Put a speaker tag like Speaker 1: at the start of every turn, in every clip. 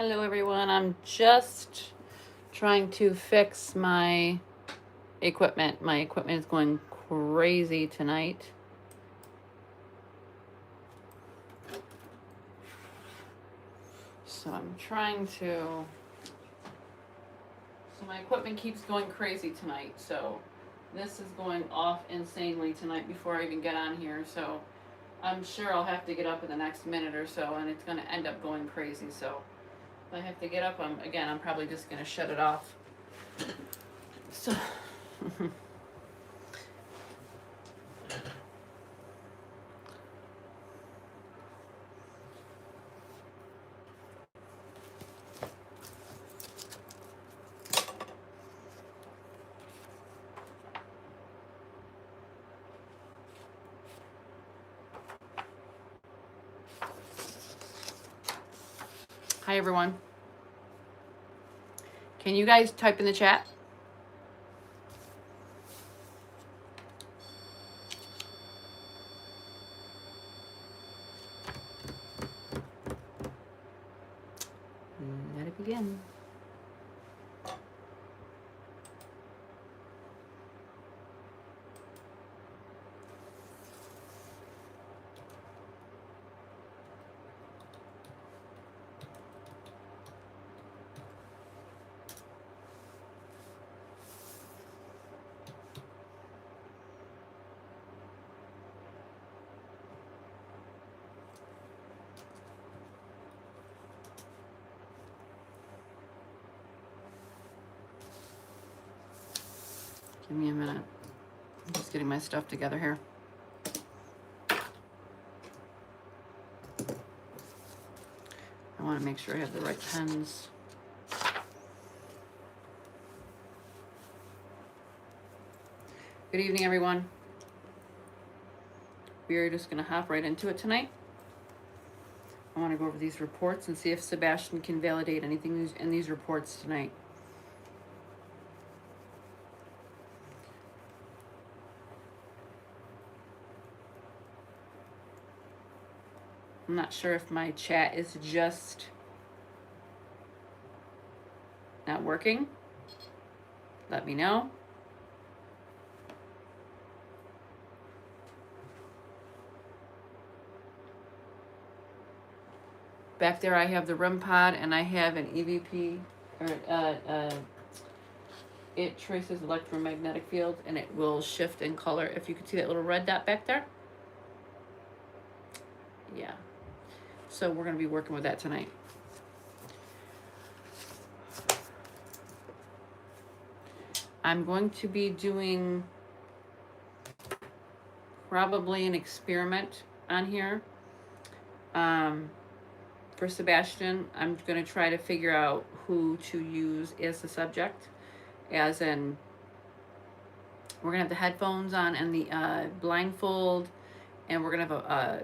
Speaker 1: Hello everyone, I'm just trying to fix my equipment. My equipment is going crazy tonight. So I'm trying to, so my equipment keeps going crazy tonight. So this is going off insanely tonight before I even get on here. So I'm sure I'll have to get up in the next minute or so and it's going to end up going crazy. So if I have to get up, I'm probably just going to shut it off. So hi everyone. Can you guys type in the chat? Let it begin. Give me a minute. I'm just getting my stuff together here. I want to make sure I have the right pens. Good evening, everyone. We are just going to hop right into it tonight. I want to go over these reports and see if Sebastian can validate anything in these reports tonight. I'm not sure if my chat is just not working. Let me know. Back there I have the REM pod and I have an EVP, or it traces electromagnetic field and it will shift in color. If you can see that little red dot back there. Yeah. So we're going to be working with that tonight. I'm going to be doing probably an experiment on here. For Sebastian, I'm going to try to figure out who to use as the subject. As in, we're going to have the headphones on and the blindfold, and we're going to have a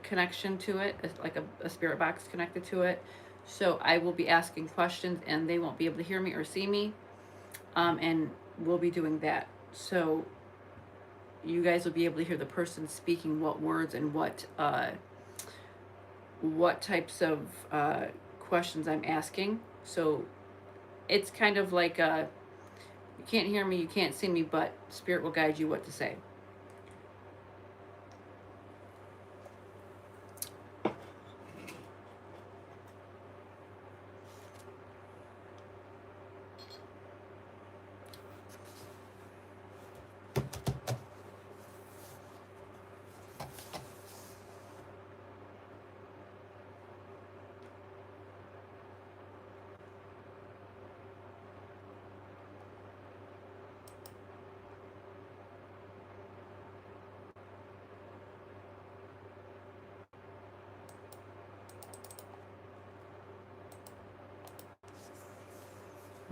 Speaker 1: connection to it, like a spirit box connected to it. So I will be asking questions and they won't be able to hear me or see me. And we'll be doing that. So you guys will be able to hear the person speaking what words and what types of questions I'm asking. So it's kind of like you can't hear me, you can't see me, but Spirit will guide you what to say.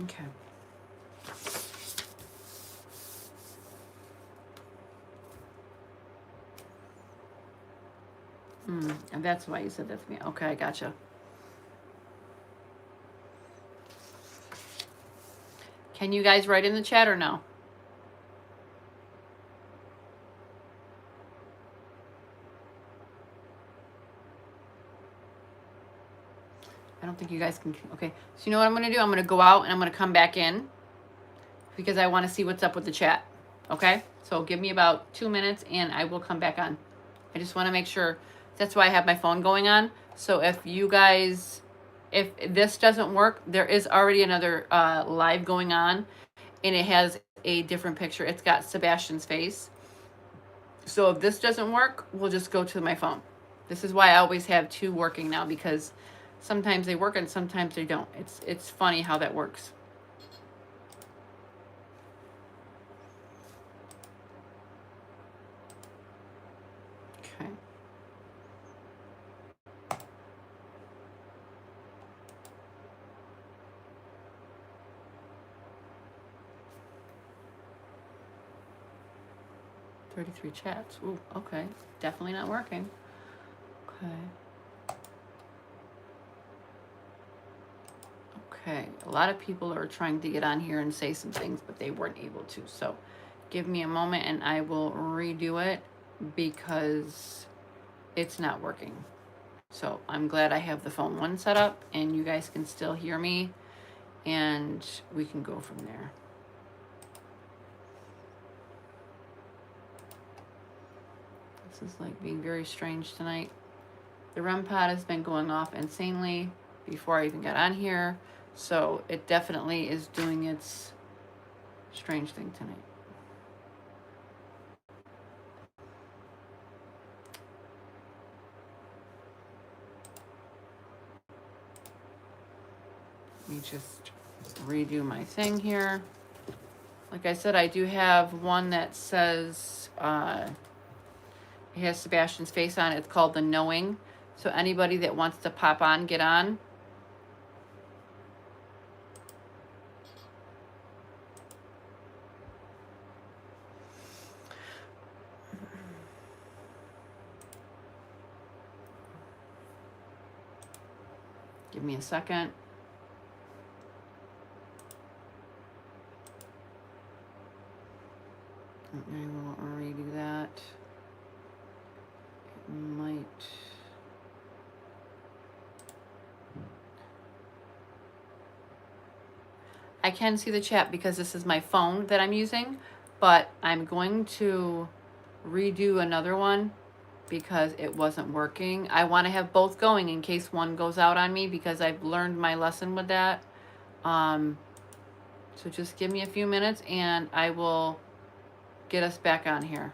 Speaker 1: Okay. And that's why you said that to me. Okay, I gotcha. Can you guys write in the chat or no? I don't think you guys can. Okay, so you know what I'm gonna do? I'm gonna go out and I'm gonna come back in because I want to see what's up with the chat. Okay, so give me about 2 minutes and I will come back on. I just want to make sure. That's why I have my phone going on. So if you guys, if this doesn't work, there is already another live going on, and it has a different picture. It's got Sebastian's face. So if this doesn't work, we'll just go to my phone. This is why I always have two working now, because sometimes they work and sometimes they don't. It's funny how that works. Okay. "33 chats. Ooh, okay. Definitely not working. Okay. Okay, a lot of people are trying to get on here and say some things, but they weren't able to. So give me a moment and I will redo it because it's not working. So I'm glad I have the phone one set up and you guys can still hear me and we can go from there. This is like being very strange tonight. The REM pod has been going off insanely before I even got on here. So it definitely is doing its strange thing tonight. Let me just redo my thing here. Like I said, I do have one that says, it has Sebastian's face on it. It's called The Knowing. So anybody that wants to pop on, get on. Give me a second. I will redo that. It might. I can see the chat because this is my phone that I'm using, but I'm going to redo another one because it wasn't working. I want to have both going in case one goes out on me because I've learned my lesson with that. So just give me a few minutes and I will get us back on here.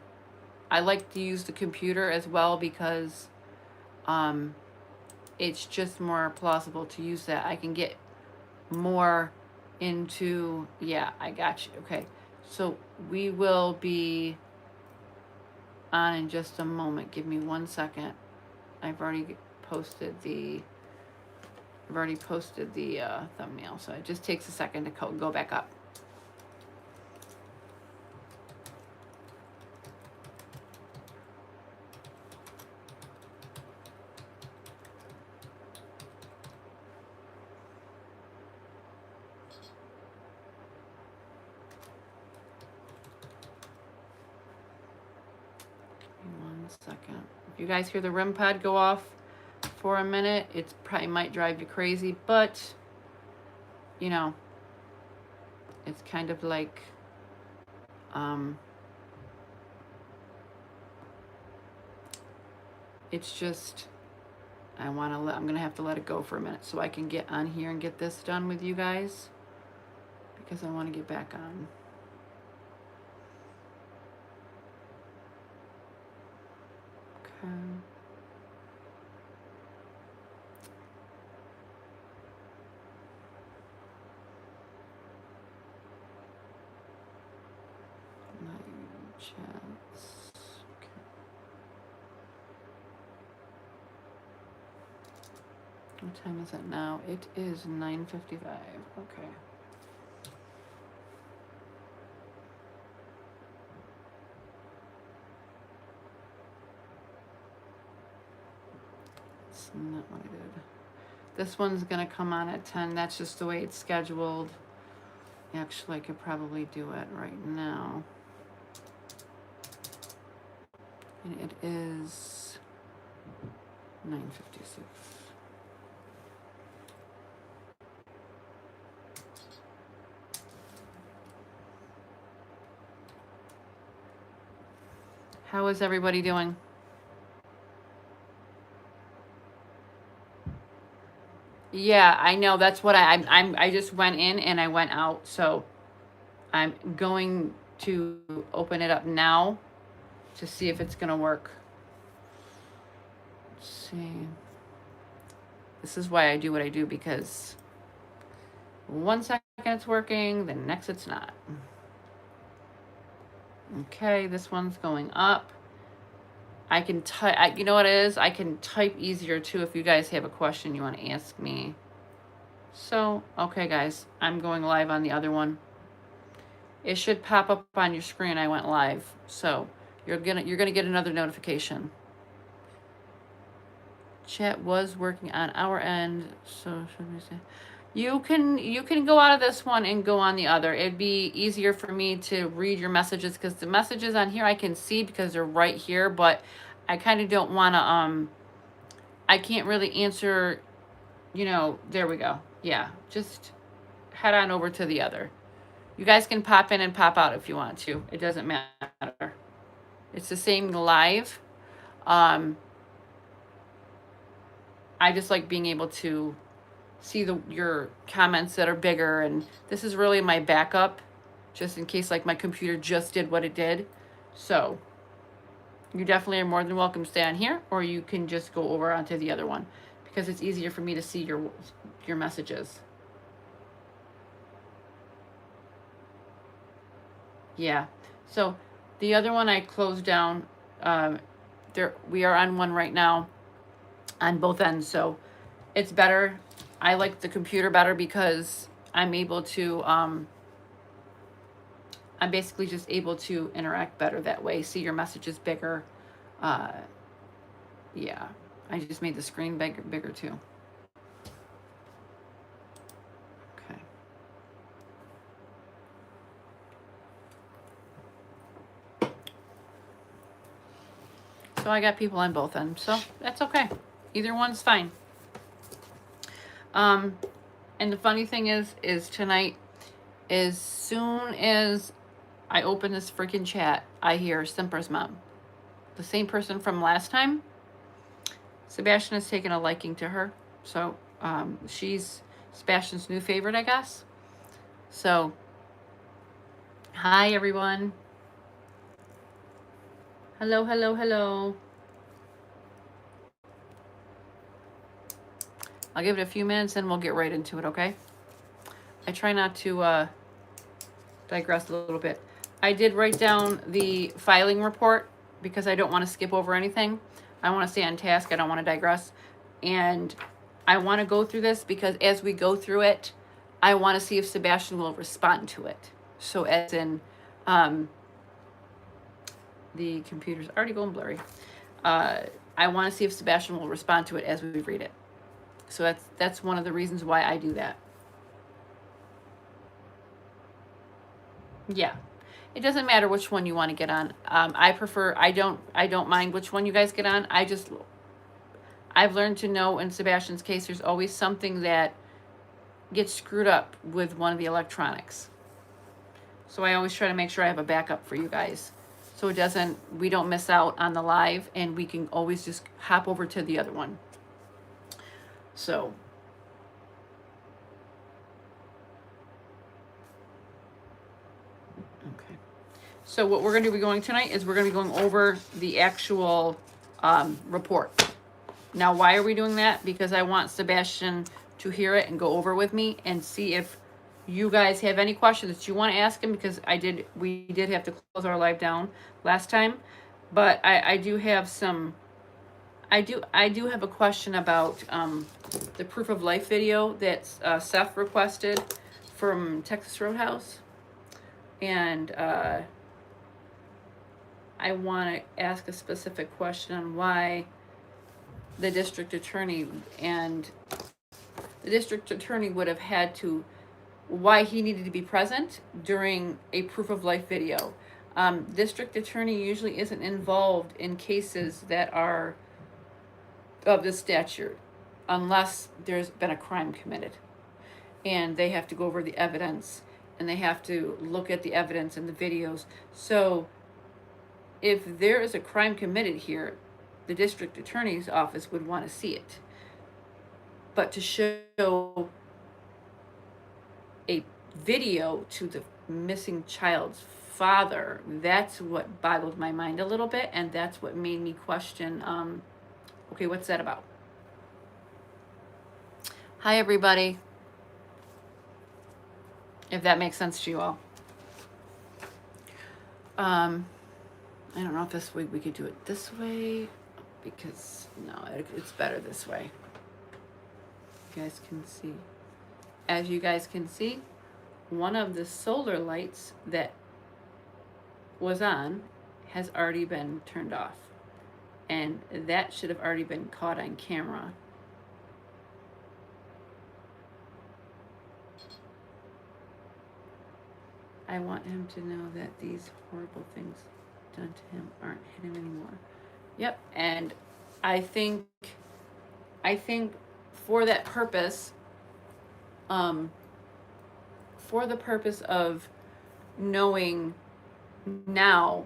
Speaker 1: I like to use the computer as well because it's just more plausible to use that. I can get more into, yeah, I got you. Okay, so we will be on in just a moment. Give me 1 second. I've already posted the thumbnail, so it just takes a second to go back up. Give me 1 second. If you guys hear the REM pod go off for a minute, it probably might drive you crazy, but you know, it's kind of like it's just, I'm gonna have to let it go for a minute so I can get on here and get this done with you guys because I want to get back on. Okay. My chats. Okay. What time is it now? It is 9:55. Okay. That's not what I did. This one's gonna come on at 10. That's just the way it's scheduled. Actually, I could probably do it right now. And it is 9:56. How is everybody doing? Yeah, I know. That's what I just went in and I went out. So I'm going to open it up now to see if it's going to work. Let's see. This is why I do what I do, because 1 second it's working, the next it's not. Okay, this one's going up. I can type, you know what it is? I can type easier too if you guys have a question you want to ask me. So, okay guys, I'm going live on the other one. It should pop up on your screen. I went live. So, you're gonna get another notification. Chat was working on our end, so should we say you can go out of this one and go on the other. It'd be easier for me to read your messages, because the messages on here I can see because they're right here, but I kind of don't want to I can't really answer, you know. There we go. Yeah, just head on over to the other. You guys can pop in and pop out if you want to. It doesn't matter. It's the same live. I just like being able to see your comments that are bigger, and this is really my backup, just in case like my computer just did what it did. So you definitely are more than welcome to stay on here, or you can just go over onto the other one, because it's easier for me to see your messages. Yeah. So the other one I closed down. We are on one right now on both ends, so it's better. I like the computer better because I'm able to I'm basically just able to interact better that way, see your messages bigger. Yeah, I just made the screen bigger too. Okay. So I got people on both ends, so that's okay. Either one's fine. And the funny thing is tonight, as soon as I open this freaking chat, I hear Simper's mom, the same person from last time. Sebastian has taken a liking to her, so she's Sebastian's new favorite, I guess. So, hi everyone. Hello, hello, hello. I'll give it a few minutes and we'll get right into it, okay? I try not to digress a little bit. I did write down the filing report because I don't want to skip over anything. I want to stay on task. I don't want to digress. And I want to go through this because as we go through it, I want to see if Sebastian will respond to it. So as in, the computer's already going blurry. I want to see if Sebastian will respond to it as we read it. So that's one of the reasons why I do that. Yeah. It doesn't matter which one you want to get on. I don't mind which one you guys get on. I've learned to know in Sebastian's case, there's always something that gets screwed up with one of the electronics. So I always try to make sure I have a backup for you guys. So we don't miss out on the live, and we can always just hop over to the other one. So. Okay. So what we're going to be going tonight is we're going to be going over the actual report. Now, why are we doing that? Because I want Sebastian to hear it and go over with me and see if you guys have any questions that you want to ask him, because we did have to close our live down last time, but I do have I do have a question about the proof of life video that Seth requested from Texas Roadhouse, and I want to ask a specific question on why the district attorney would have had to, why he needed to be present during a proof of life video. District attorney usually isn't involved in cases that are of this stature unless there's been a crime committed, and they have to go over the evidence and they have to look at the evidence and the videos. So if there is a crime committed here, the district attorney's office would want to see it. But to show a video to the missing child's father, that's what boggled my mind a little bit, and that's what made me question, okay, what's that about? Hi, everybody. If that makes sense to you all. I don't know if this way we could do it this way, because no, it's better this way. You guys can see. As you guys can see, one of the solar lights that was on has already been turned off, and that should have already been caught on camera. I want him to know that these horrible things done to him aren't hidden anymore. Yep, and I think for that purpose, for the purpose of knowing now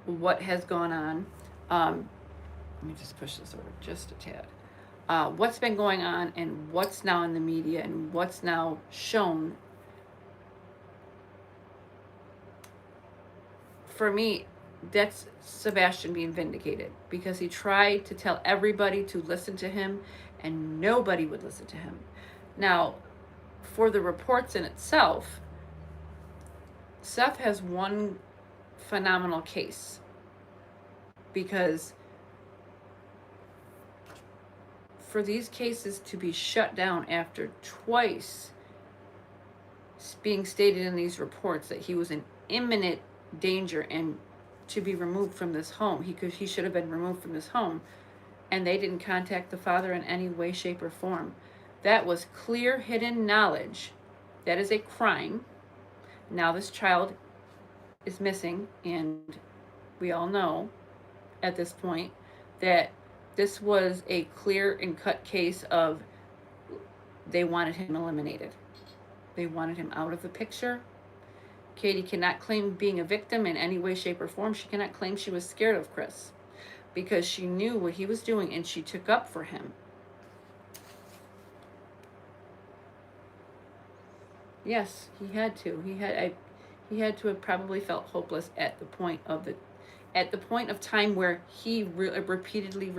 Speaker 1: what has gone on, let me just push this over just a tad. What's been going on and what's now in the media and what's now shown. For me, that's Sebastian being vindicated, because he tried to tell everybody to listen to him and nobody would listen to him. Now, for the reports in itself, Seth has one phenomenal case, because for these cases to be shut down after twice being stated in these reports that he was in imminent danger and to be removed from this home, he should have been removed from this home, and they didn't contact the father in any way, shape, or form. That was clear hidden knowledge. That is a crime. Now this child is missing, and we all know at this point that this was a clear and cut case of they wanted him eliminated. They wanted him out of the picture. Katie cannot claim being a victim in any way, shape, or form. She cannot claim she was scared of Chris, because she knew what he was doing and she took up for him. Yes, he had to. He had to have probably felt hopeless at the point of time where he repeatedly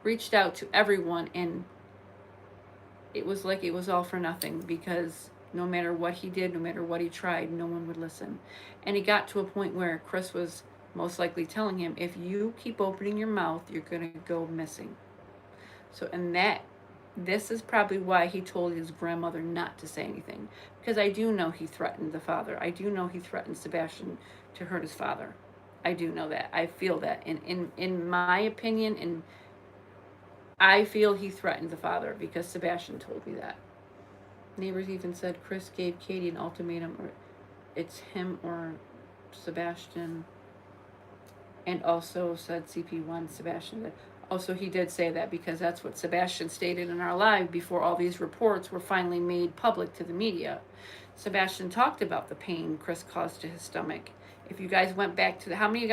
Speaker 1: reached out to everyone, and it was like it was all for nothing, because no matter what he did, no matter what he tried, no one would listen. And he got to a point where Chris was most likely telling him, if you keep opening your mouth, you're going to go missing. So, and this is probably why he told his grandmother not to say anything, because I do know he threatened the father. I do know he threatened Sebastian to hurt his father. I do know that. I feel that. In my opinion, and I feel he threatened the father, because Sebastian told me that. Neighbors even said Chris gave Katie an ultimatum, or it's him or Sebastian. And also said CP1, Sebastian did. Also, he did say that, because that's what Sebastian stated in our live before all these reports were finally made public to the media. Sebastian talked about the pain Chris caused to his stomach. If you guys went back to how many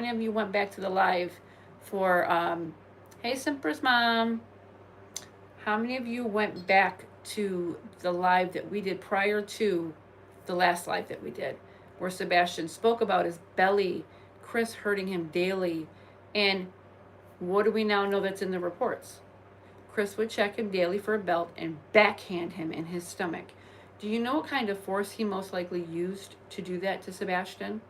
Speaker 1: of you went back to the live for, hey, Simper's mom. How many of you went back to the live that we did prior to the last live that we did, where Sebastian spoke about his belly, Chris hurting him daily, and what do we now know that's in the reports? Chris would check him daily for a belt and backhand him in his stomach. Do you know what kind of force he most likely used to do that to Sebastian?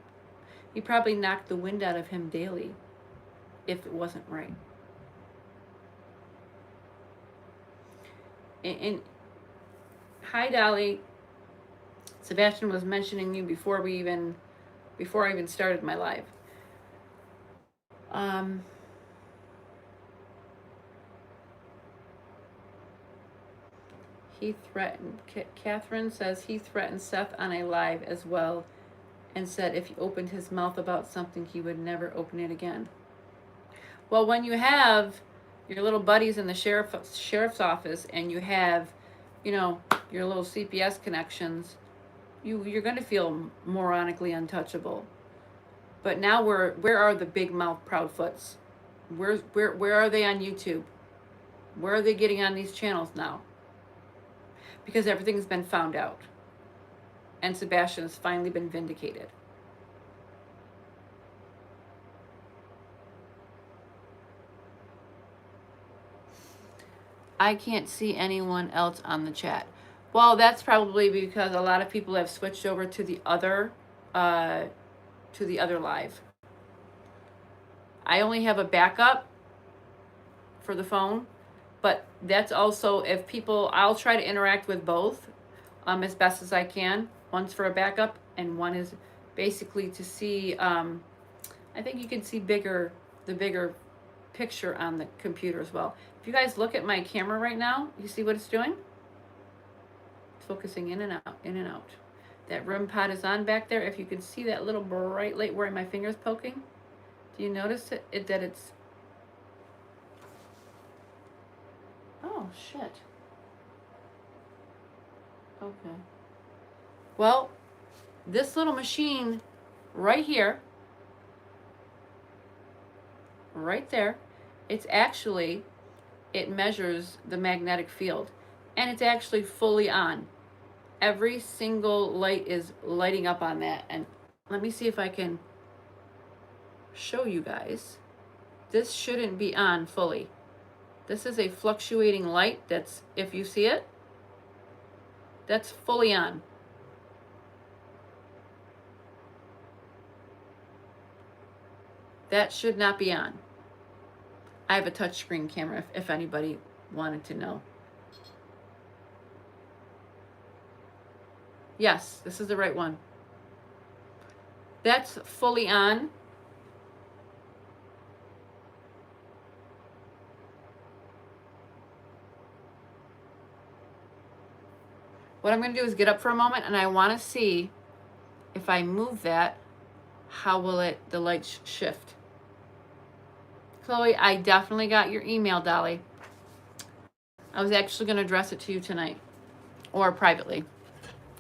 Speaker 1: He probably knocked the wind out of him daily, if it wasn't right. And hi, Dolly. Sebastian was mentioning you before I even started my live. He threatened. Catherine says he threatened Seth on a live as well, and said if he opened his mouth about something, he would never open it again. Well, when you have your little buddies in the sheriff's office, and you have, your little CPS connections, you're going to feel moronically untouchable. But now where are the big mouth Proudfoots? Where are they on YouTube? Where are they getting on these channels now? Because everything's been found out. And Sebastian has finally been vindicated. I can't see anyone else on the chat. Well, that's probably because a lot of people have switched over to the other live. I only have a backup for the phone, but that's also if people, I'll try to interact with both as best as I can. One's for a backup and one is basically to see, I think you can see the bigger picture on the computer as well. If you guys look at my camera right now, you see what it's doing? It's focusing in and out, in and out. That REM pod is on back there. If you can see that little bright light where my finger's poking, do you notice that it's... Oh, shit. Okay. Well, this little machine right here, right there, it's actually, it measures the magnetic field, and it's actually fully on. Every single light is lighting up on that. And let me see if I can show you guys. This shouldn't be on fully. This is a fluctuating light that's, if you see it, that's fully on. That should not be on. I have a touchscreen camera if anybody wanted to know. Yes, this is the right one. That's fully on. What I'm going to do is get up for a moment, and I want to see if I move that, how will the light shift? Chloe, I definitely got your email, Dolly. I was actually going to address it to you tonight, or privately.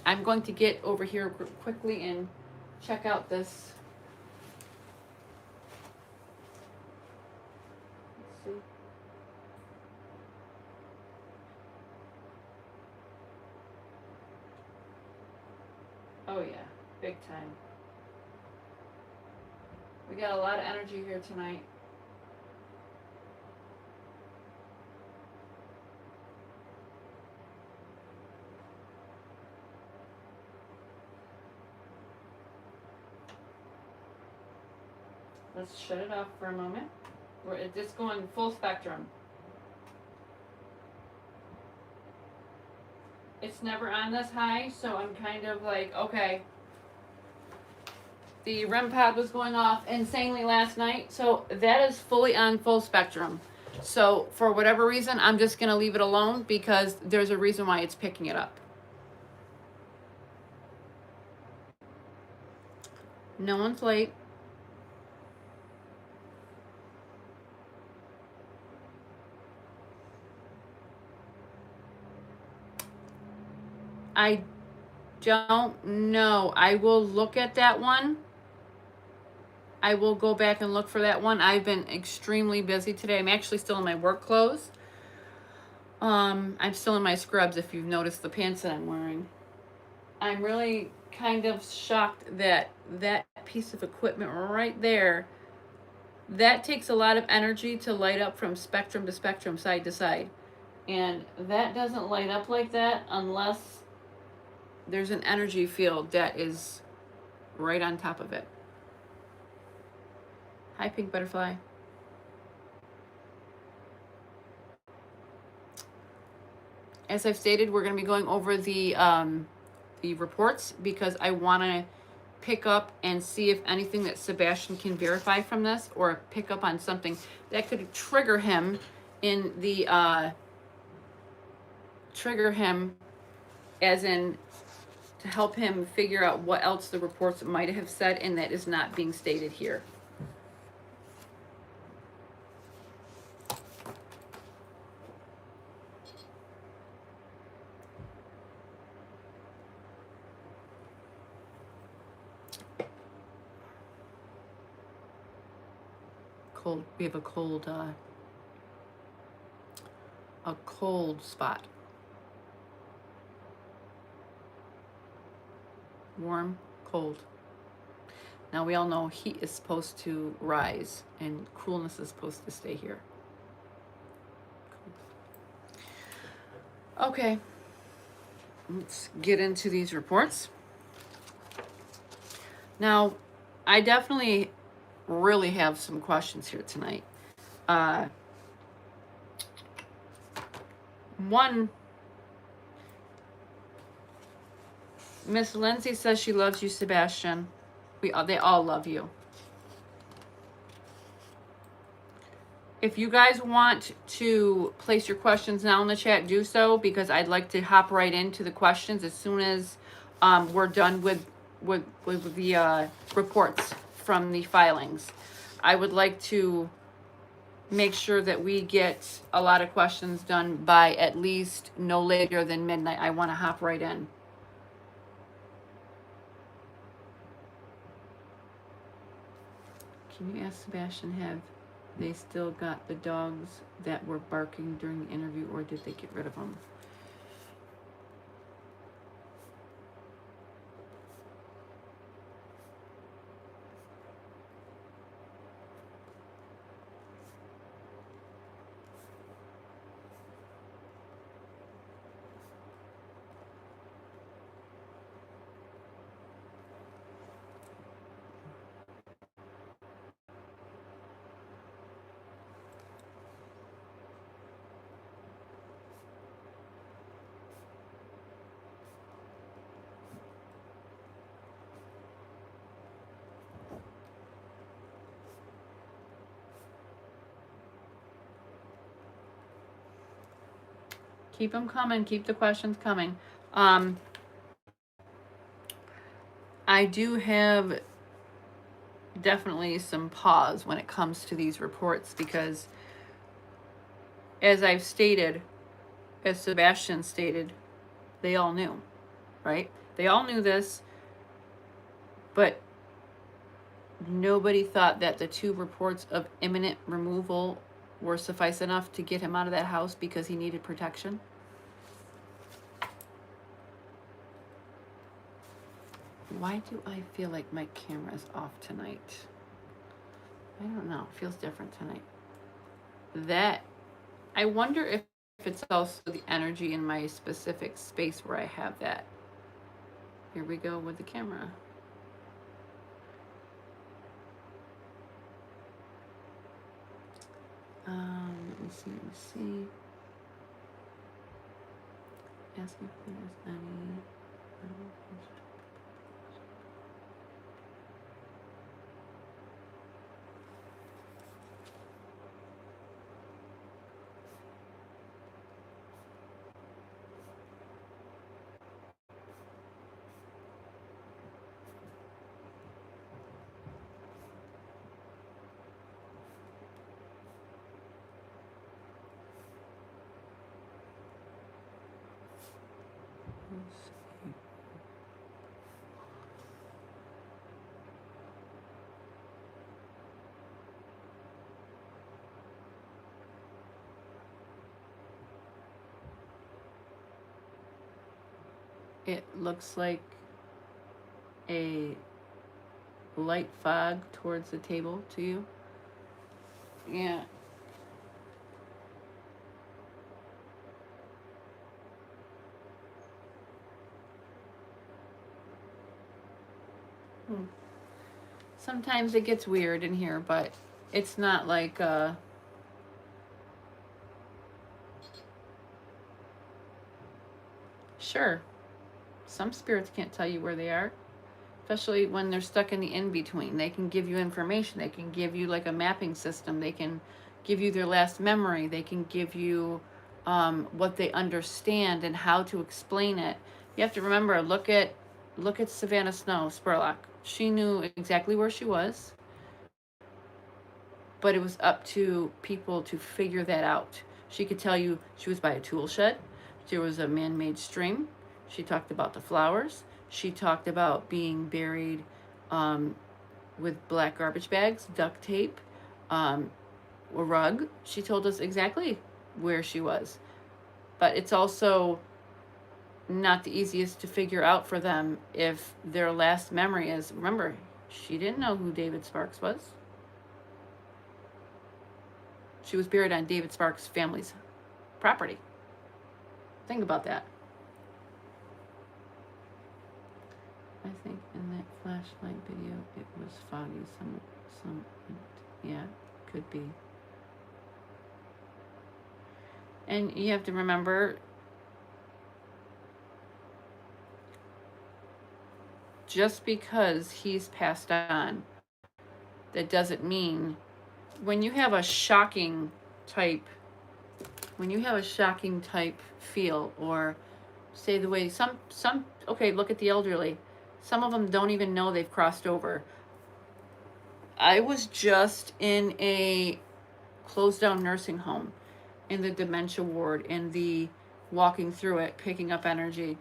Speaker 1: I'm going to get over here quickly and check out this. Let's see. Oh yeah, big time. We got a lot of energy here tonight. Let's shut it off for a moment. We're just going full spectrum. It's never on this high, so I'm kind of like, okay. The REM pod was going off insanely last night, so that is fully on full spectrum. So for whatever reason, I'm just going to leave it alone because there's a reason why it's picking it up. No one's late. I don't know. I will look at that one. I will go back and look for that one. I've been extremely busy today. I'm actually still in my work clothes. I'm still in my scrubs, if you've noticed the pants that I'm wearing. I'm really kind of shocked that that piece of equipment right there, that takes a lot of energy to light up from spectrum to spectrum, side to side. And that doesn't light up like that unless there's an energy field that is right on top of it. Hi, Pink Butterfly. As I've stated, we're going to be going over the reports because I want to pick up and see if anything that Sebastian can verify from this, or pick up on something that could trigger him in the as in to help him figure out what else the reports might have said and that is not being stated here. cold. We have a cold spot. Warm, cold. Now we all know heat is supposed to rise and coolness is supposed to stay here. Okay, let's get into these reports. Now, I definitely really have some questions here tonight. One, Miss Lindsay says she loves you, Sebastian. They all love you. If you guys want to place your questions now in the chat, do so, because I'd like to hop right into the questions as soon as we're done with the reports from the filings. I would like to make sure that we get a lot of questions done by at least no later than midnight. I want to hop right in. Can you ask Sebastian, have they still got the dogs that were barking during the interview, or did they get rid of them? Keep them coming. Keep the questions coming. I do have definitely some pause when it comes to these reports, because as I've stated, as Sebastian stated, they all knew, right? They all knew this, but nobody thought that the 2 reports of imminent removal were suffice enough to get him out of that house because he needed protection. Why do I feel like my camera is off tonight? I don't know. It feels different tonight. That, I wonder if it's also the energy in my specific space where I have that. Here we go with the camera. Let me see. Asking if there's any. It looks like a light fog towards the table to you. Yeah. Sometimes it gets weird in here, but it's not like sure, some spirits can't tell you where they are, especially when they're stuck in the in-between. They can give you information. They can give you like a mapping system. They can give you their last memory. They can give you what they understand and how to explain it. You have to remember, look at Savannah Snow, Spurlock. She knew exactly where she was, but it was up to people to figure that out. She could tell you she was by a tool shed. There was a man-made stream. She talked about the flowers. She talked about being buried with black garbage bags, duct tape, um, a rug. She told us exactly where she was. But it's also not the easiest to figure out for them if their last memory is, remember, she didn't know who David Sparks was. She was buried on David Sparks' family's property. Think about that. I think in that flashlight video it was foggy. Yeah, could be. And you have to remember, just because he's passed on, that doesn't mean when you have a shocking type feel, or say the way some okay, look at the elderly. Some of them don't even know they've crossed over. I was just in a closed down nursing home, in the dementia ward, in the walking through it, picking up energy.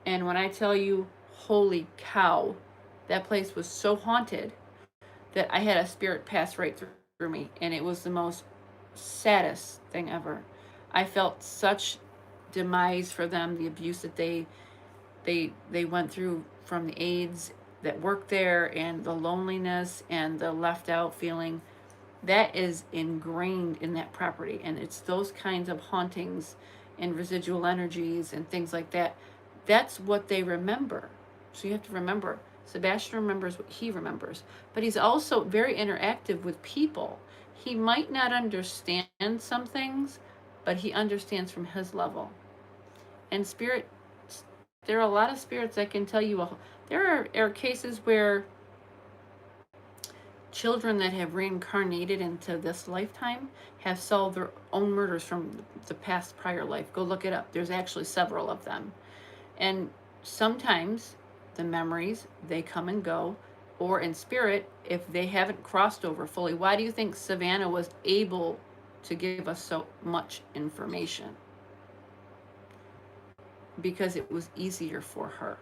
Speaker 1: And when I tell you, holy cow, that place was so haunted that I had a spirit pass right through me. And it was the most saddest thing ever. I felt such demise for them, the abuse that they went through from the aides that worked there, and the loneliness and the left out feeling. That is ingrained in that property, and it's those kinds of hauntings and residual energies and things like that. That's what they remember. So you have to remember, Sebastian remembers what he remembers, but he's also very interactive with people. He might not understand some things, but he understands from his level. And spirit, there are a lot of spirits that can tell you. There are cases where children that have reincarnated into this lifetime have solved their own murders from the past prior life. Go look it up. There's actually several of them. And sometimes the memories, they come and go, or in spirit, if they haven't crossed over fully. Why do you think Savannah was able to give us so much information? Because it was easier for her.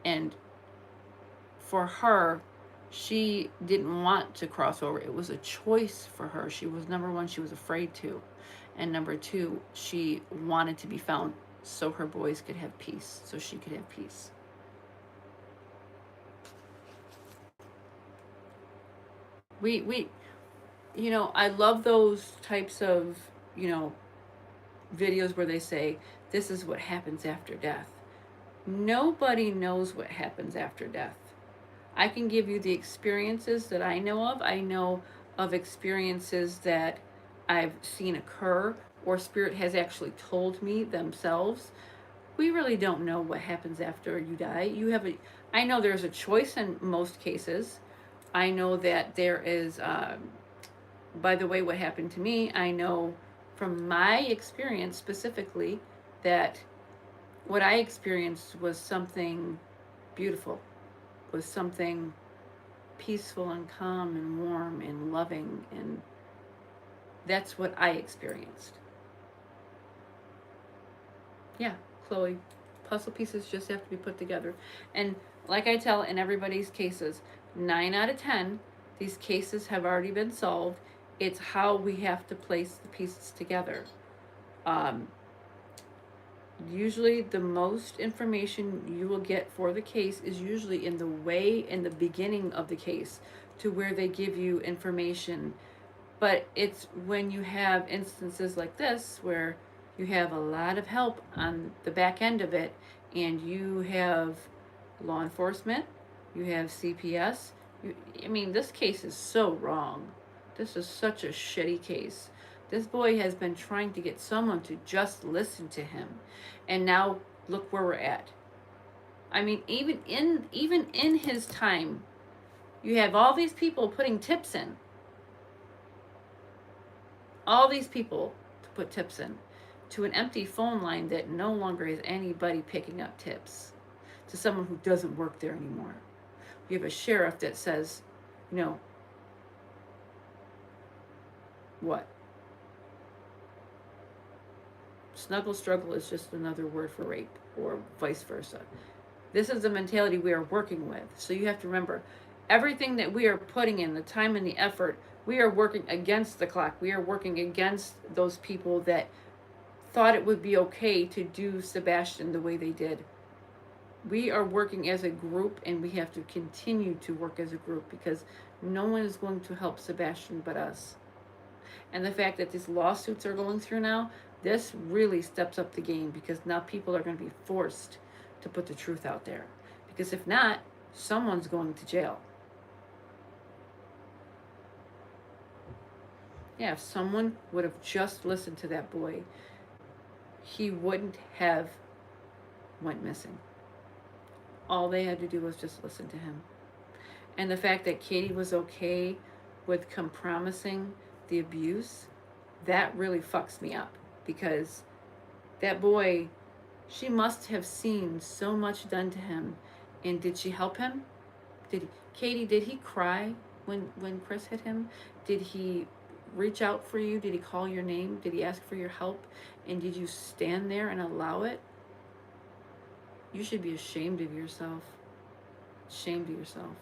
Speaker 1: And for her, she didn't want to cross over. It was a choice for her. She was, number one, she was afraid to. And number two, she wanted to be found so her boys could have peace, so she could have peace. We I love those types of, videos where they say, this is what happens after death. Nobody knows what happens after death. I can give you the experiences that I know of. I know of experiences that I've seen occur, or spirit has actually told me themselves. We really don't know what happens after you die. I know there's a choice in most cases. I know that there is, by the way, what happened to me, I know from my experience specifically that what I experienced was something beautiful, was something peaceful and calm and warm and loving, and that's what I experienced. Yeah, Chloe, puzzle pieces just have to be put together. And like I tell in everybody's cases, 9 out of 10, these cases have already been solved. It's how we have to place the pieces together. Usually the most information you will get for the case is usually in the beginning of the case, to where they give you information. But it's when you have instances like this where you have a lot of help on the back end of it, and you have law enforcement, you have CPS. This case is so wrong. This is such a shitty case. This boy has been trying to get someone to just listen to him. And now look where we're at. Even in his time, you have all these people putting tips in. All these people to put tips in, to an empty phone line that no longer has anybody picking up tips, to someone who doesn't work there anymore. You have a sheriff that says, what? Snuggle struggle is just another word for rape, or vice versa. This is the mentality we are working with. So you have to remember, everything that we are putting in, the time and the effort, we are working against the clock. We are working against those people that thought it would be okay to do Sebastian the way they did. We are working as a group, and we have to continue to work as a group, because no one is going to help Sebastian but us. And the fact that these lawsuits are going through now, this really steps up the game, because now people are going to be forced to put the truth out there. Because if not, someone's going to jail. Yeah, if someone would have just listened to that boy, he wouldn't have went missing. All they had to do was just listen to him. And the fact that Katie was okay with compromising the abuse, that really fucks me up, because that boy, she must have seen so much done to him. And did she help him? Katie, did he cry when Chris hit him? Did he reach out for you? Did he call your name? Did he ask for your help? And did you stand there and allow it? You should be ashamed of yourself. Ashamed of yourself.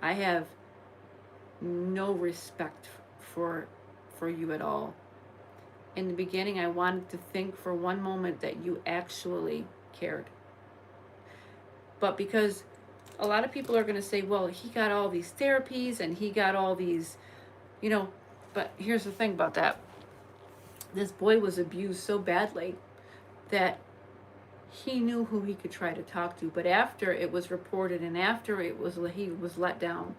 Speaker 1: I have no respect for you at all. In the beginning, I wanted to think for one moment that you actually cared. But because a lot of people are going to say, well, he got all these therapies and he got all these, but here's the thing about that. This boy was abused so badly that he knew who he could try to talk to. But after it was reported and after he was let down,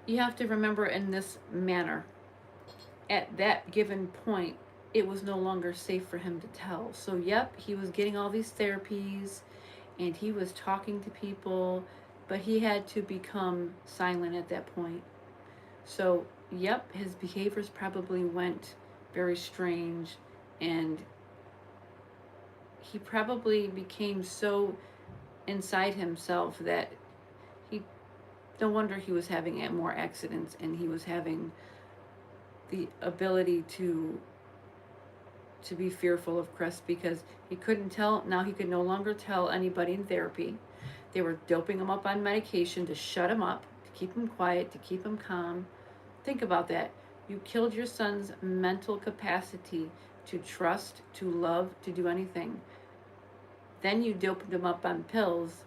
Speaker 1: you have to remember in this manner, at that given point, it was no longer safe for him to tell. So yep, he was getting all these therapies and he was talking to people, but he had to become silent at that point. So yep, his behaviors probably went very strange, and he probably became so inside himself that no wonder he was having more accidents, and he was having the ability to be fearful of Chris, because he couldn't tell. Now he could no longer tell anybody in therapy. They were doping him up on medication to shut him up, to keep him quiet, to keep him calm. Think about that. You killed your son's mental capacity to trust, to love, to do anything. Then you doped him up on pills.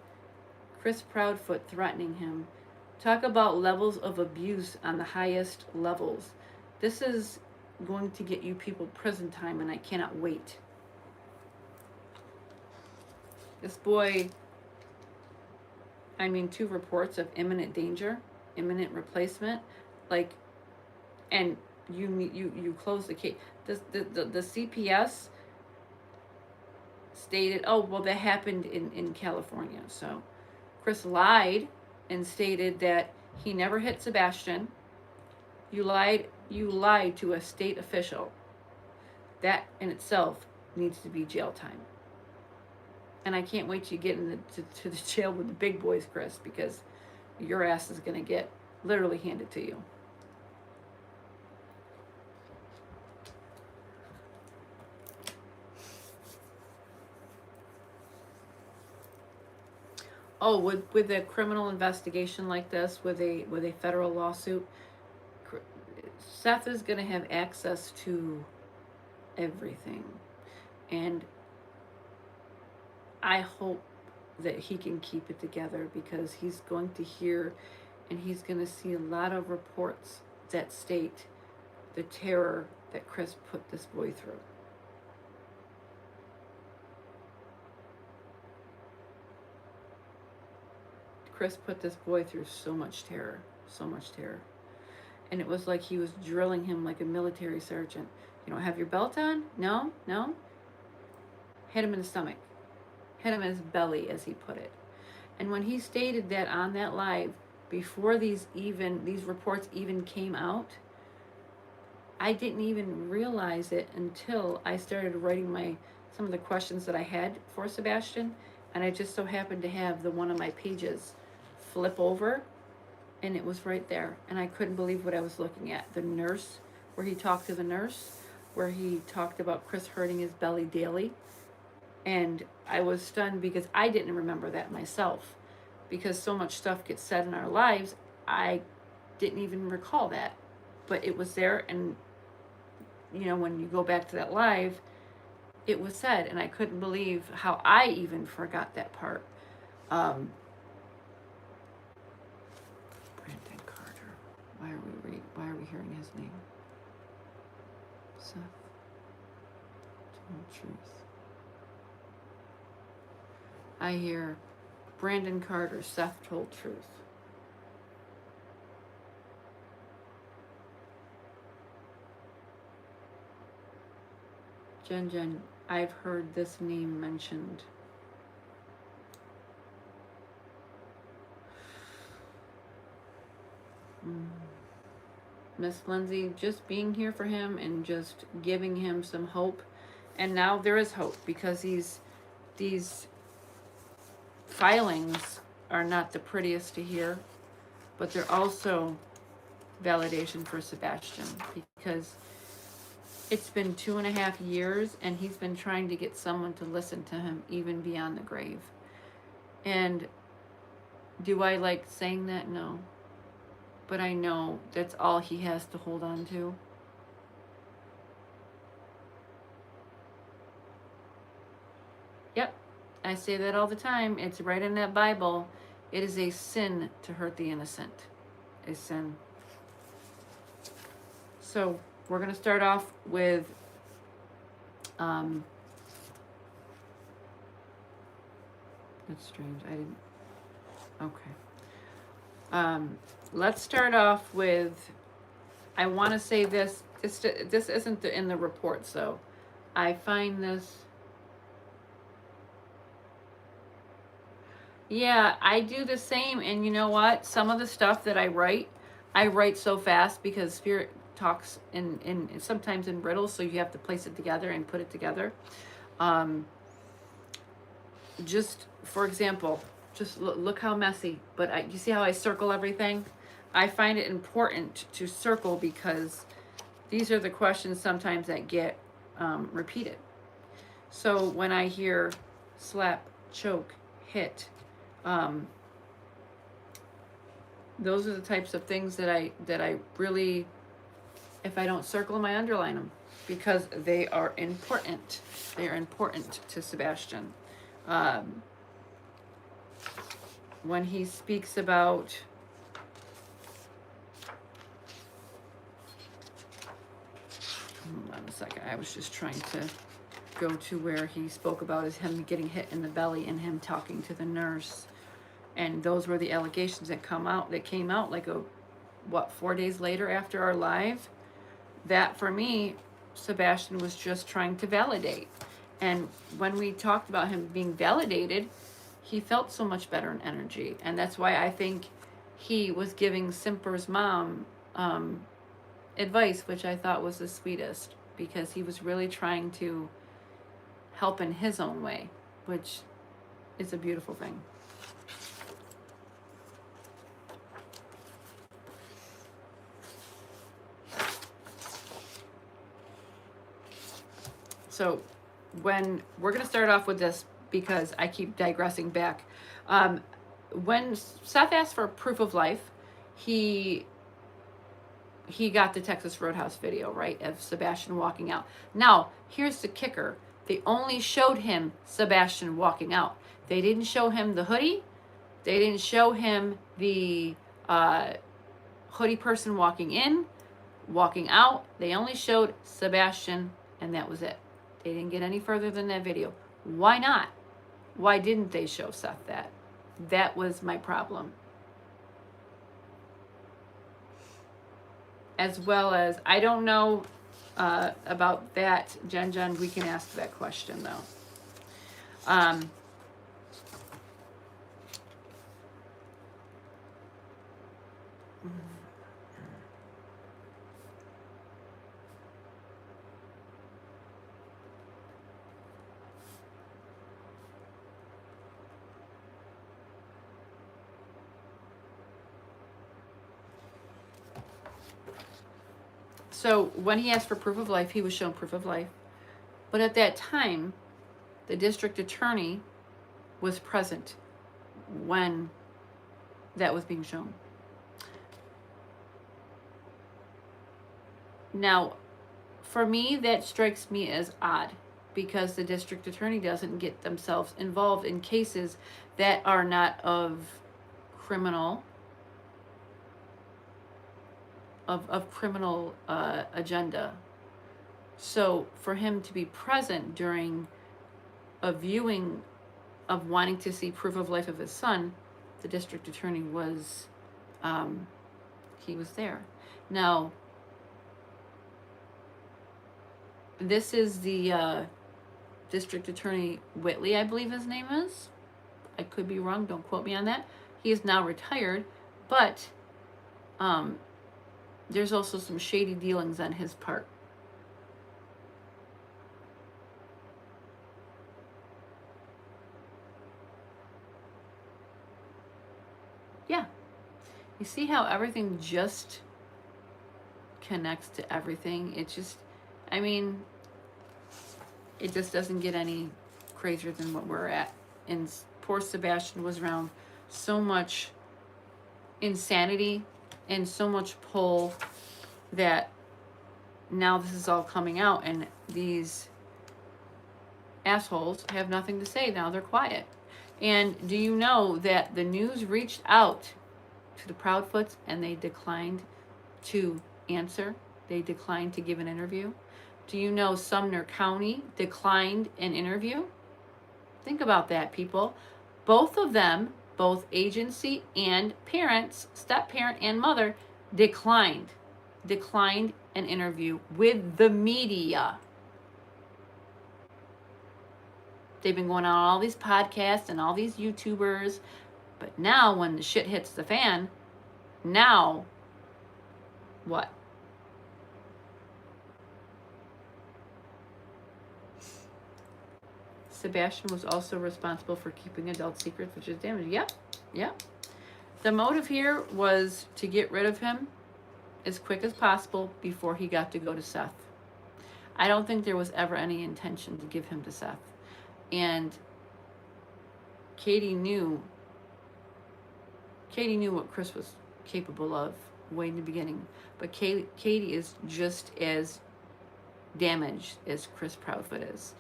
Speaker 1: Chris Proudfoot threatening him. Talk about levels of abuse on the highest levels. This is going to get you people prison time, and I cannot wait. This boy, 2 reports of imminent danger, imminent replacement, and you close the case. The CPS stated, oh, well, that happened in California. So Chris lied and stated that he never hit Sebastian. You lied to a state official. That in itself needs to be jail time. And I can't wait till you get to the jail with the big boys, Chris, because your ass is going to get literally handed to you. Oh, with a criminal investigation like this, with a federal lawsuit, Seth is going to have access to everything. And I hope that he can keep it together, because he's going to hear and he's going to see a lot of reports that state the terror that Chris put this boy through. Chris put this boy through so much terror, so much terror. And it was like he was drilling him like a military sergeant. You don't have your belt on? No? Hit him in the stomach. Hit him in his belly, as he put it. And when he stated that on that live, before these reports even came out, I didn't even realize it until I started writing some of the questions that I had for Sebastian, and I just so happened to have one of my pages flip over, and it was right there, and I couldn't believe what I was looking at. The nurse, where he talked to the nurse, where he talked about Chris hurting his belly daily, and I was stunned because I didn't remember that myself, because so much stuff gets said in our lives, I didn't even recall that. But it was there, and when you go back to that live, it was said, and I couldn't believe how I even forgot that part. Brandon Carter. Why are we hearing his name? Seth told truth. I hear Brandon Carter, Seth told truth. Jen, I've heard this name mentioned. Miss Lindsay, just being here for him and just giving him some hope. And now there is hope, because these filings are not the prettiest to hear, but they're also validation for Sebastian, because it's been 2.5 years and he's been trying to get someone to listen to him even beyond the grave. And do I like saying that? No. But I know that's all he has to hold on to. Yep, I say that all the time. It's right in that Bible. It is a sin to hurt the innocent. A sin. So we're going to start off with that's strange. I didn't. Okay. Let's start off with, I want to say this. This isn't in the reports, though. I find this. Yeah, I do the same. And you know what? Some of the stuff that I write so fast because Spirit talks in sometimes in riddles, so you have to place it together and put it together. Just for example, just look how messy. But you see how I circle everything? I find it important to circle because these are the questions sometimes that get repeated. So when I hear slap, choke, hit, those are the types of things that I really, if I don't circle them, I underline them because they are important. They are important to Sebastian. When he speaks about hold on a second, I was just trying to go to where he spoke about him getting hit in the belly and him talking to the nurse, and those were the allegations that came out like 4 days later after our live. That for me, Sebastian was just trying to validate. And when we talked about him being validated, he felt so much better in energy. And that's why I think he was giving Simper's mom advice, which I thought was the sweetest, because he was really trying to help in his own way, which is a beautiful thing. So when we're going to start off with this, because I keep digressing back. When Seth asked for proof of life, he got the Texas Roadhouse video, right, of Sebastian walking out. Now, here's the kicker. They only showed him Sebastian walking out. They didn't show him the hoodie. They didn't show him the hoodie person walking in, walking out. They only showed Sebastian, and that was it. They didn't get any further than that video. Why not? Why didn't they show Seth that? That was my problem. As well as, I don't know about that, Jen, we can ask that question though. So when he asked for proof of life, he was shown proof of life. But at that time, the district attorney was present when that was being shown. Now, for me, that strikes me as odd because the district attorney doesn't get themselves involved in cases that are not of criminal criminal agenda. So for him to be present during a viewing of wanting to see proof of life of his son, the district attorney was he was there. Now, this is the district attorney Whitley, I believe his name is. I could be wrong, don't quote me on that. He is now retired, but there's also some shady dealings on his part. Yeah. You see how everything just connects to everything? It just, I mean, it just doesn't get any crazier than what we're at. And poor Sebastian was around so much insanity and so much pull that now this is all coming out, and these assholes have nothing to say. Now they're quiet. And do you know that the news reached out to the Proudfoots and they declined to answer? They declined to give an interview. Do you know Sumner County declined an interview? Think about that, people. Both of them, both agency and parents, step-parent and mother, declined an interview with the media. They've been going on all these podcasts and all these YouTubers, but now when the shit hits the fan, now what? Sebastian was also responsible for keeping adult secrets, which is damaging. Yep. The motive here was to get rid of him as quick as possible before he got to go to Seth. I don't think there was ever any intention to give him to Seth. And Katie knew what Chris was capable of way in the beginning. But Katie is just as damaged as Chris Proudfoot is.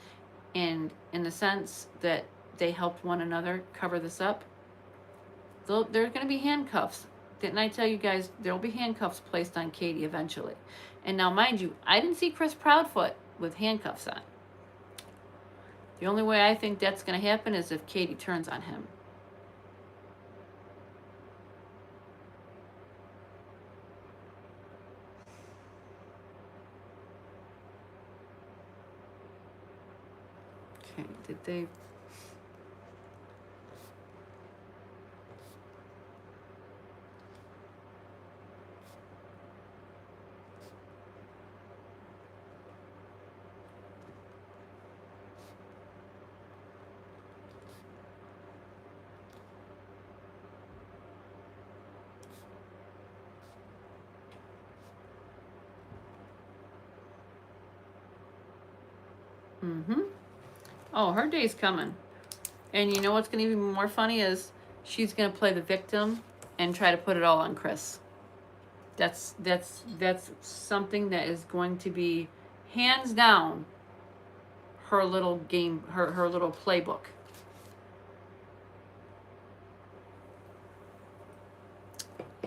Speaker 1: And in the sense that they helped one another cover this up, there's going to be handcuffs. Didn't I tell you guys there'll be handcuffs placed on Katie eventually? And now, mind you, I didn't see Chris Proudfoot with handcuffs on. The only way I think that's going to happen is if Katie turns on him. Okay, did they... Oh, her day's coming. And you know what's going to be more funny is she's going to play the victim and try to put it all on Chris. That's something that is going to be hands down her little game, her little playbook.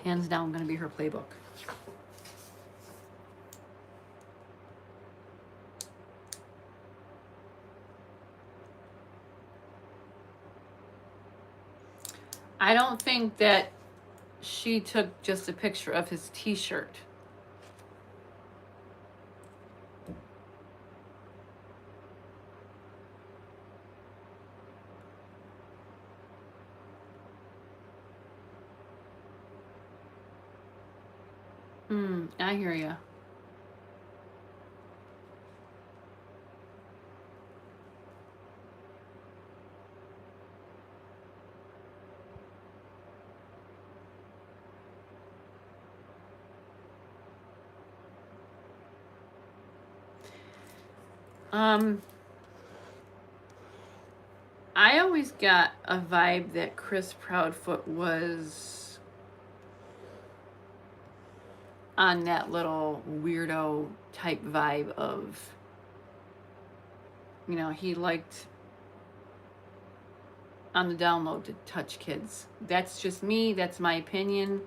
Speaker 1: Hands down going to be her playbook. I don't think that she took just a picture of his t-shirt. I hear ya. I always got a vibe that Chris Proudfoot was on that little weirdo type vibe of, you know, he liked on the download to touch kids. That's just me. That's my opinion.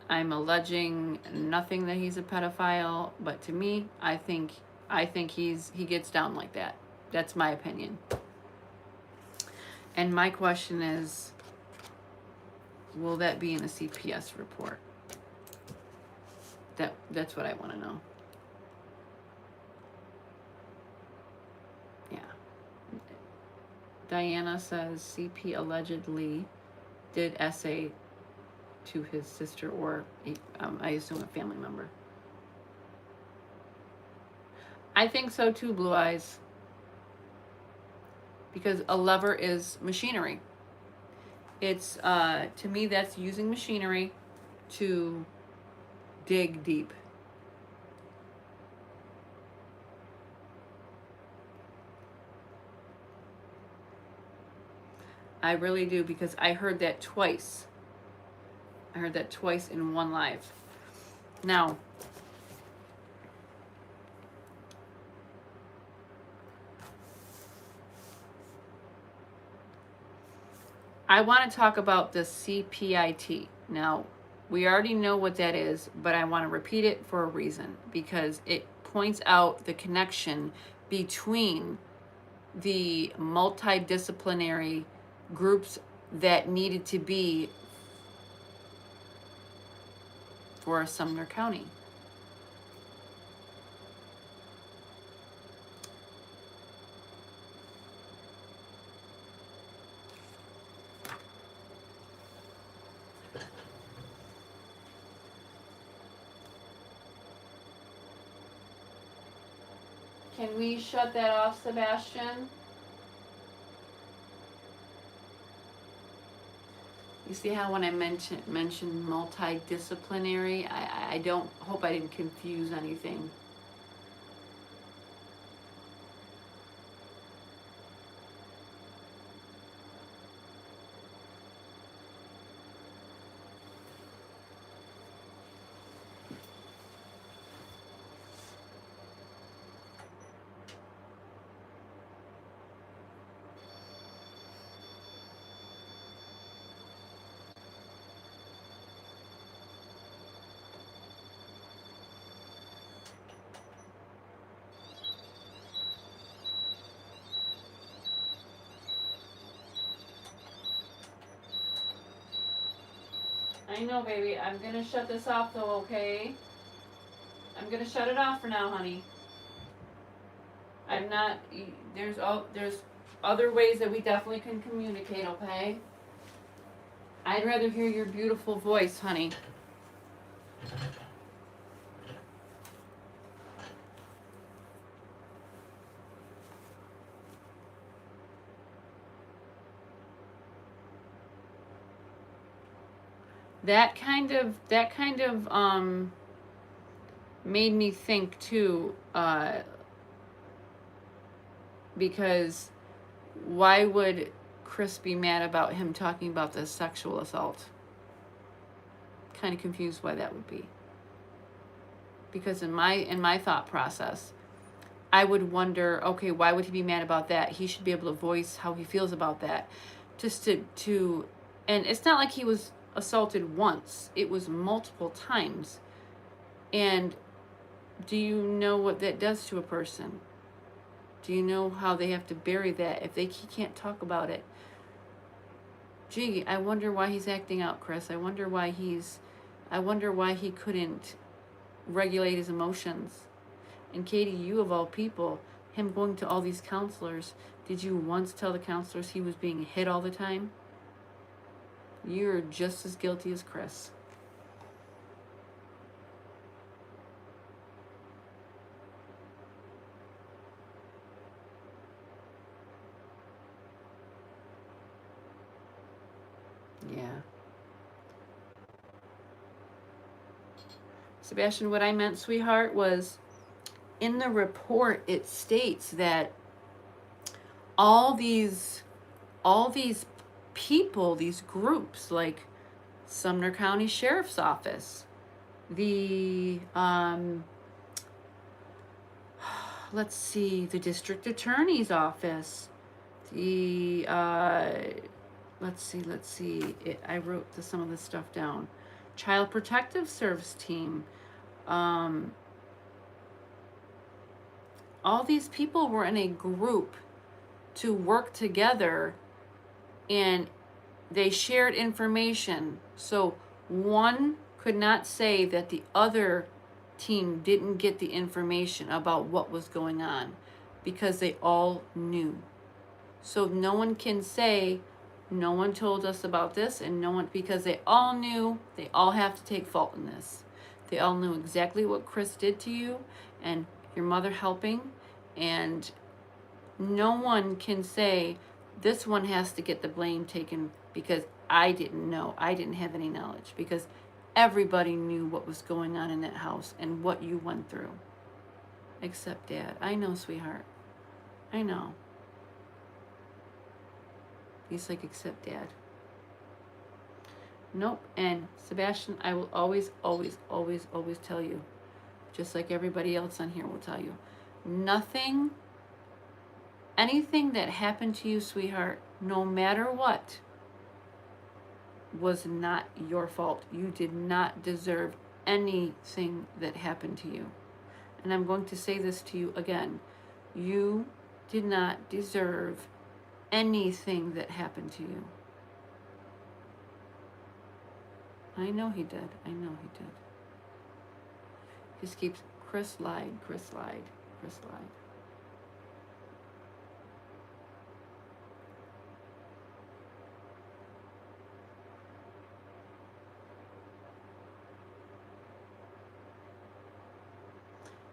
Speaker 1: I'm alleging nothing that he's a pedophile, but to me, I think he gets down like that. That's my opinion. And my question is, will that be in a CPS report? That's what I want to know. Yeah. Diana says CP allegedly did essay to his sister or I assume a family member. I think so too, Blue Eyes. Because a lever is machinery. It's to me that's using machinery to dig deep. I really do, because I heard that twice. I heard that twice in one live. Now, I want to talk about the CPIT. Now, we already know what that is, but I want to repeat it for a reason, because it points out the connection between the multidisciplinary groups that needed to be for Sumner County. Can we shut that off, Sebastian? You see how when I mentioned multidisciplinary, I don't hope I didn't confuse anything. I know, baby. I'm gonna shut this off though, okay? I'm gonna shut it off for now, honey. I'm not. There's other ways that we definitely can communicate, okay? I'd rather hear your beautiful voice, honey. That kind of made me think too, because why would Chris be mad about him talking about the sexual assault? Kind of confused why that would be. Because in my thought process, I would wonder, okay, why would he be mad about that? He should be able to voice how he feels about that. Just to and it's not like he was assaulted once. It was multiple times. And do you know what that does to a person? Do you know how they have to bury that if he can't talk about it? Gee, I wonder why he's acting out, Chris. I wonder why he couldn't regulate his emotions. And Katie, you of all people, him going to all these counselors, did you once tell the counselors he was being hit all the time? You're just as guilty as Chris. Yeah. Sebastian, what I meant, sweetheart, was in the report it states that all these people, these groups like Sumner County Sheriff's Office, the let's see, the district attorney's office, the let's see, I wrote some of this stuff down. Child Protective Service team. Um, all these people were in a group to work together, and they shared information. So one could not say that the other team didn't get the information about what was going on, because they all knew. So no one can say, no one told us about this, and no one, because they all knew, they all have to take fault in this. They all knew exactly what Chris did to you and your mother helping, and no one can say, this one has to get the blame taken because I didn't know, I didn't have any knowledge, because everybody knew what was going on in that house and what you went through. Except Dad. I know, sweetheart. I know. He's like, except Dad. Nope. And Sebastian, I will always, always, always, always tell you, just like everybody else on here will tell you, nothing, anything that happened to you, sweetheart, no matter what, was not your fault. You did not deserve anything that happened to you. And I'm going to say this to you again. You did not deserve anything that happened to you. I know he did. I know he did. Just keeps, Chris lied, Chris lied, Chris lied.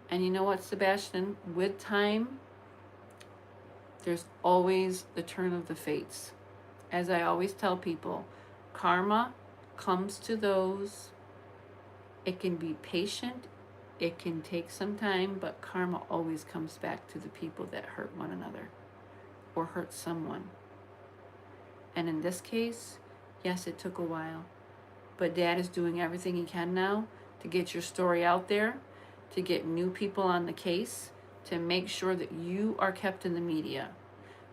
Speaker 1: And you know what, Sebastian? With time, there's always the turn of the fates. As I always tell people, karma comes to those. It can be patient. It can take some time, but karma always comes back to the people that hurt one another or hurt someone. And in this case, yes, it took a while, but Dad is doing everything he can now to get your story out there, to get new people on the case, to make sure that you are kept in the media.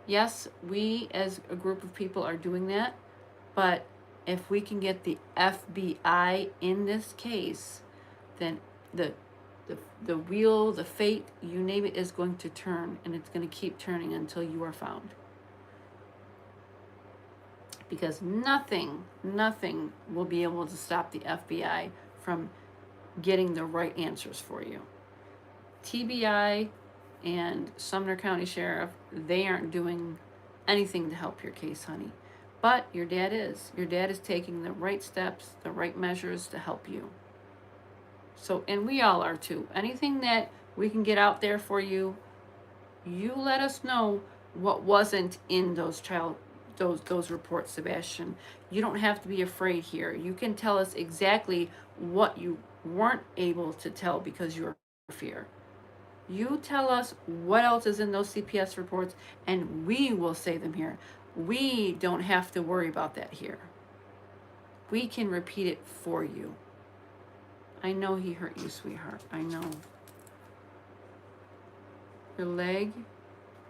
Speaker 1: Yes, we as a group of people are doing that, but if we can get the FBI in this case, then the wheel, the fate, you name it, is going to turn, and it's going to keep turning until you are found. Because nothing will be able to stop the FBI from getting the right answers for you. TBI and Sumner County Sheriff, they aren't doing anything to help your case, honey. But your dad is. Your dad is taking the right steps, the right measures to help you. So, and we all are too. Anything that we can get out there for you, you let us know what wasn't in those reports, Sebastian. You don't have to be afraid here. You can tell us exactly what you weren't able to tell because you were fear. You tell us what else is in those CPS reports, and we will say them here. We don't have to worry about that here. We can repeat it for you. I know he hurt you, sweetheart. I know. Your leg.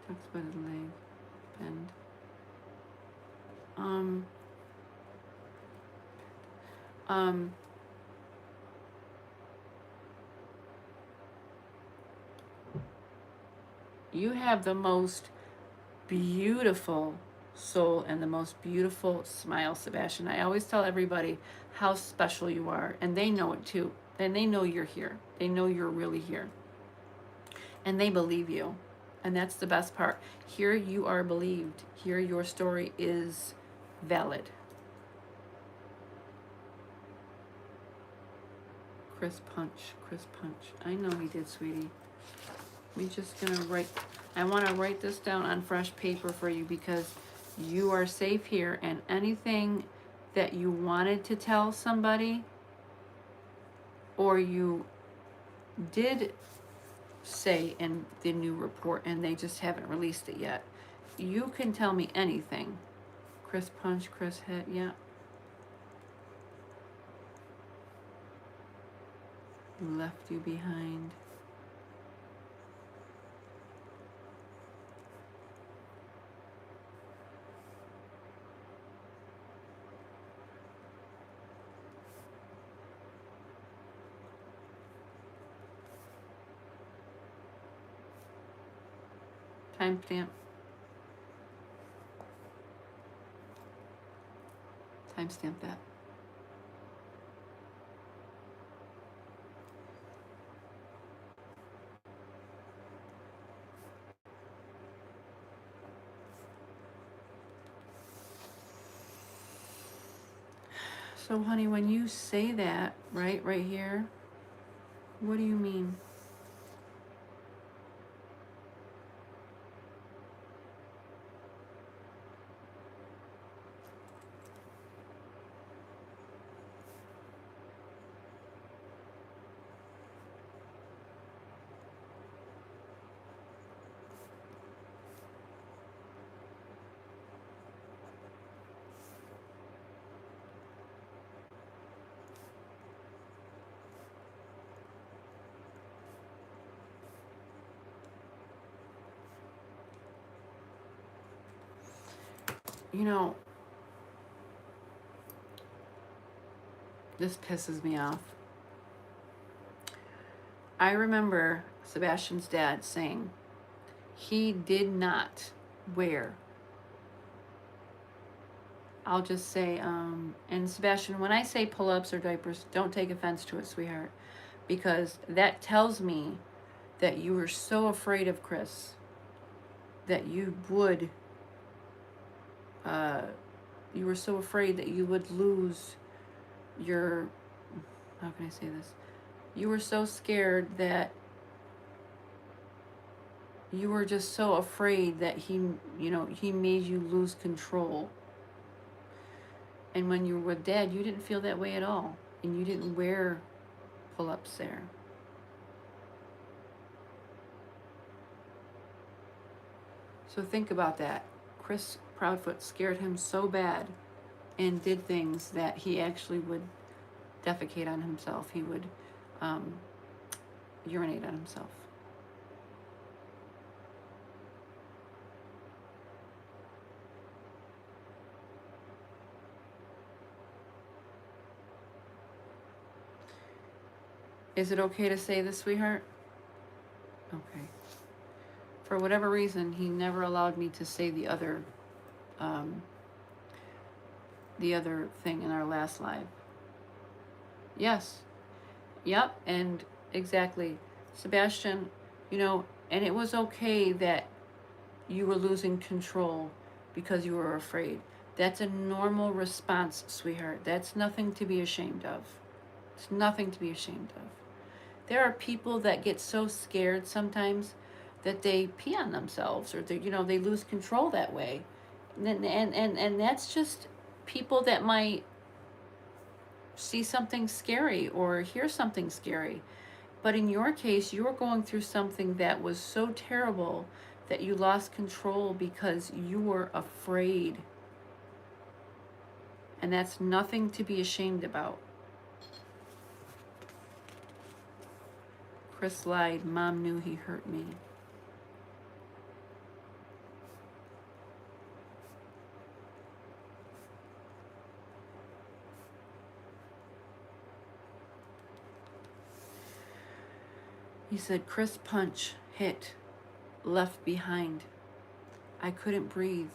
Speaker 1: Talks about his leg. Bend. You have the most beautiful soul and the most beautiful smile, Sebastian. I always tell everybody how special you are, and they know it too. And they know you're here. They know you're really here. And they believe you. And that's the best part. Here you are believed. Here your story is valid. Chris punch. I know he did, sweetie. I'm just gonna write, I wanna write this down on fresh paper for you because you are safe here, and anything that you wanted to tell somebody or you did say in the new report and they just haven't released it yet, you can tell me anything. Chris punch, Chris hit, yeah. Who left you behind? Timestamp. Timestamp that. So, honey, when you say that, right here, what do you mean? You know, this pisses me off. I remember Sebastian's dad saying he did not wear, I'll just say, and Sebastian, when I say pull-ups or diapers, don't take offense to it, sweetheart, because that tells me that you were so afraid of Chris that you would, you were so afraid that you would lose your, how can I say this? You were so scared that you were just so afraid that he, you know, he made you lose control. And when you were with Dad, you didn't feel that way at all. And you didn't wear pull-ups there. So think about that. Chris Proudfoot scared him so bad and did things that he actually would defecate on himself. He would urinate on himself. Is it okay to say this, sweetheart? Okay. For whatever reason, he never allowed me to say the other thing in our last live. Yes. Yep. And exactly. Sebastian, you know, and it was okay that you were losing control because you were afraid. That's a normal response, sweetheart. That's nothing to be ashamed of. It's nothing to be ashamed of. There are people that get so scared sometimes that they pee on themselves, or they, you know, they lose control that way. And that's just people that might see something scary or hear something scary. But in your case, you were going through something that was so terrible that you lost control because you were afraid. And that's nothing to be ashamed about. Chris lied. Mom knew he hurt me. He said, Chris punch, hit, left behind. I couldn't breathe.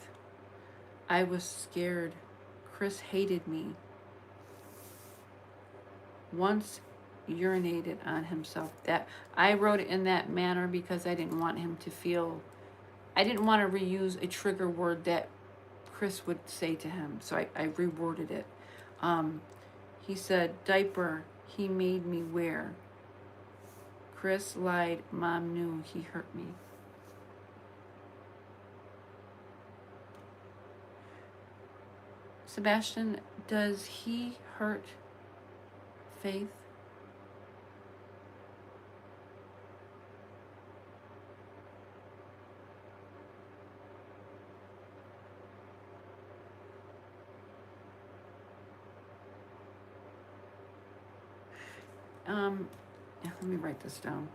Speaker 1: I was scared. Chris hated me. Once urinated on himself. That I wrote it in that manner because I didn't want him to feel, I didn't want to reuse a trigger word that Chris would say to him. So I reworded it. He said, diaper he made me wear. Chris lied. Mom knew he hurt me. Sebastian, does he hurt Faith? Yeah, let me write this down.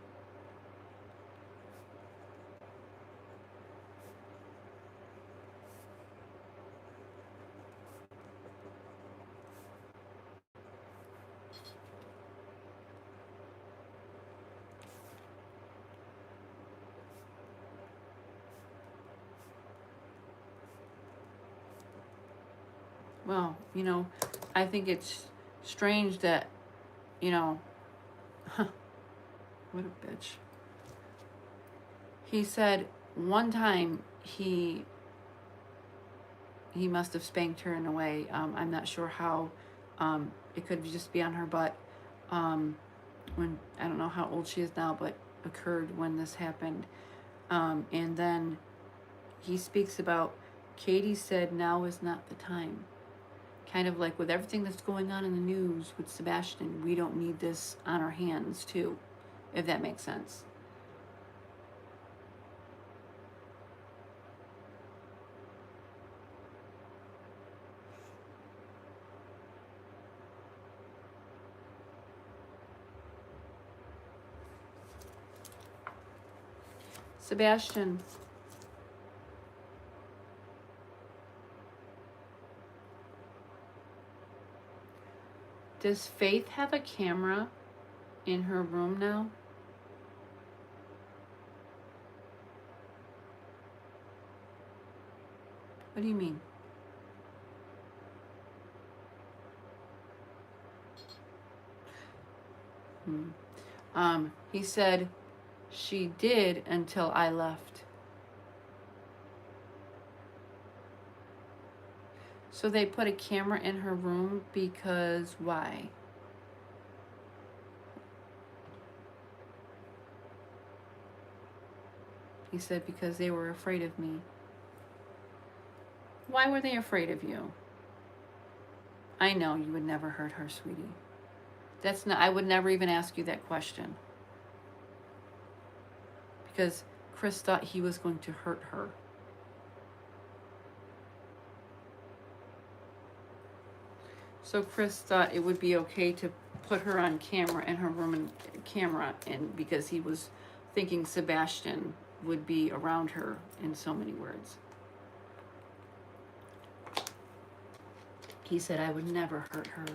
Speaker 1: Well, I think it's strange that, you know, what a bitch. He said one time he must have spanked her in a way. I'm not sure how. It could just be on her butt. When I don't know how old she is now, but occurred when this happened. And then he speaks about Katie said now is not the time. Kind of like with everything that's going on in the news with Sebastian, we don't need this on our hands too, if that makes sense. Sebastian, does Faith have a camera in her room now? What do you mean? He said she did until I left. So they put a camera in her room because why? He said because they were afraid of me. Why were they afraid of you? I know you would never hurt her, sweetie. That's not, I would never even ask you that question. Because Chris thought he was going to hurt her. So Chris thought it would be okay to put her on camera in her room and because he was thinking Sebastian would be around her, in so many words. He said I would never hurt her.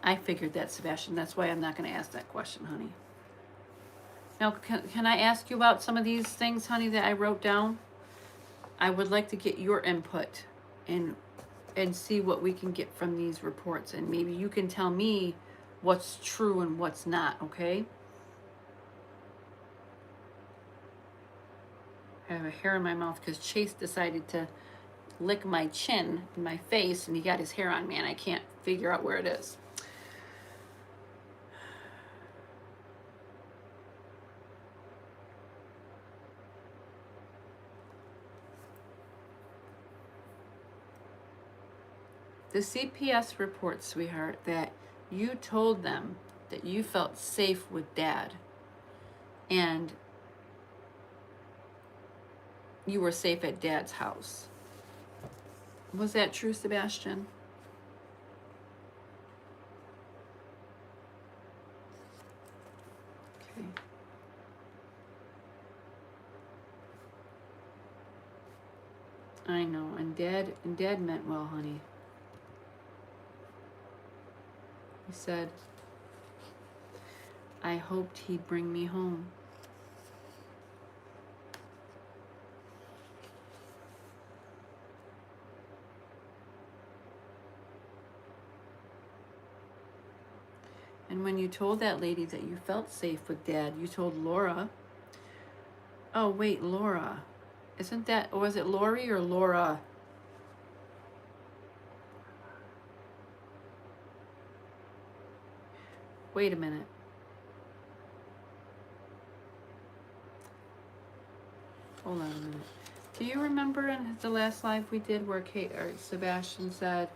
Speaker 1: I figured that, Sebastian. That's why I'm not going to ask that question, honey. Now, can I ask you about some of these things, honey, that I wrote down? I would like to get your input and see what we can get from these reports. And maybe you can tell me what's true and what's not, okay? I have a hair in my mouth because Chase decided to lick my chin and my face, and he got his hair on me, and I can't figure out where it is. The CPS reports, sweetheart, that you told them that you felt safe with Dad and you were safe at Dad's house. Was that true, Sebastian? Okay. I know, and Dad meant well, honey. He said, I hoped he'd bring me home. And when you told that lady that you felt safe with Dad, you told Laura. Oh, wait, Laura. Isn't that, or was it Lori or Laura? Wait a minute. Hold on a minute. Do you remember in the last live we did where Sebastian said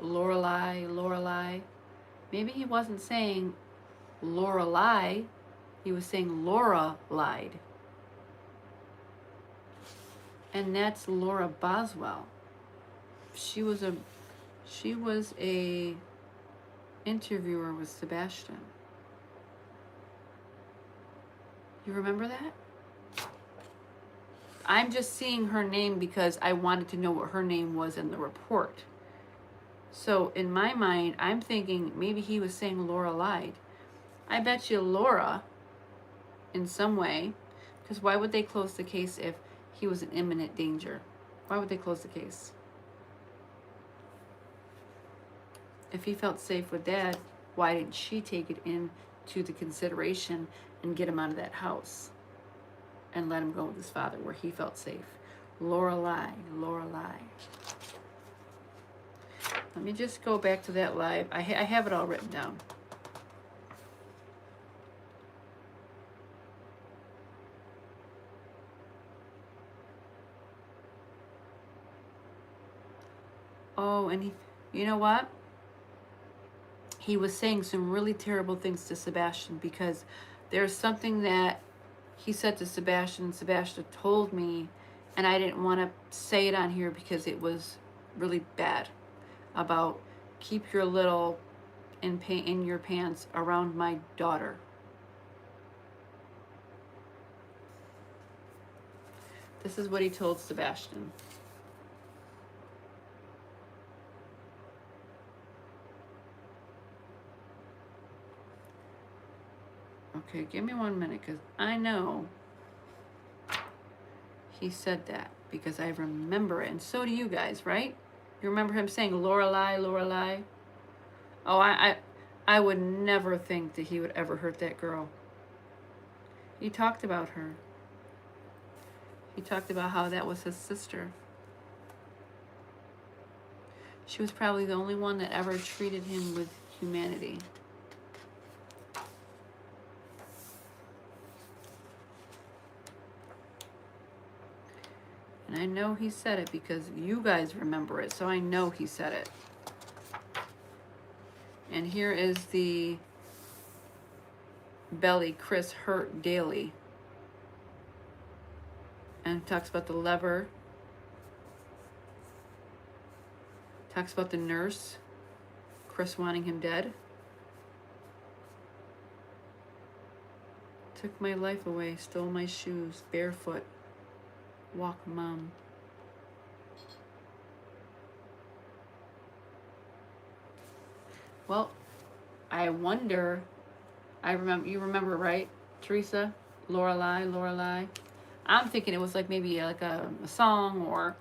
Speaker 1: Lorelai? Maybe he wasn't saying Lorelai. He was saying Laura lied. And that's Laura Boswell. She was a She was a interviewer with Sebastian. You remember that? I'm just seeing her name because I wanted to know what her name was in the report. So in my mind, I'm thinking maybe he was saying Laura lied. I bet you Laura, in some way, because why would they close the case if he was in imminent danger? Why would they close the case? If he felt safe with Dad, why didn't she take it into the consideration and get him out of that house and let him go with his father where he felt safe? Lorelai. Let me just go back to that live. I have it all written down. Oh, and you know what? He was saying some really terrible things to Sebastian because there's something that he said to Sebastian, and Sebastian told me, and I didn't want to say it on here because it was really bad, about keep your little in your pants around my daughter. This is what he told Sebastian. Okay, give me 1 minute because I know he said that because I remember it, and so do you guys, right? You remember him saying Lorelai? Oh, I would never think that he would ever hurt that girl. He talked about her. He talked about how that was his sister. She was probably the only one that ever treated him with humanity. And I know he said it because you guys remember it, so I know he said it. And here is the belly Chris hurt daily. And talks about the lever. Talks about the nurse, Chris wanting him dead. Took my life away, stole my shoes, barefoot, walk mom. Well, I wonder, you remember, right, Teresa? Lorelai. I'm thinking it was like maybe like a song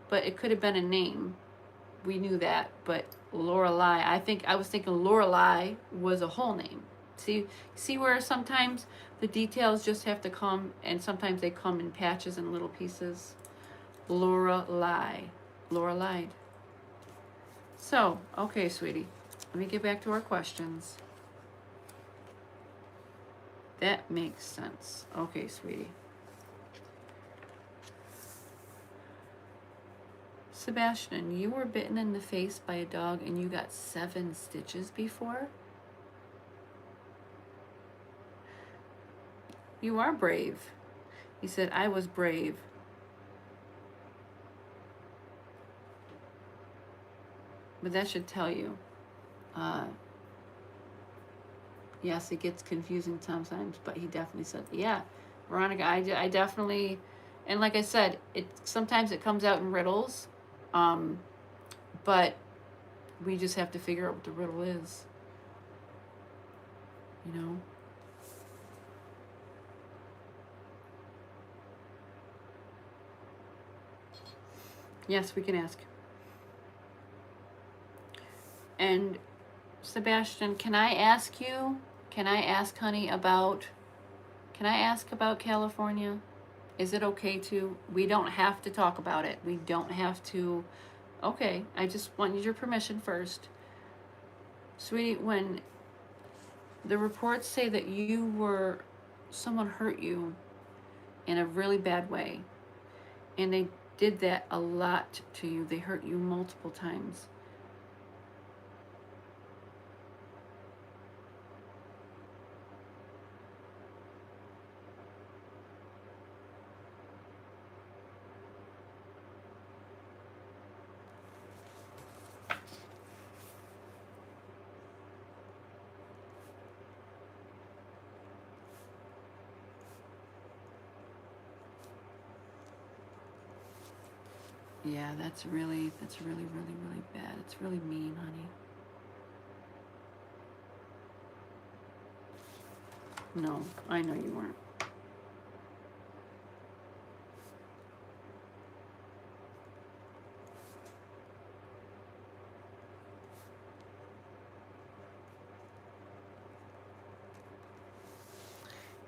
Speaker 1: but it could have been a name. We knew that, but Lorelai, I was thinking Lorelai was a whole name. See where sometimes the details just have to come, and sometimes they come in patches and little pieces. Lorelai. So, okay, sweetie. Let me get back to our questions. That makes sense. Okay, sweetie. Sebastian, you were bitten in the face by a dog and you got 7 stitches before? You are brave. He said, I was brave. But that should tell you. Yes, it gets confusing sometimes, but he definitely said, yeah, Veronica, I definitely, and like I said, sometimes it comes out in riddles, but we just have to figure out what the riddle is, you know? Yes, we can ask. And Sebastian, can I ask, honey, can I ask about California? Is it okay to? We don't have to talk about it. We don't have to. Okay, I just wanted your permission first. Sweetie, when the reports say that someone hurt you in a really bad way, and they did that a lot to you, they hurt you multiple times. Yeah, that's really, really bad. It's really mean, honey. No, I know you weren't.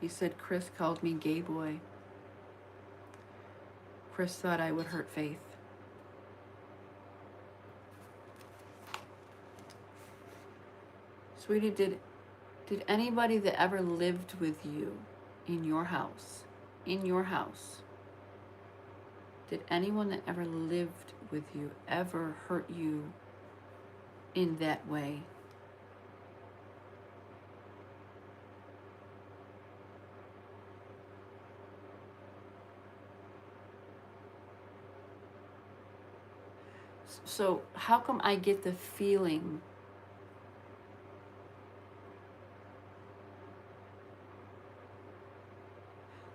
Speaker 1: He said Chris called me gay boy. Chris thought I would hurt Faith. Sweetie, did anybody that ever lived with you in your house, did anyone that ever lived with you ever hurt you in that way? So how come I get the feeling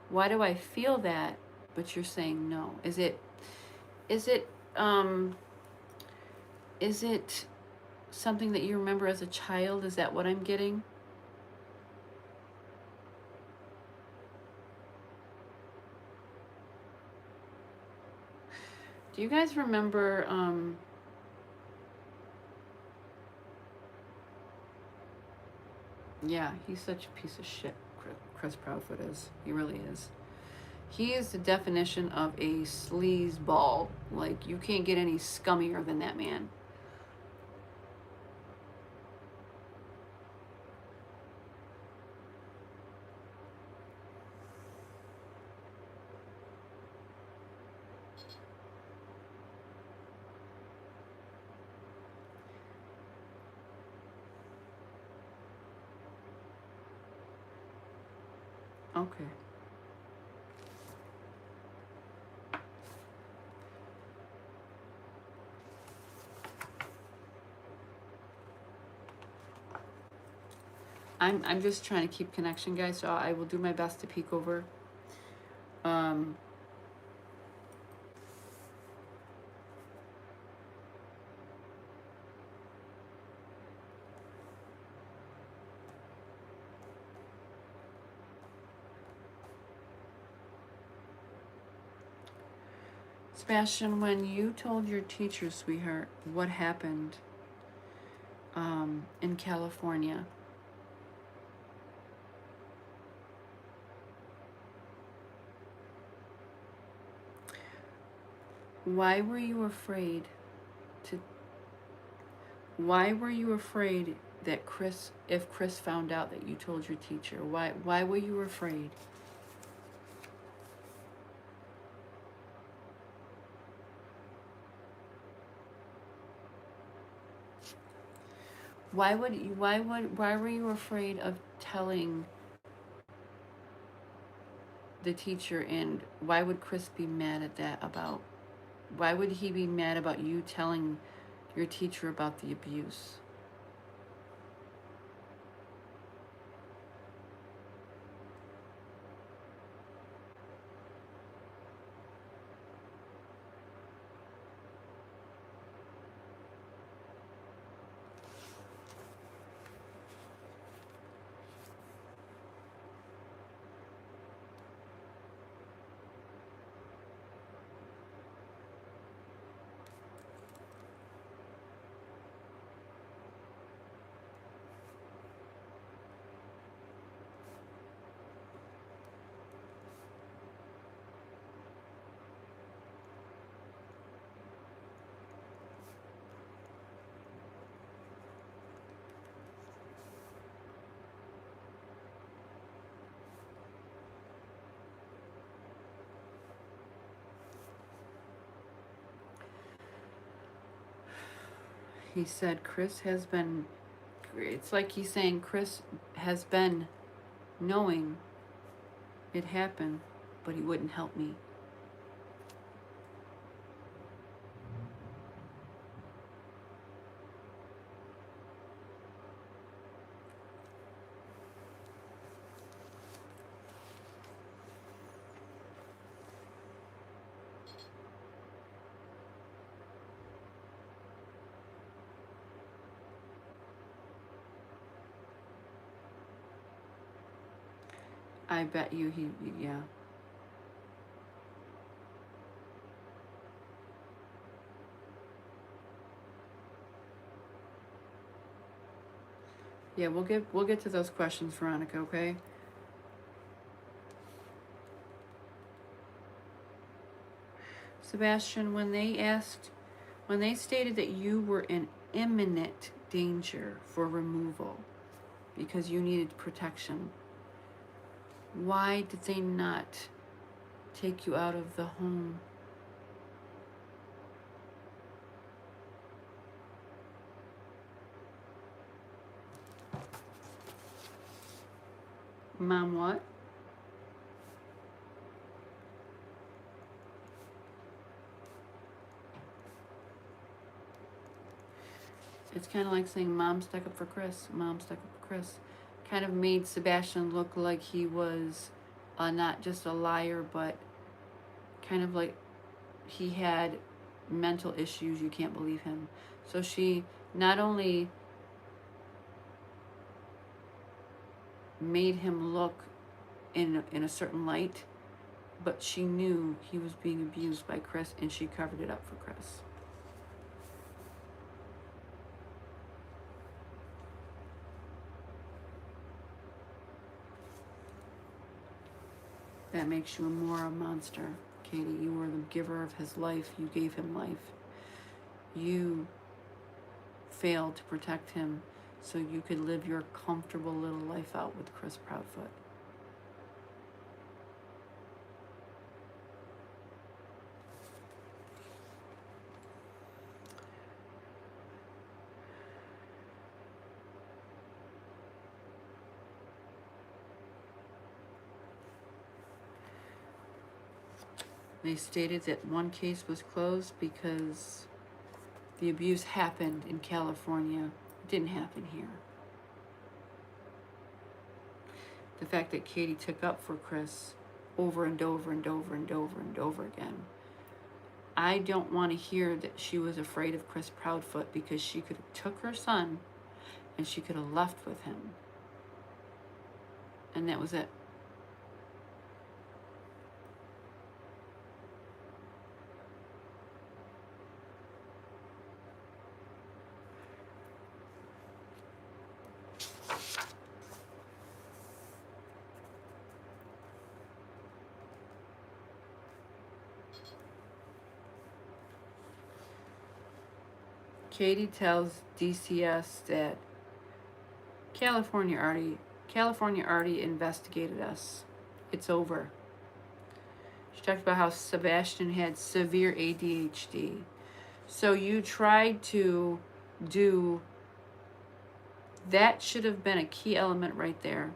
Speaker 1: why do I feel that but you're saying no? Is it is it something that you remember as a child? Is that what I'm getting? Do you guys remember yeah, he's such a piece of shit, Chris Proudfoot is. He really is. He is the definition of a sleaze ball. Like, you can't get any scummier than that man. Okay. I'm just trying to keep connection, guys, so I will do my best to peek over. Sebastian, when you told your teacher, sweetheart, what happened in California, why were you afraid to why were you afraid that if Chris found out that you told your teacher? Why were you afraid? Why were you afraid of telling the teacher, and why would Chris be mad at that about why would he be mad about you telling your teacher about the abuse? He said Chris has been, it's like he's saying Chris has been knowing it happened, but he wouldn't help me. I bet you yeah. Yeah, we'll get to those questions, Veronica, okay? Sebastian, when they stated that you were in imminent danger for removal because you needed protection, why did they not take you out of the home? Mom, what? It's kind of like saying Mom stuck up for Chris. Mom stuck up for Chris. Kind of made Sebastian look like he was not just a liar, but kind of like he had mental issues. You can't believe him. So she not only made him look in a certain light, but she knew he was being abused by Chris, and she covered it up for Chris. That makes you more a monster, Katie. You were the giver of his life. You gave him life. You failed to protect him so you could live your comfortable little life out with Chris Proudfoot. They stated that one case was closed because the abuse happened in California. It didn't happen here. The fact that Katie took up for Chris over and over and over and over and over again. I don't want to hear that she was afraid of Chris Proudfoot because she could have took her son and she could have left with him. And that was it. Katie tells DCS that California already investigated us. It's over. She talked about how Sebastian had severe ADHD. So you tried to do, that should have been a key element right there.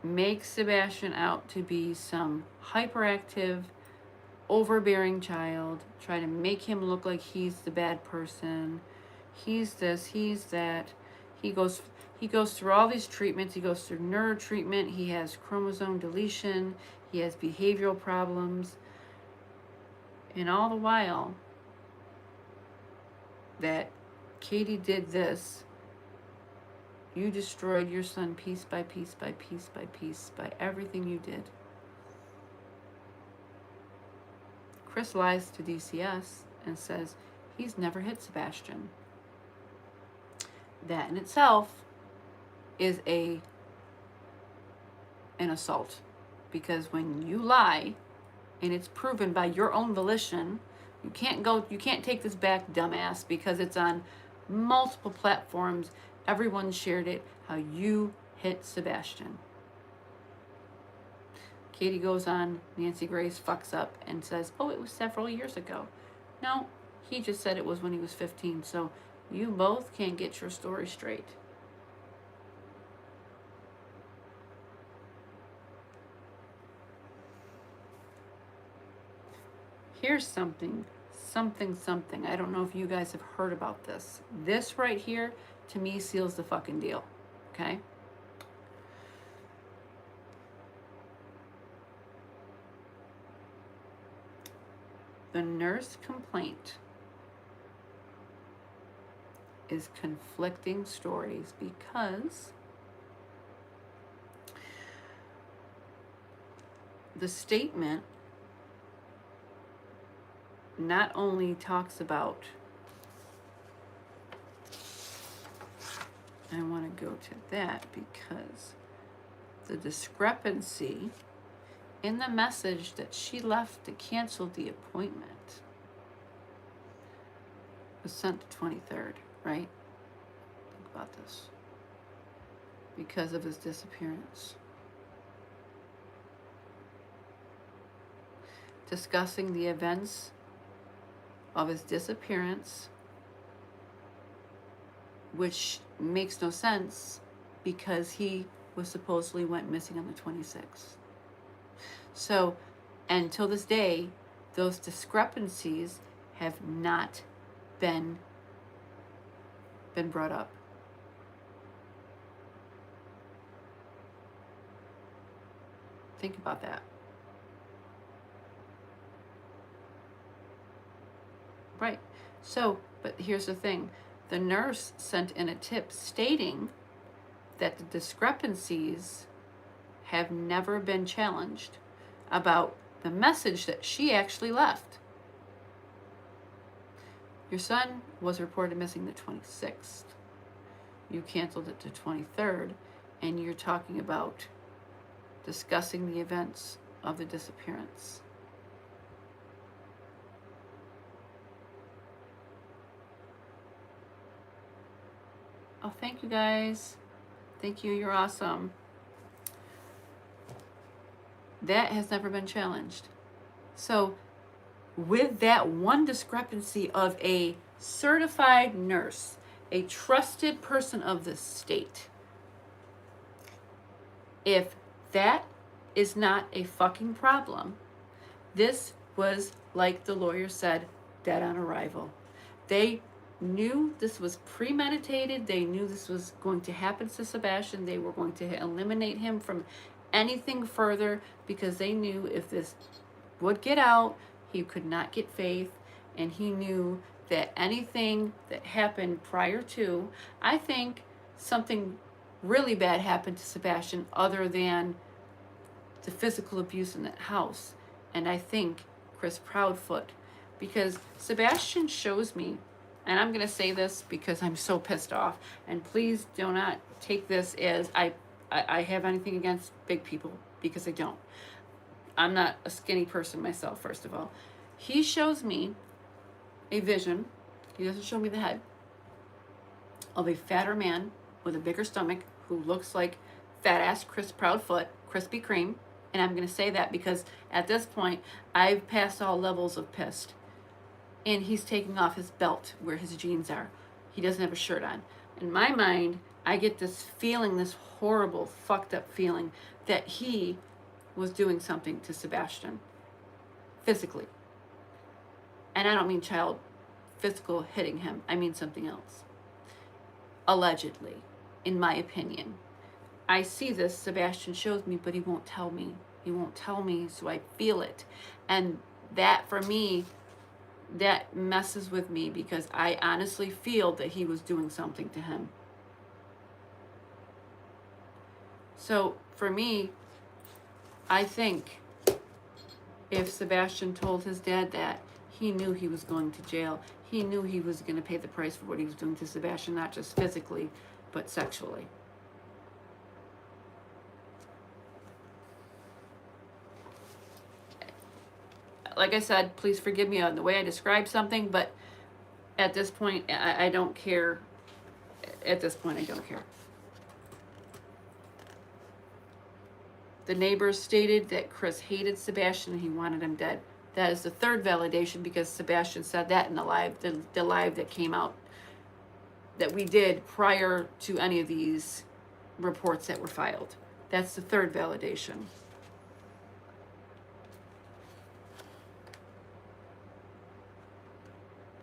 Speaker 1: Make Sebastian out to be some hyperactive, overbearing child. Try to make him look like he's the bad person. He's this, he's that. He goes through all these treatments. He goes through neuro treatment. He has chromosome deletion. He has behavioral problems. And all the while that Katie did this, you destroyed your son piece by piece by piece by piece by everything you did. Chris lies to DCS and says he's never hit Sebastian. That in itself is an assault, because when you lie and it's proven by your own volition, you can't take this back, dumbass, because it's on multiple platforms. Everyone shared it, how you hit Sebastian. Katie goes on, Nancy Grace fucks up and says, oh, it was several years ago. No, he just said it was when he was 15, so you both can't get your story straight. Here's something. I don't know if you guys have heard about this. This right here, to me, seals the fucking deal. Okay? The nurse complaint is conflicting stories because the statement not only talks about, I want to go to that because the discrepancy in the message that she left to cancel the appointment was sent the 23rd, right? Think about this. Because of his disappearance. Discussing the events of his disappearance, which makes no sense because he was supposedly went missing on the 26th. So, until this day, those discrepancies have not been brought up. Think about that. Right. So, but here's the thing. The nurse sent in a tip stating that the discrepancies have never been challenged about the message that she actually left. Your son was reported missing the 26th. You canceled it to 23rd, and you're talking about discussing the events of the disappearance. Oh, thank you guys. Thank you. You're awesome. That has never been challenged. So, with that one discrepancy of a certified nurse, a trusted person of the state, if that is not a fucking problem, this was, like the lawyer said, dead on arrival. They knew this was premeditated. They knew this was going to happen to Sebastian. They were going to eliminate him from anything further because they knew if this would get out, he could not get Faith, and he knew that anything that happened prior to, I think something really bad happened to Sebastian other than the physical abuse in that house. And I think Chris Proudfoot, because Sebastian shows me, and I'm going to say this because I'm so pissed off, and please do not take this as I have anything against big people, because I don't. I'm not a skinny person myself, first of all. He shows me a vision, he doesn't show me the head, of a fatter man with a bigger stomach who looks like fat ass Chris Proudfoot, Krispy Kreme. And I'm going to say that because at this point, I've passed all levels of pissed. And he's taking off his belt where his jeans are. He doesn't have a shirt on. In my mind, I get this feeling, this horrible, fucked up feeling that he was doing something to Sebastian physically. And I don't mean child physical hitting him. I mean something else. Allegedly, in my opinion. I see this, Sebastian shows me, but he won't tell me. He won't tell me, so I feel it. And that, for me, that messes with me because I honestly feel that he was doing something to him. So, for me, I think if Sebastian told his dad that, he knew he was going to jail. He knew he was going to pay the price for what he was doing to Sebastian, not just physically, but sexually. Like I said, please forgive me on the way I described something, but at this point, I don't care. At this point, I don't care. The neighbors stated that Chris hated Sebastian and he wanted him dead. That is the third validation because Sebastian said that in the live that came out that we did prior to any of these reports that were filed. That's the third validation.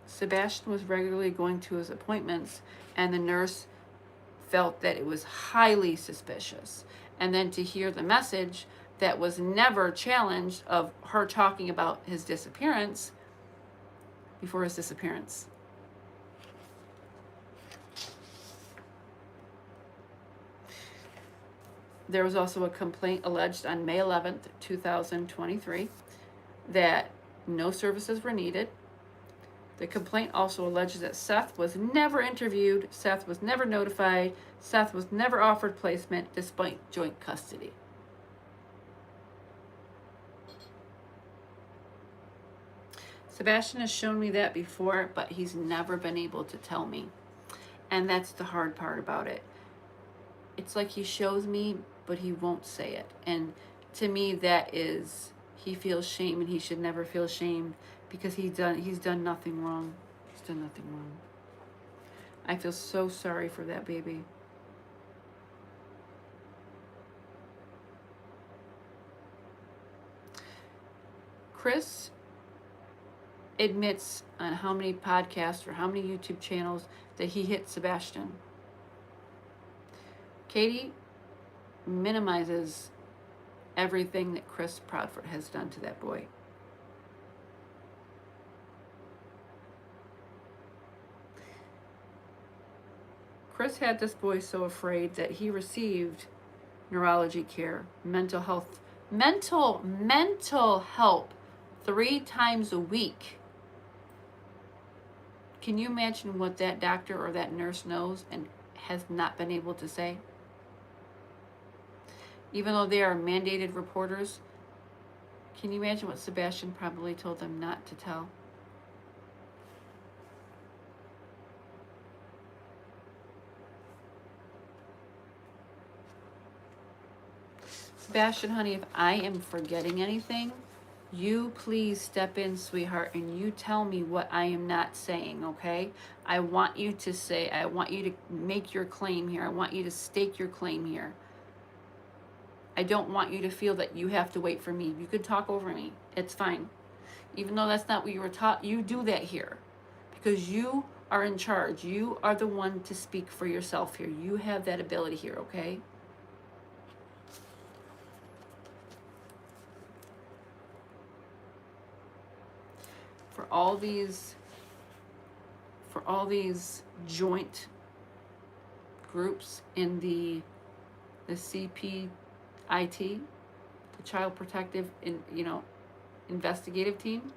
Speaker 1: Sebastian was regularly going to his appointments, and the nurse felt that it was highly suspicious. And then to hear the message that was never challenged of her talking about his disappearance before his disappearance. There was also a complaint alleged on May 11th, 2023, that no services were needed. The complaint also alleges that Seth was never interviewed, Seth was never notified, Seth was never offered placement despite joint custody. Sebastian has shown me that before, but he's never been able to tell me. And that's the hard part about it. It's like he shows me, but he won't say it. And to me, that is, he feels shame, and he should never feel shame because he's done nothing wrong. He's done nothing wrong. I feel so sorry for that baby. Chris admits on how many podcasts or how many YouTube channels that he hit Sebastian. Katie minimizes everything that Chris Proudfoot has done to that boy. Chris had this boy so afraid that he received neurology care, mental help 3 times a week. Can you imagine what that doctor or that nurse knows and has not been able to say? Even though they are mandated reporters, can you imagine what Sebastian probably told them not to tell? Sebastian, honey, if I am forgetting anything, you please step in, sweetheart, and you tell me what I am not saying, okay? I want you to say, I want you to make your claim here. I want you to stake your claim here. I don't want you to feel that you have to wait for me. You could talk over me. It's fine. Even though that's not what you were taught, you do that here because you are in charge. You are the one to speak for yourself here. You have that ability here, okay? For all these joint groups in the CPIT, the Child Protective Investigative Team,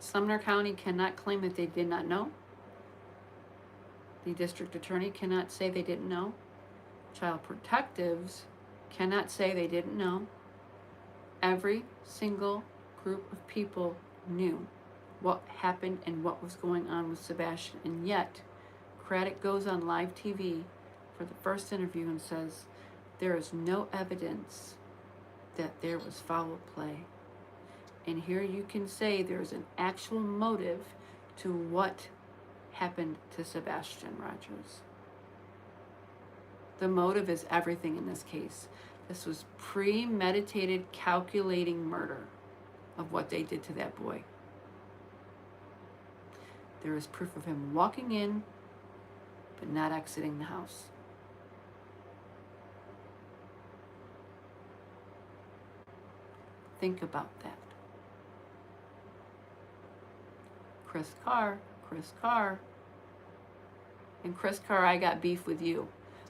Speaker 1: Sumner County cannot claim that they did not know. The district attorney cannot say they didn't know. Child protectives cannot say they didn't know. Every single group of people knew what happened and what was going on with Sebastian. And yet, Craddock goes on live TV for the first interview and says, there is no evidence that there was foul play. And here you can say there's an actual motive to what happened to Sebastian Rogers. The motive is everything in this case. This was premeditated, calculating murder of what they did to that boy. There is proof of him walking in, but not exiting the house. Think about that. Chris Carr. And Chris Carr, I got beef with you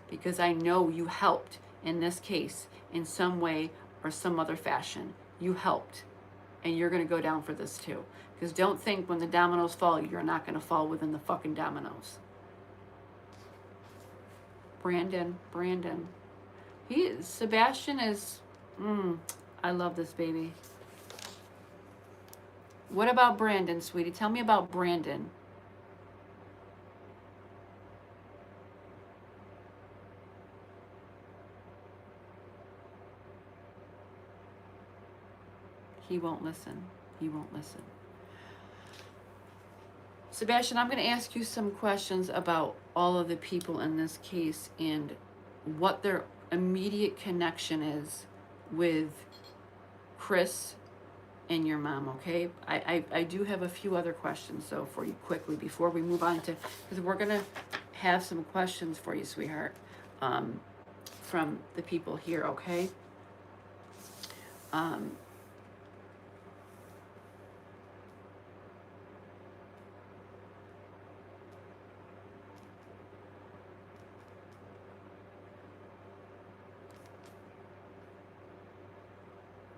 Speaker 1: because I know you helped in this case in some way or some other fashion. You helped. And you're going to go down for this too. Because don't think when the dominoes fall, you're not going to fall within the fucking dominoes. Brandon. Sebastian is, I love this baby. What about Brandon, sweetie? Tell me about Brandon. He won't listen. Sebastian, I'm going to ask you some questions about all of the people in this case and what their immediate connection is with Chris and your mom, okay? I do have a few other questions, though, for you quickly before we move on to, because we're going to have some questions for you, sweetheart, from the people here, okay? Um,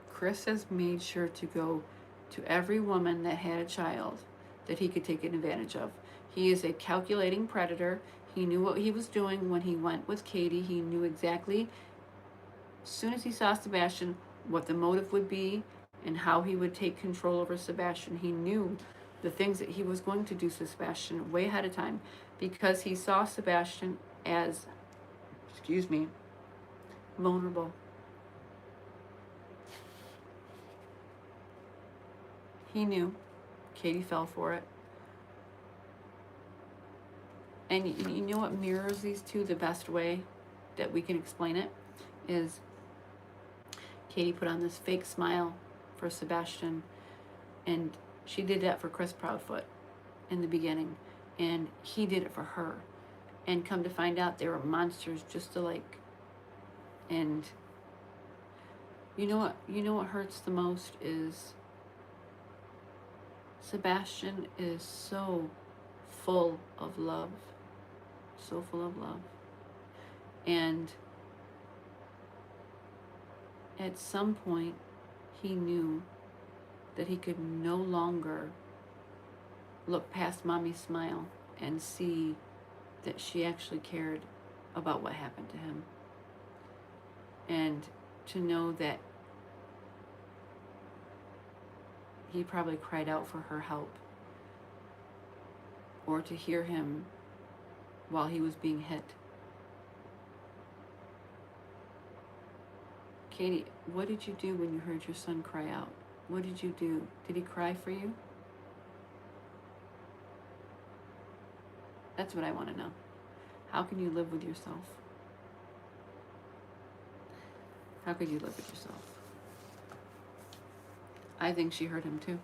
Speaker 1: Chris has made sure to go to every woman that had a child that he could take advantage of. He is a calculating predator. He knew what he was doing when he went with Katie. He knew exactly, as soon as he saw Sebastian, what the motive would be and how he would take control over Sebastian. He knew the things that he was going to do to Sebastian way ahead of time because he saw Sebastian as, vulnerable. He knew. Katie fell for it. And you know what mirrors these two the best way that we can explain it is Katie put on this fake smile for Sebastian, and she did that for Chris Proudfoot in the beginning, and he did it for her. And come to find out, they were monsters just alike. And you know what hurts the most is Sebastian is so full of love. So full of love. And at some point, he knew that he could no longer look past Mommy's smile and see that she actually cared about what happened to him. And to know that he probably cried out for her help, or to hear him while he was being hit. Katie, what did you do when you heard your son cry out? What did you do? Did he cry for you? That's what I want to know. How can you live with yourself? How could you live with yourself? I think she hurt him too.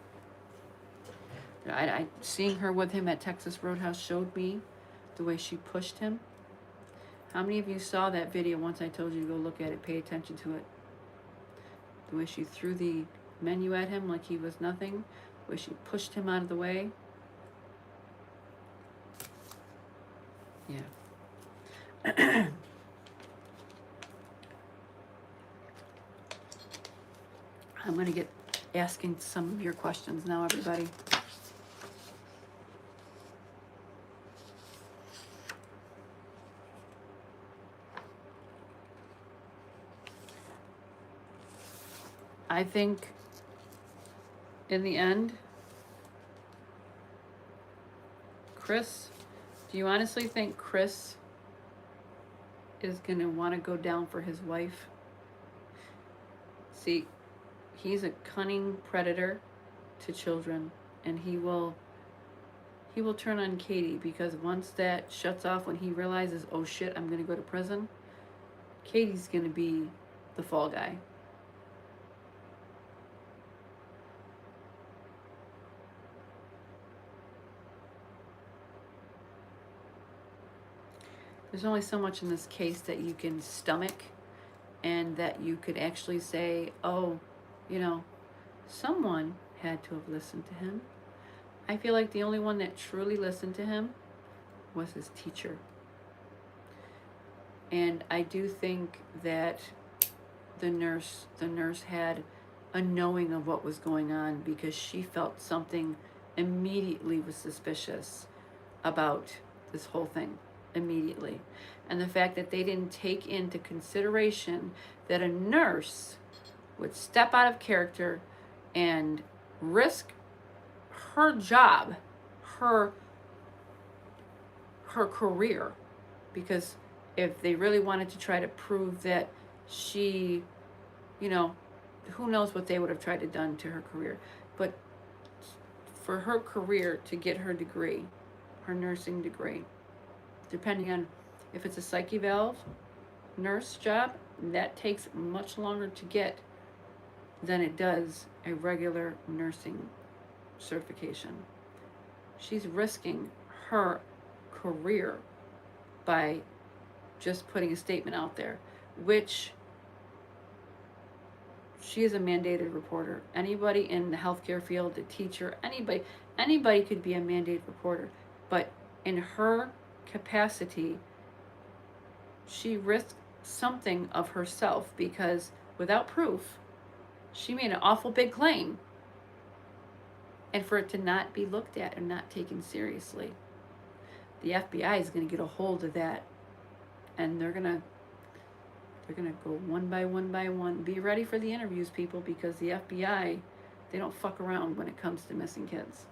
Speaker 1: Seeing her with him at Texas Roadhouse showed me the way she pushed him. How many of you saw that video once I told you to go look at it, pay attention to it? The way she threw the menu at him like he was nothing, the way she pushed him out of the way. Yeah. I'm going to get asking some of your questions now, everybody. I think in the end, Chris, do you honestly think Chris is going to want to go down for his wife? See, he's a cunning predator to children, and he will turn on Katie, because once that shuts off, when he realizes, oh shit, I'm going to go to prison, Katie's going to be the fall guy. There's only so much in this case that you can stomach, and that you could actually say, oh, someone had to have listened to him. I feel like the only one that truly listened to him was his teacher. And I do think that the nurse had a knowing of what was going on, because she felt something immediately was suspicious about this whole thing. Immediately. And the fact that they didn't take into consideration that a nurse would step out of character and risk her job, her career, because if they really wanted to try to prove that she, who knows what they would have tried to done to her career, but for her career to get her degree, her nursing degree, depending on if it's a psych eval nurse job, that takes much longer to get than it does a regular nursing certification. She's risking her career by just putting a statement out there. which she is a mandated reporter. Anybody in the healthcare field, the teacher, anybody could be a mandated reporter. But in her capacity, she risked something of herself because without proof, she made an awful big claim. And for it to not be looked at and not taken seriously, the FBI is going to get a hold of that, and they're going to go one by one. Be ready for the interviews, people, because the FBI, they don't fuck around when it comes to missing kids.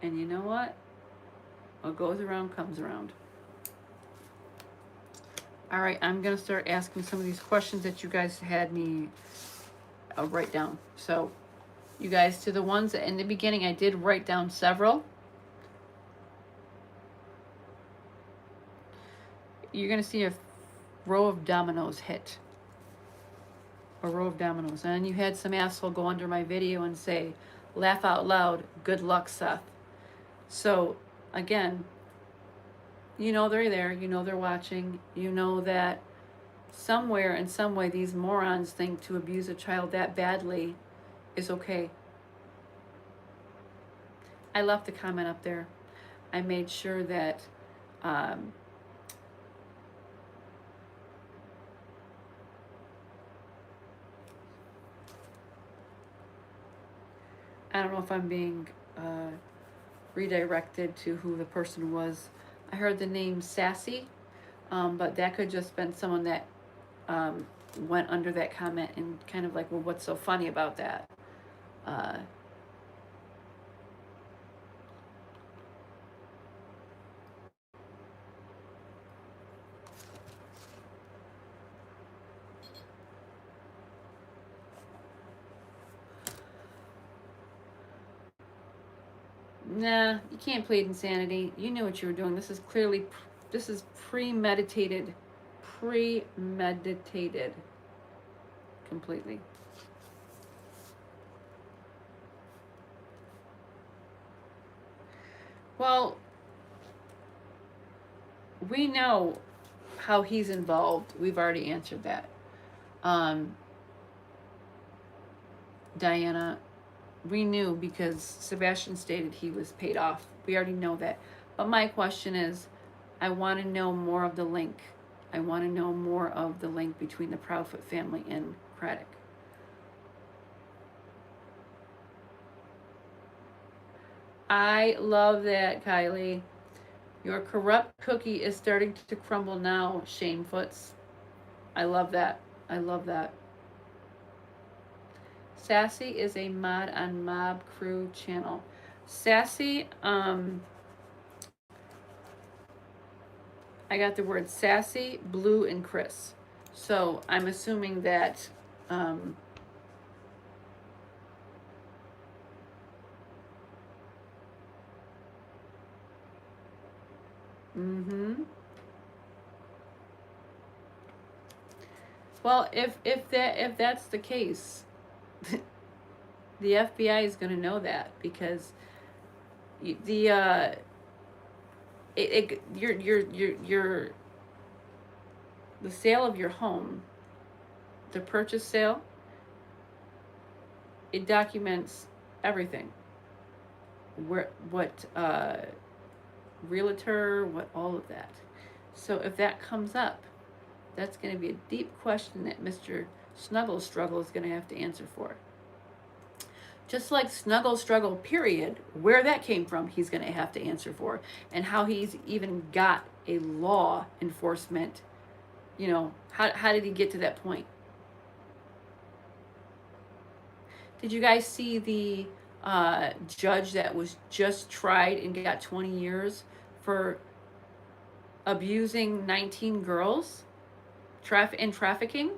Speaker 1: And you know what? What goes around comes around. All right, I'm going to start asking some of these questions that you guys had me write down. So, you guys, to the ones that in the beginning I did write down several. You're going to see a row of dominoes hit. A row of dominoes. And you had some asshole go under my video and say, laugh out loud, good luck, Seth. So, again, you know they're there, you know they're watching, you know that somewhere in some way these morons think to abuse a child that badly is okay. I left the comment up there. I made sure that I don't know if I'm being redirected to who the person was. I heard the name Sassy, but that could just been someone that went under that comment and kind of like, well, what's so funny about that? Nah, you can't plead insanity. You knew what you were doing. This is clearly, this is premeditated. Premeditated. Completely. Well, we know how he's involved. We've already answered that. Diana, we knew because Sebastian stated he was paid off. We already know that. But my question is, I want to know more of the link. I want to know more of the link between the Proudfoot family and Craddock. I love that, Kylie. Your corrupt cookie is starting to crumble now, Shamefoots. I love that. I love that. Sassy is a mod on Mob Crew channel. Sassy, I got the word Sassy, Blue, and Chris. So I'm assuming that well, if that's the case, the FBI is going to know that because the the sale of your home, the purchase sale, it documents everything. What realtor, what all of that. So if that comes up, that's going to be a deep question that Mr. Snuggle Struggle is going to have to answer for. Just like Snuggle Struggle, period, where that came from, he's going to have to answer for. And how he's even got a law enforcement, how did he get to that point? Did you guys see the judge that was just tried and got 20 years for abusing 19 girls and trafficking?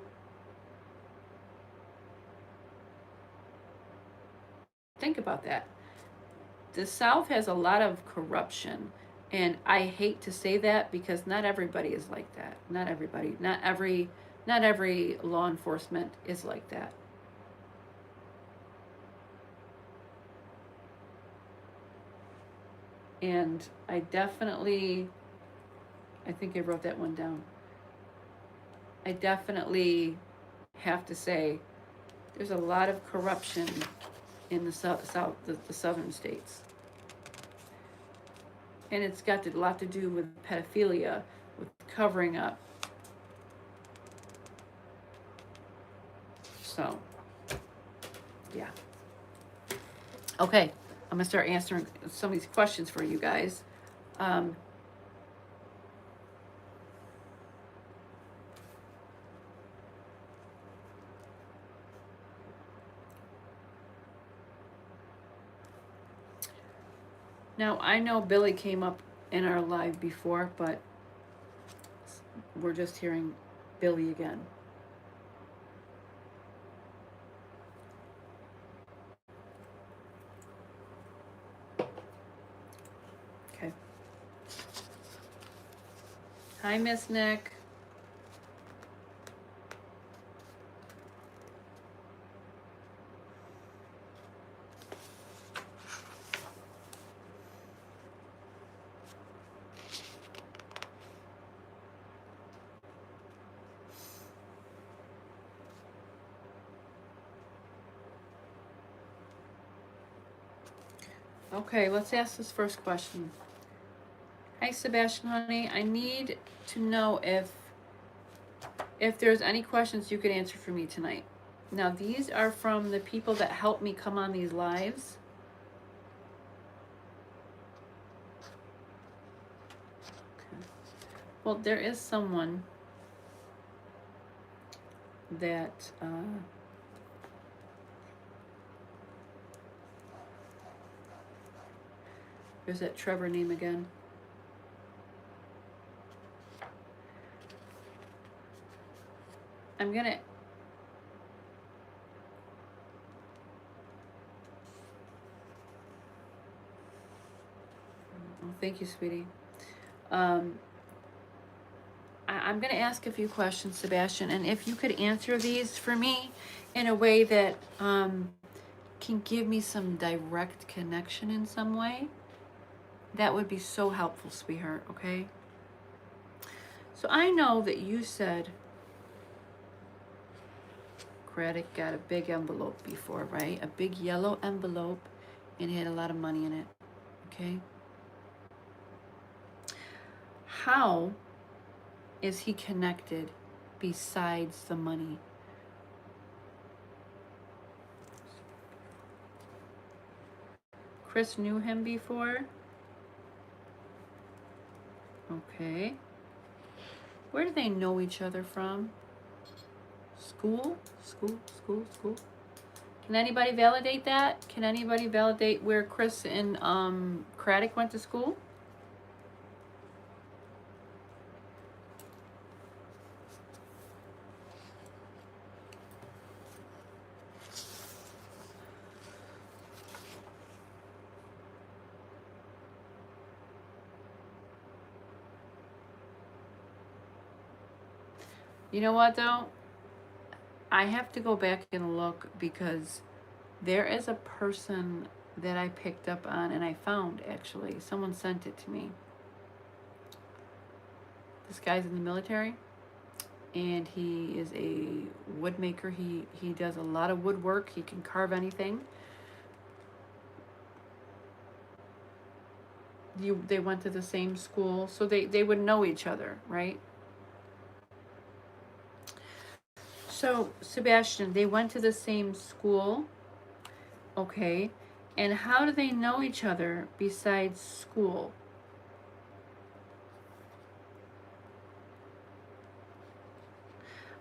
Speaker 1: Think about that. The South has a lot of corruption, And I hate to say that because not everybody is like that. Not everybody. Not every law enforcement is like that. And I think I wrote that one down. I definitely have to say there's a lot of corruption in the the southern states. And it's got a lot to do with pedophilia, with covering up. So, yeah. Okay, I'm gonna start answering some of these questions for you guys. Um, Now, I know Billy came up in our live before, but we're just hearing Billy again. Okay. Hi, Miss Nick. Okay, let's ask this first question. Hi, Sebastian, honey. I need to know if there's any questions you could answer for me tonight. Now, these are from the people that help me come on these lives. Okay. Well, there is someone that there's that Trevor name again. I'm gonna. Oh, thank you, sweetie. I'm going to ask a few questions, Sebastian, and if you could answer these for me in a way that can give me some direct connection in some way, that would be so helpful, sweetheart, okay? So I know that you said Craddock got a big envelope before, right? A big yellow envelope, and it had a lot of money in it, okay? How is he connected besides the money? Chris knew him before? Okay. Where do they know each other from? School? School? Can anybody validate that? Can anybody validate where Chris and Craddock went to school? You know what though? I have to go back and look because there is a person that I picked up on and I found actually. Someone sent it to me. This guy's in the military and he is a wood maker. He does a lot of woodwork. He can carve anything. They went to the same school, so they would know each other, right? So, Sebastian, they went to the same school, okay? And how do they know each other besides school?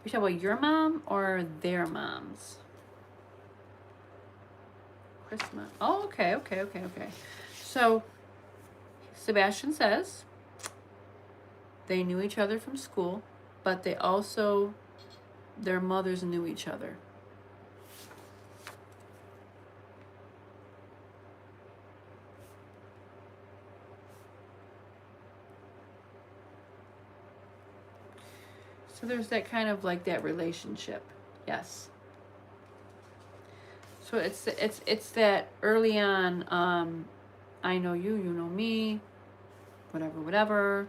Speaker 1: We talk about your mom or their moms? Christmas. Oh, okay. So, Sebastian says they knew each other from school, but they also, their mothers knew each other. So there's that kind of like that relationship. Yes. So it's that early on, I know you, you know me, whatever, whatever.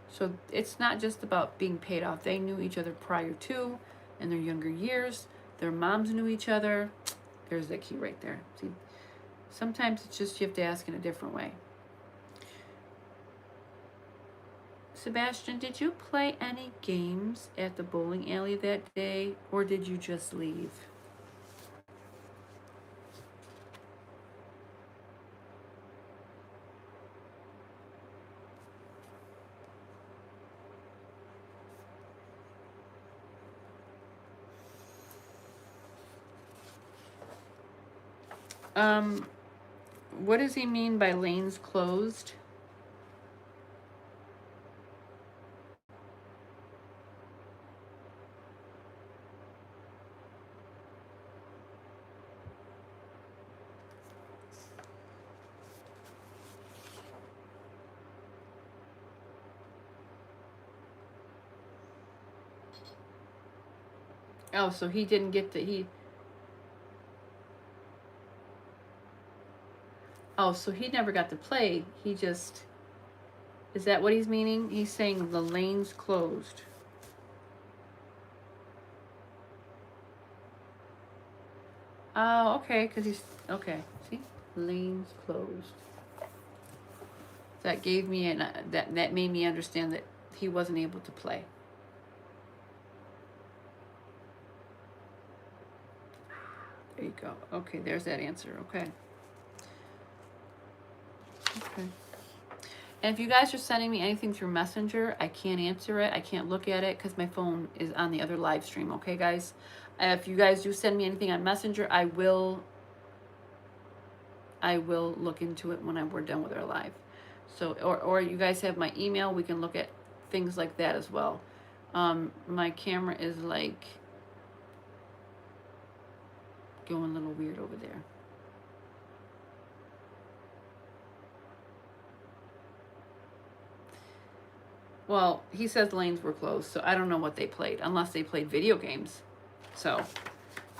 Speaker 1: So it's not just about being paid off. They knew each other prior to, in their younger years. Their moms knew each other. There's that key right there. See, sometimes it's just you have to ask in a different way. Sebastian, did you play any games at the bowling alley that day, or did you just leave? What does he mean by lanes closed? Oh, so he didn't get to Oh, so he never got to play. He just Is that what he's meaning? He's saying the lane's closed. Oh, okay, because he's okay. See, lane's closed. That gave me that made me understand that he wasn't able to play. There you go. Okay, there's that answer. Okay. Okay. And if you guys are sending me anything through Messenger, I can't answer it. I can't look at it because my phone is on the other live stream. Okay, guys? If you guys do send me anything on Messenger, I will look into it when we're done with our live. So, or you guys have my email. We can look at things like that as well. My camera is like going a little weird over there. Well, he says lanes were closed, so I don't know what they played, unless they played video games. So,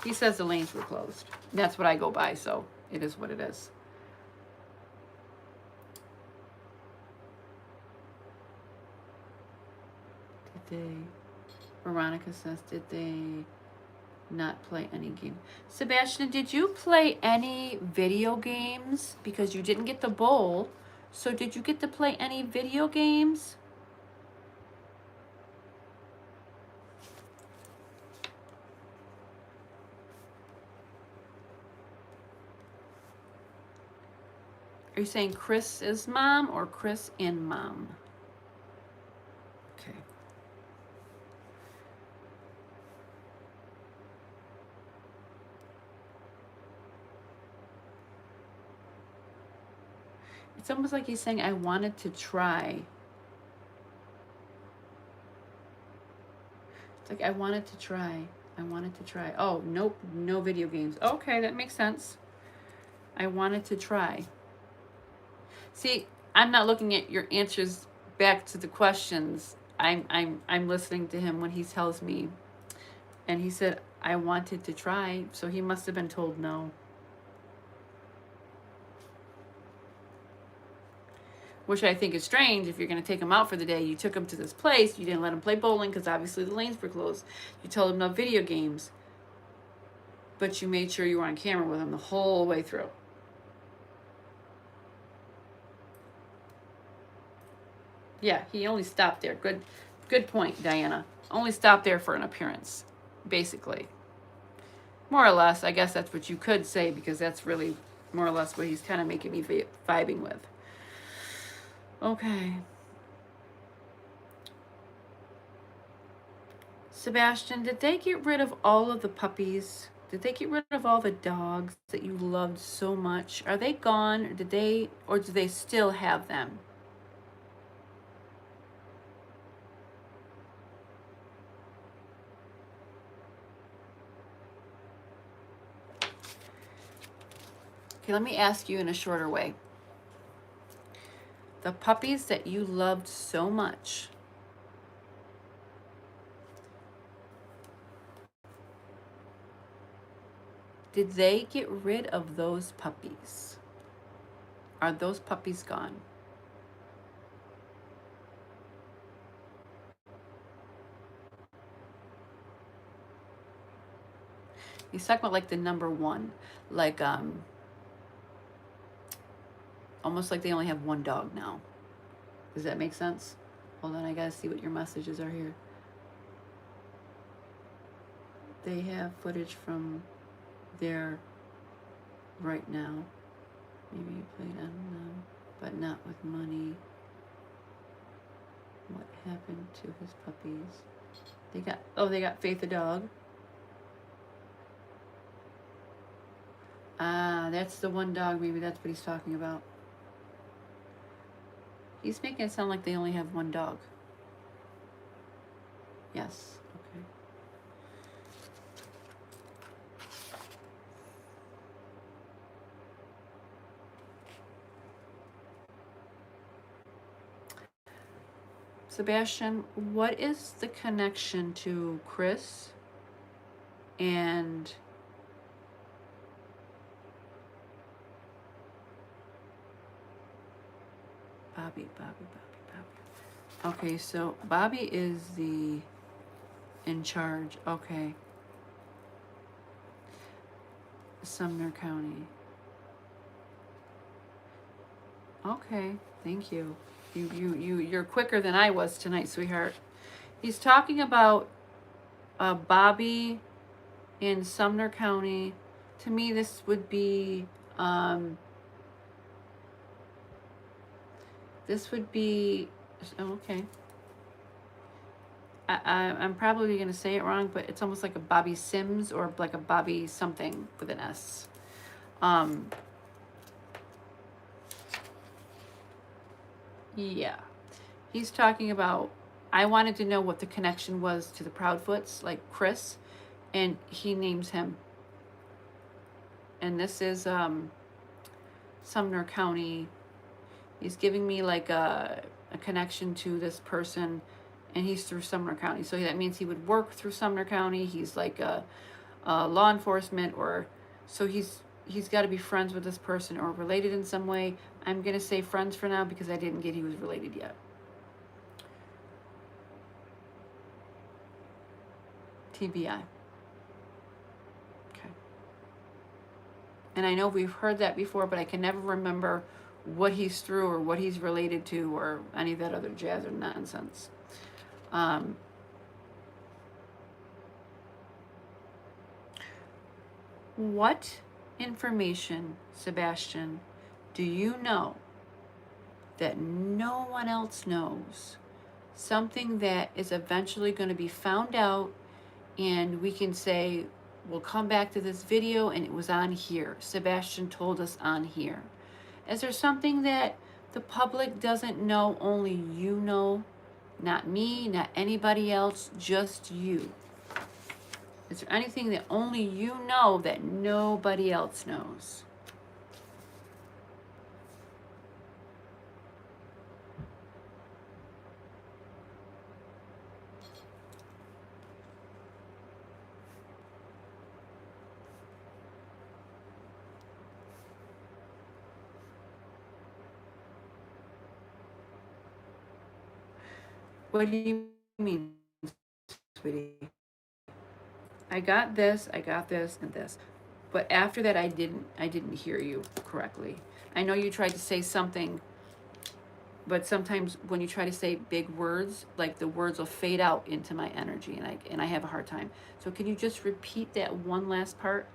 Speaker 1: he says the lanes were closed. That's what I go by, so it is what it is. Did they... Veronica says, did they not play any game? Sebastian, did you play any video games? Because you didn't get the bowl. So did you get to play any video games? Are you saying Chris is mom or Chris and mom? Okay. It's almost like he's saying, I wanted to try. It's like, I wanted to try. I wanted to try. Oh, nope, no video games. Okay, that makes sense. I wanted to try. See, I'm not looking at your answers back to the questions. I'm listening to him when he tells me. And he said, I wanted to try. So he must have been told no. Which I think is strange. If you're going to take him out for the day, you took him to this place. You didn't let him play bowling because obviously the lanes were closed. You told him no video games. But you made sure you were on camera with him the whole way through. Yeah, he only stopped there. Good point, Diana. Only stopped there for an appearance, basically. More or less, I guess that's what you could say, because that's really more or less what he's kind of making me vibing with. Okay. Sebastian, did they get rid of all of the puppies? Did they get rid of all the dogs that you loved so much? Are they gone? Or do they still have them? Okay, let me ask you in a shorter way. The puppies that you loved so much, Did they get rid of those puppies? Are those puppies gone? He's talking about like the number one, like almost like they only have one dog now. Does that make sense? Hold on, I gotta see what your messages are here. They have footage from there right now. Maybe you played on them, but not with money. What happened to his puppies? They got Faith the dog. Ah, that's the one dog. Maybe that's what he's talking about. He's making it sound like they only have one dog. Yes. Okay. Sebastian, what is the connection to Chris and Bobby? Okay, so Bobby is the in charge. Okay. Sumner County. Okay, thank you. You're quicker than I was tonight, sweetheart. He's talking about Bobby in Sumner County. To me, this would be okay. I'm probably gonna say it wrong, but it's almost like a Bobby Sims or like a Bobby something with an S. Yeah, he's talking about. I wanted to know what the connection was to the Proudfoots, like Chris, and he names him. And this is Sumner County. He's giving me like a connection to this person, and he's through Sumner County. So that means he would work through Sumner County. He's like a law enforcement, or so he's got to be friends with this person or related in some way. I'm gonna say friends for now because I didn't get he was related yet. TBI. Okay. And I know we've heard that before, but I can never remember what he's through or what he's related to or any of that other jazz or nonsense. What information, Sebastian, do you know that no one else knows? Something that is eventually going to be found out, and we can say, we'll come back to this video and it was on here. Sebastian told us on here. Is there something that the public doesn't know, only you know? Not me, not anybody else, just you. Is there anything that only you know that nobody else knows? What do you mean, sweetie? I got this, and this. But after that I didn't hear you correctly. I know you tried to say something, but sometimes when you try to say big words, like the words will fade out into my energy, and I have a hard time. So can you just repeat that one last part?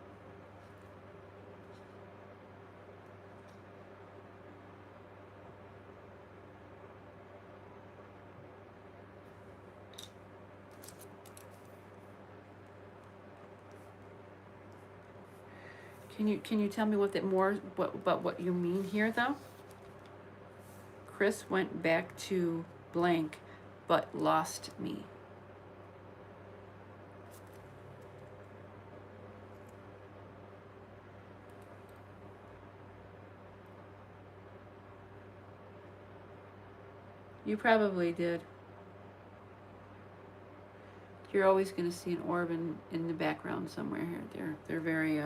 Speaker 1: Can you tell me what what you mean here though? Chris went back to blank, but lost me. You probably did. You're always going to see an orb in the background somewhere here. They're very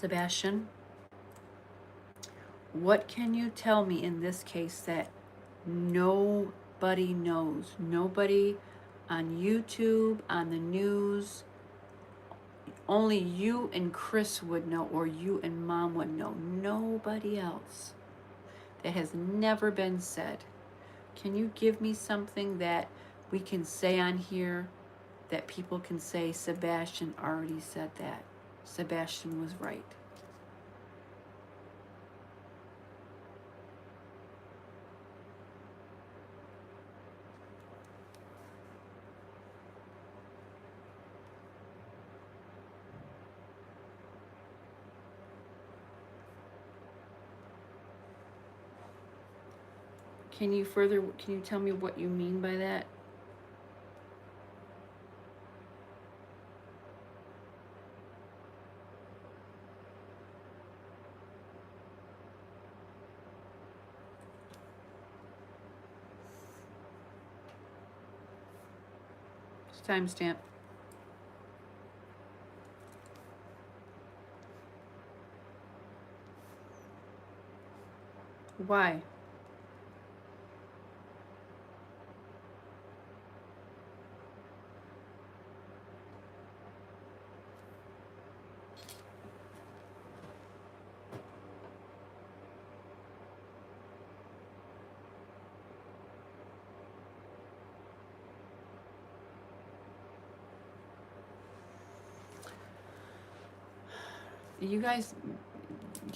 Speaker 1: Sebastian, what can you tell me in this case that nobody knows? Nobody on YouTube, on the news, only you and Chris would know, or you and Mom would know. Nobody else. That has never been said. Can you give me something that we can say on here that people can say, Sebastian already said that? Sebastian was right. Can you tell me what you mean by that? Timestamp. Why? You guys,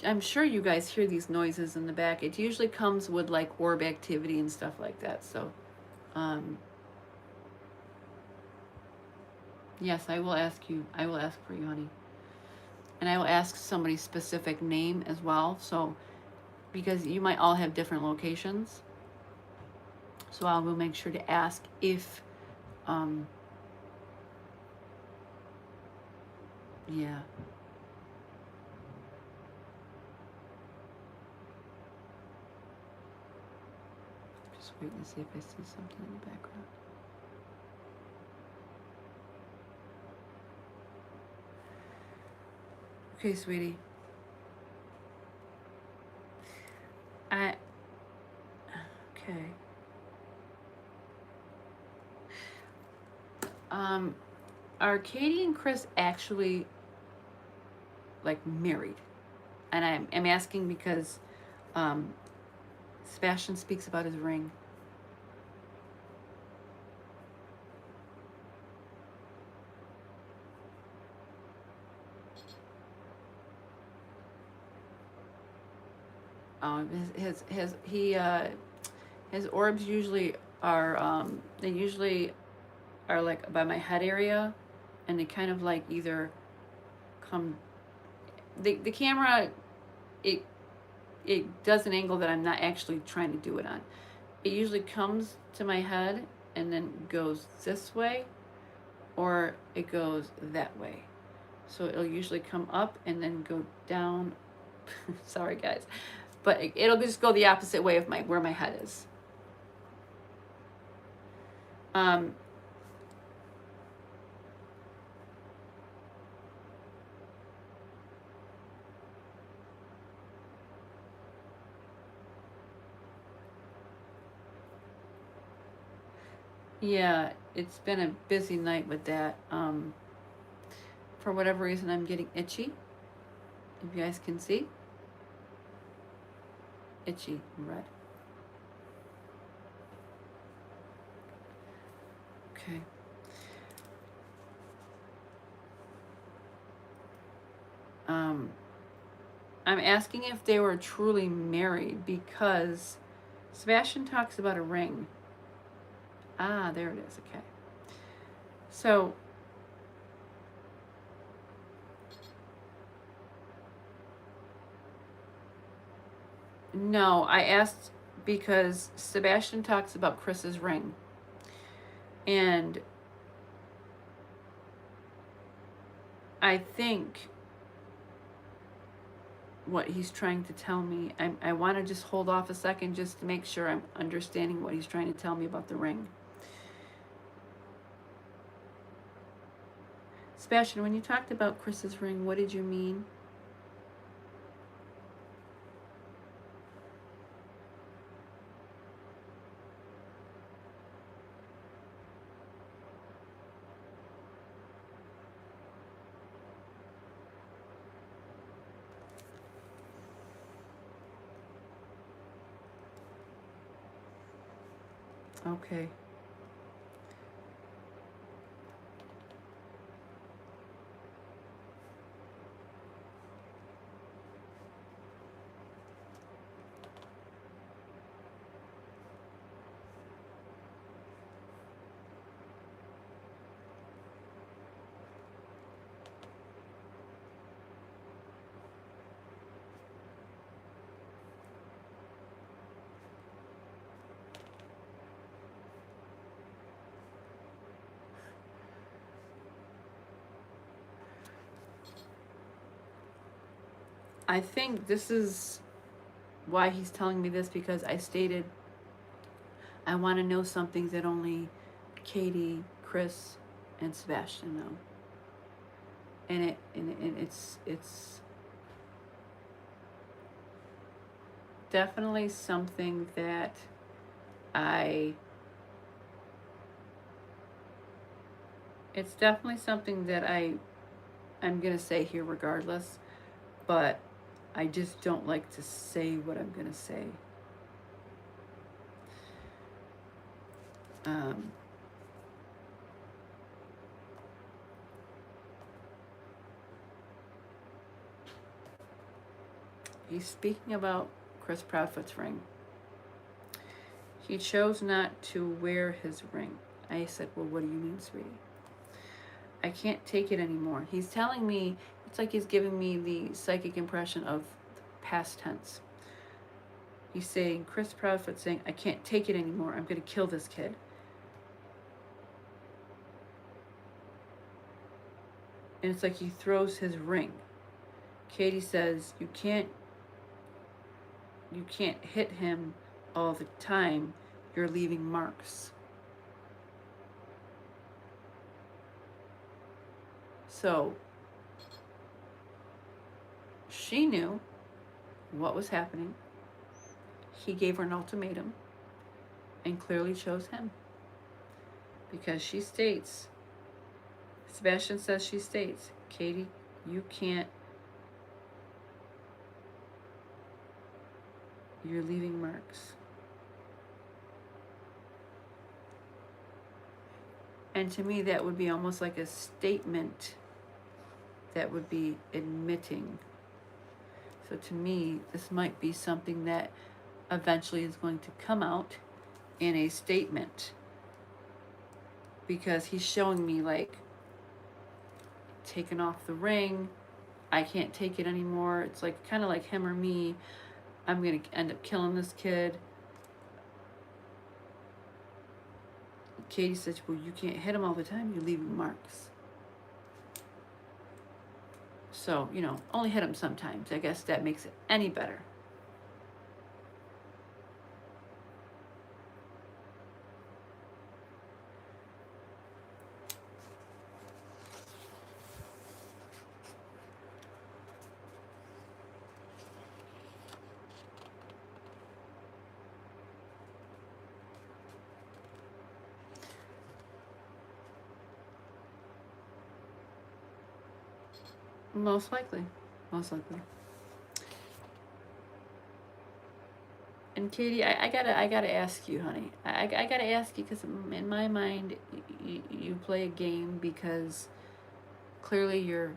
Speaker 1: I'm sure you guys hear these noises in the back. It usually comes with like orb activity and stuff like that. So, yes, I will ask you. I will ask for you, honey. And I will ask somebody's specific name as well. So, because you might all have different locations. So I will make sure to ask if, yeah. Just waiting to see if I see something in the background. Okay, sweetie. Okay. Are Katie and Chris actually like married? And I'm asking because Sebastian speaks about his ring. His orbs usually are they usually are like by my head area, and they kind of like either come. The camera, it does an angle that I'm not actually trying to do it on. It usually comes to my head and then goes this way, or it goes that way. So it'll usually come up and then go down. Sorry guys, but it'll just go the opposite way of where my head is. Yeah, it's been a busy night with that. For whatever reason, I'm getting itchy. If you guys can see, itchy and red. Okay. I'm asking if they were truly married because Sebastian talks about a ring. Ah, there it is. Okay. So, no, I asked because Sebastian talks about Chris's ring. And I think what he's trying to tell me, I want to just hold off a second just to make sure I'm understanding what he's trying to tell me about the ring. Sebastian, when you talked about Chris's ring, what did you mean? Okay. I think this is why he's telling me this, because I stated I want to know something that only Katie, Chris, and Sebastian know. And it's definitely something that I it's definitely something that I'm gonna say here regardless, but I just don't like to say what I'm gonna say. Um, he's speaking about Chris Proudfoot's ring. He chose not to wear his ring. I said, well, what do you mean, sweetie? I can't take it anymore. He's telling me, it's like he's giving me the psychic impression of past tense. He's saying, Chris Proudfoot saying, I can't take it anymore. I'm going to kill this kid. And it's like he throws his ring. Katie says, you can't hit him all the time. You're leaving marks. So she knew what was happening. He gave her an ultimatum and clearly chose him. Because she states, Sebastian says she states, Katie, you can't, you're leaving marks. And to me, that would be almost like a statement that would be admitting. So to me, this might be something that eventually is going to come out in a statement, because he's showing me like taking off the ring. I can't take it anymore. It's like kind of like him or me. I'm going to end up killing this kid. Katie says, well, you can't hit him all the time. You're leaving marks. So, only hit him sometimes. I guess that makes it any better. Most likely. Most likely. And Katie, I gotta ask you, honey. I gotta ask you, because in my mind, you play a game because clearly your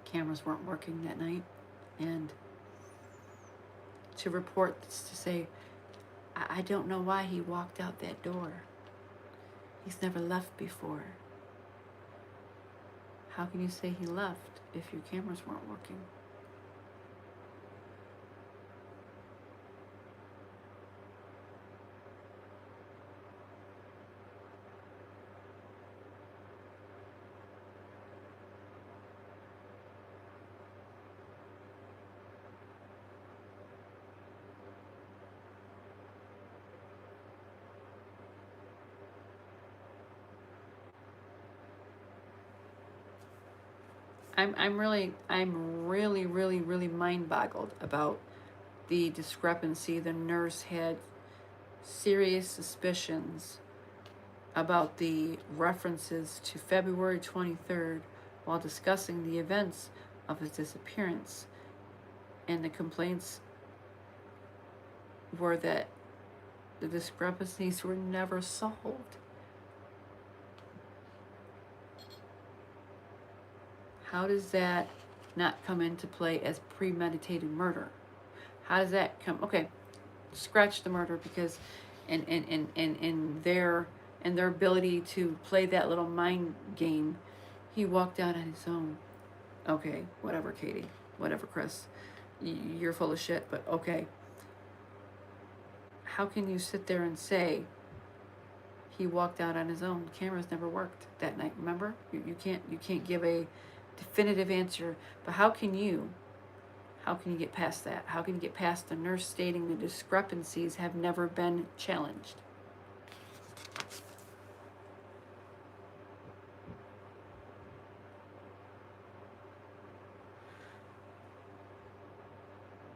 Speaker 1: cameras weren't working that night, and to report this, to say, I don't know why he walked out that door. He's never left before. How can you say he left if your cameras weren't working? I'm really mind boggled about the discrepancy. The nurse had serious suspicions about the references to February 23rd while discussing the events of his disappearance. And the complaints were that The discrepancies were never solved. How does that not come into play as premeditated murder? How does that come? Okay, scratch the murder, because in their ability to play that little mind game, he walked out on his own. Okay, whatever, Katie. Whatever, Chris. You're full of shit, but okay. How can you sit there and say he walked out on his own? Cameras never worked that night, remember? You can't give a definitive answer, but how can you get past that? How can you get past the nurse stating the discrepancies have never been challenged?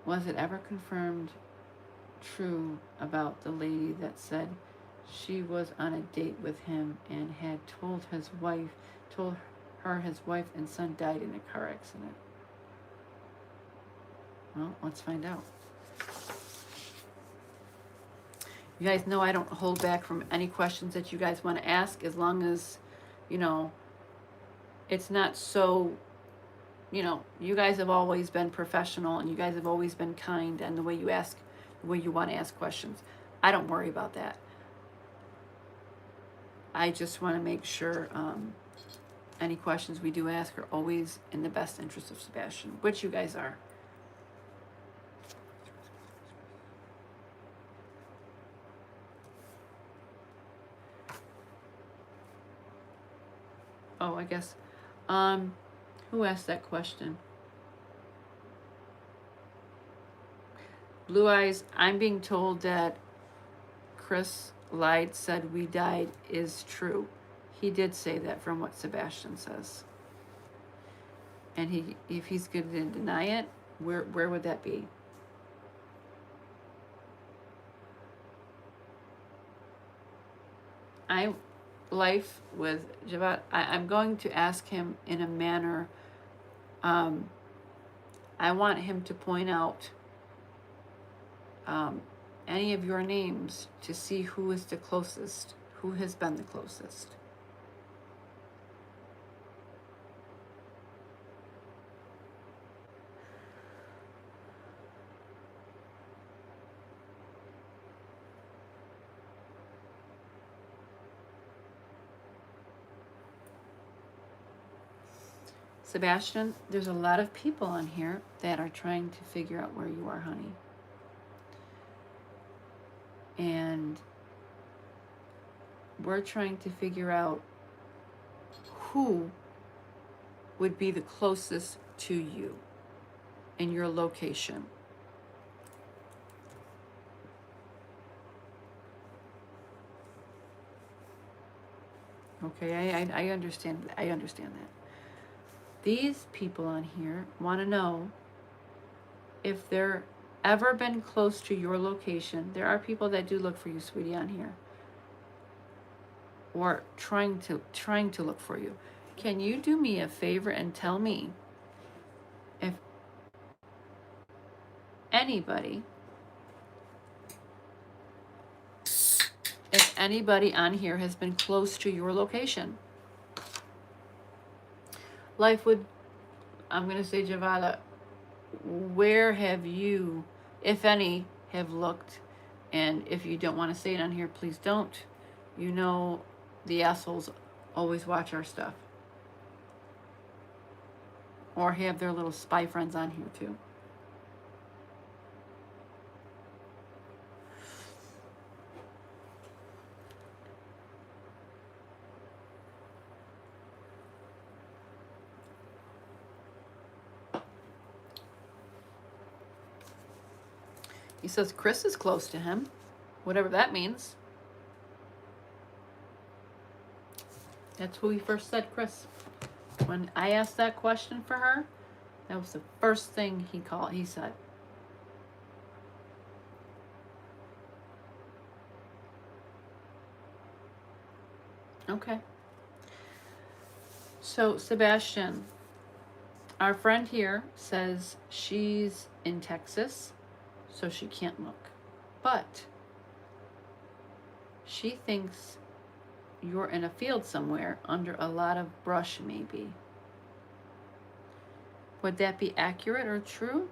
Speaker 1: Was it ever confirmed true about the lady that said she was on a date with him and had told her his wife and son died in a car accident? Well, let's find out. You guys know I don't hold back from any questions that you guys want to ask, as long as, it's not so, you guys have always been professional and you guys have always been kind, and the way you ask, the way you want to ask questions. I don't worry about that. I just want to make sure any questions we do ask are always in the best interest of Sebastian, which you guys are. Oh, I guess. Who asked that question? Blue Eyes, I'm being told that Chris lied, said we died is true. He did say that from what Sebastian says. And if he's going to deny it, where would that be? Life with Javad, I'm going to ask him in a manner, I want him to point out any of your names to see who is the closest, who has been the closest. Sebastian, there's a lot of people on here that are trying to figure out where you are, honey. And we're trying to figure out who would be the closest to you in your location. Okay, I understand. I understand that. These people on here want to know if they're ever been close to your location. There are people that do look for you, sweetie, on here, or trying to look for you. Can you do me a favor and tell me if anybody on here has been close to your location? Life would, I'm going to say, Javala, where have you, if any, have looked? And if you don't want to say it on here, please don't. You know the assholes always watch our stuff. Or have their little spy friends on here too. He says Chris is close to him, whatever that means. That's who he first said, Chris. When I asked that question for her, that was the first thing he said. Okay. So, Sebastian, our friend here says she's in Texas, so she can't look. But She thinks you're in a field somewhere under a lot of brush, maybe. Would that be accurate or true?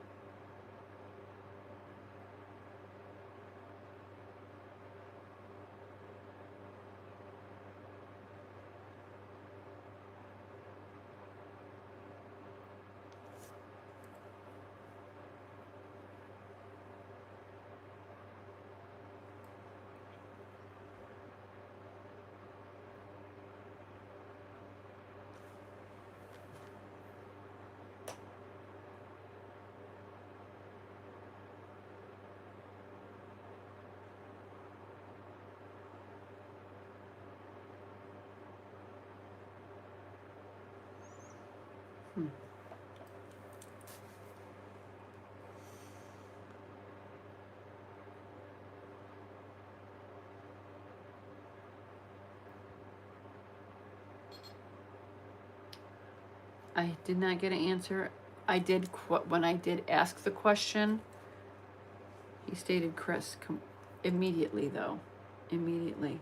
Speaker 1: Hmm. I did not get an answer. When I did ask the question, he stated Chris immediately, though. Immediately.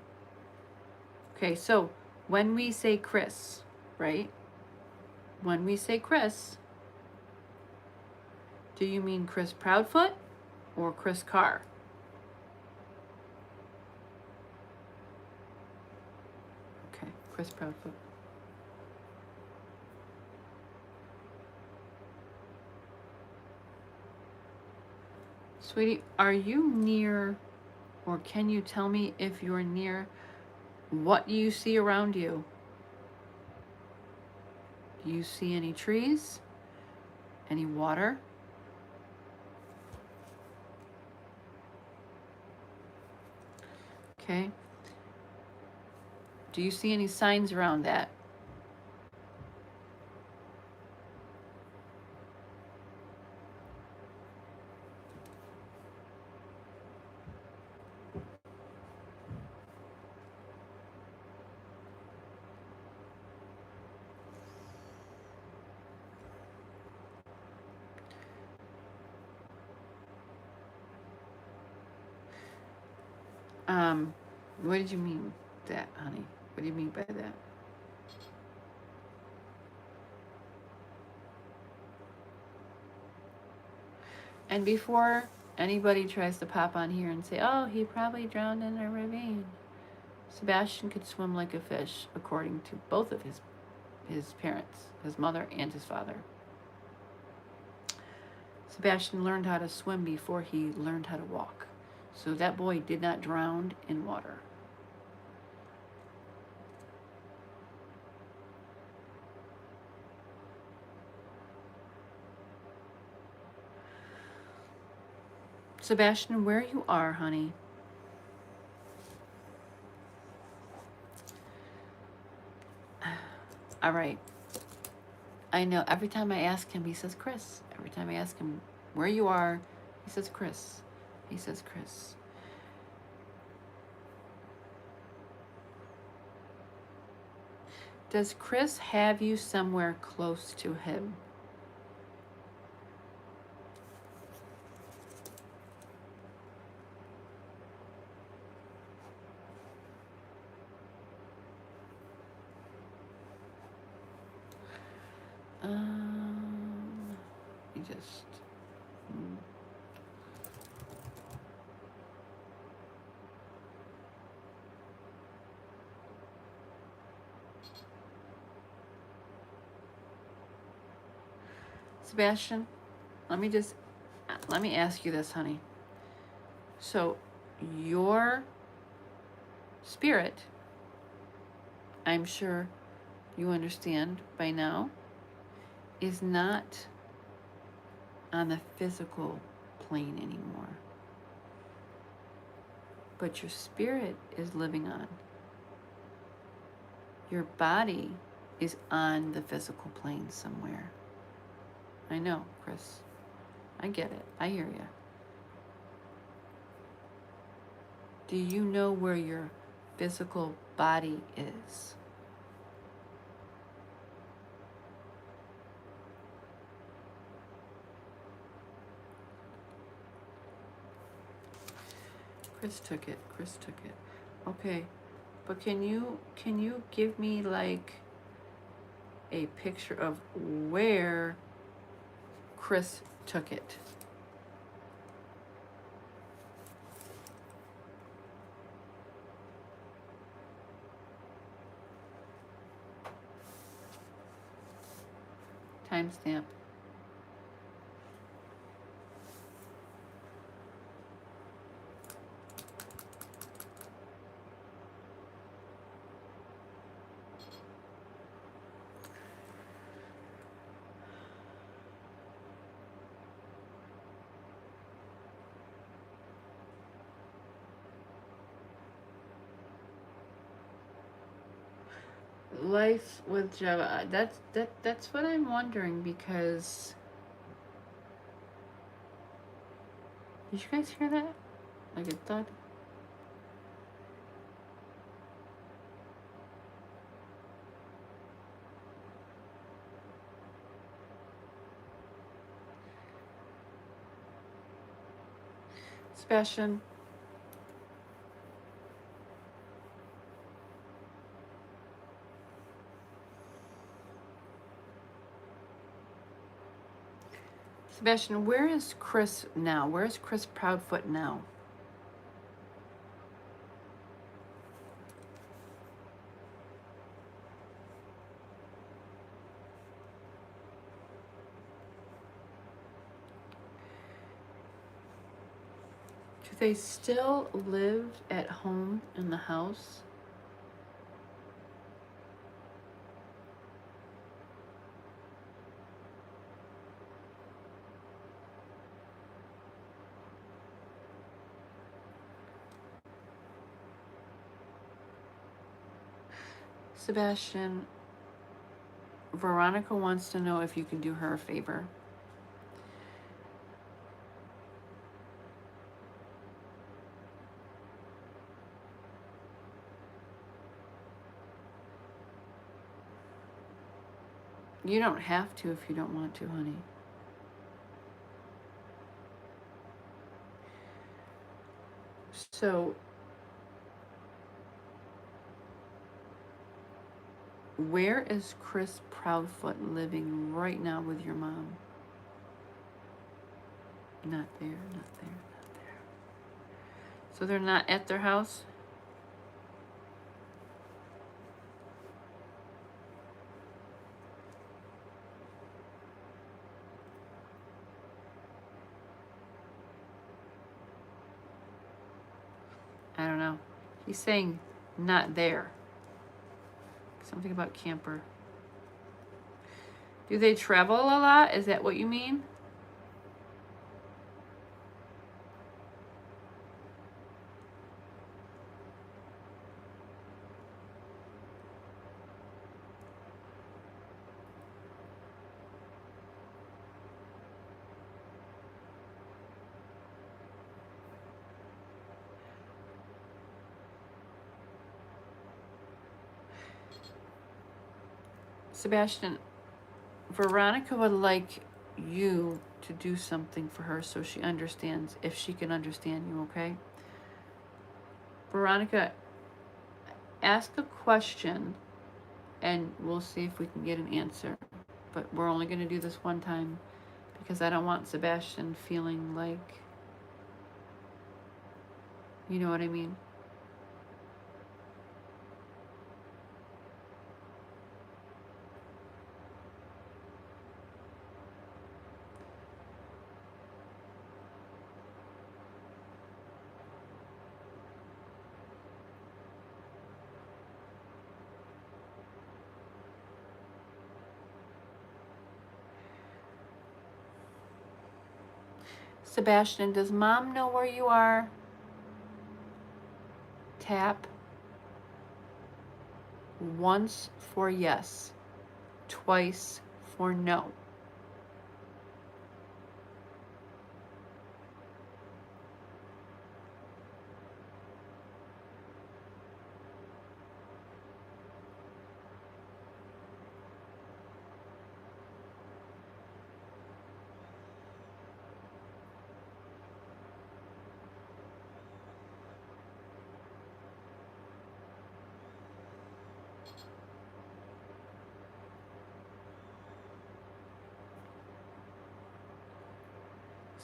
Speaker 1: Okay, so when we say Chris, right? When we say Chris, do you mean Chris Proudfoot or Chris Carr? Okay, Chris Proudfoot. Sweetie, are you near, or can you tell me if you're near what you see around you? Do you see any trees? Any water? Okay. Do you see any signs around that? What did you mean that, honey? What do you mean by that? And before anybody tries to pop on here and say, oh, he probably drowned in a ravine, Sebastian could swim like a fish, according to both of his parents, his mother and his father. Sebastian learned how to swim before he learned how to walk. So that boy did not drown in water. Sebastian, where you are, honey. All right. I know every time I ask him, he says Chris. Every time I ask him where you are, he says Chris. He says Chris. Does Chris have you somewhere close to him? You just. Sebastian, let me ask you this, honey. So, your spirit, I'm sure you understand by now, is not on the physical plane anymore. But your spirit is living on. Your body is on the physical plane somewhere. I know, Chris. I get it. I hear you. Do you know where your physical body is? Chris took it. Okay, but can you give me like a picture of where Chris took it? Timestamp. Life with Java. That's what I'm wondering, because did you guys hear that? Like a thud? Sebastian. Sebastian, where is Chris now? Where is Chris Proudfoot now? Do they still live at home in the house? Sebastian, Veronica wants to know if you can do her a favor. You don't have to if you don't want to, honey. So, where is Chris Proudfoot living right now with your mom? Not there, not there, not there. So they're not at their house? I don't know. He's saying not there. Something about camper. Do they travel a lot? Is that what you mean? Sebastian, Veronica would like you to do something for her so she understands, if she can understand you, okay? Veronica, ask a question and we'll see if we can get an answer. But we're only going to do this one time because I don't want Sebastian feeling like, you know what I mean? Sebastian, does mom know where you are? Tap. Once for yes, twice for no.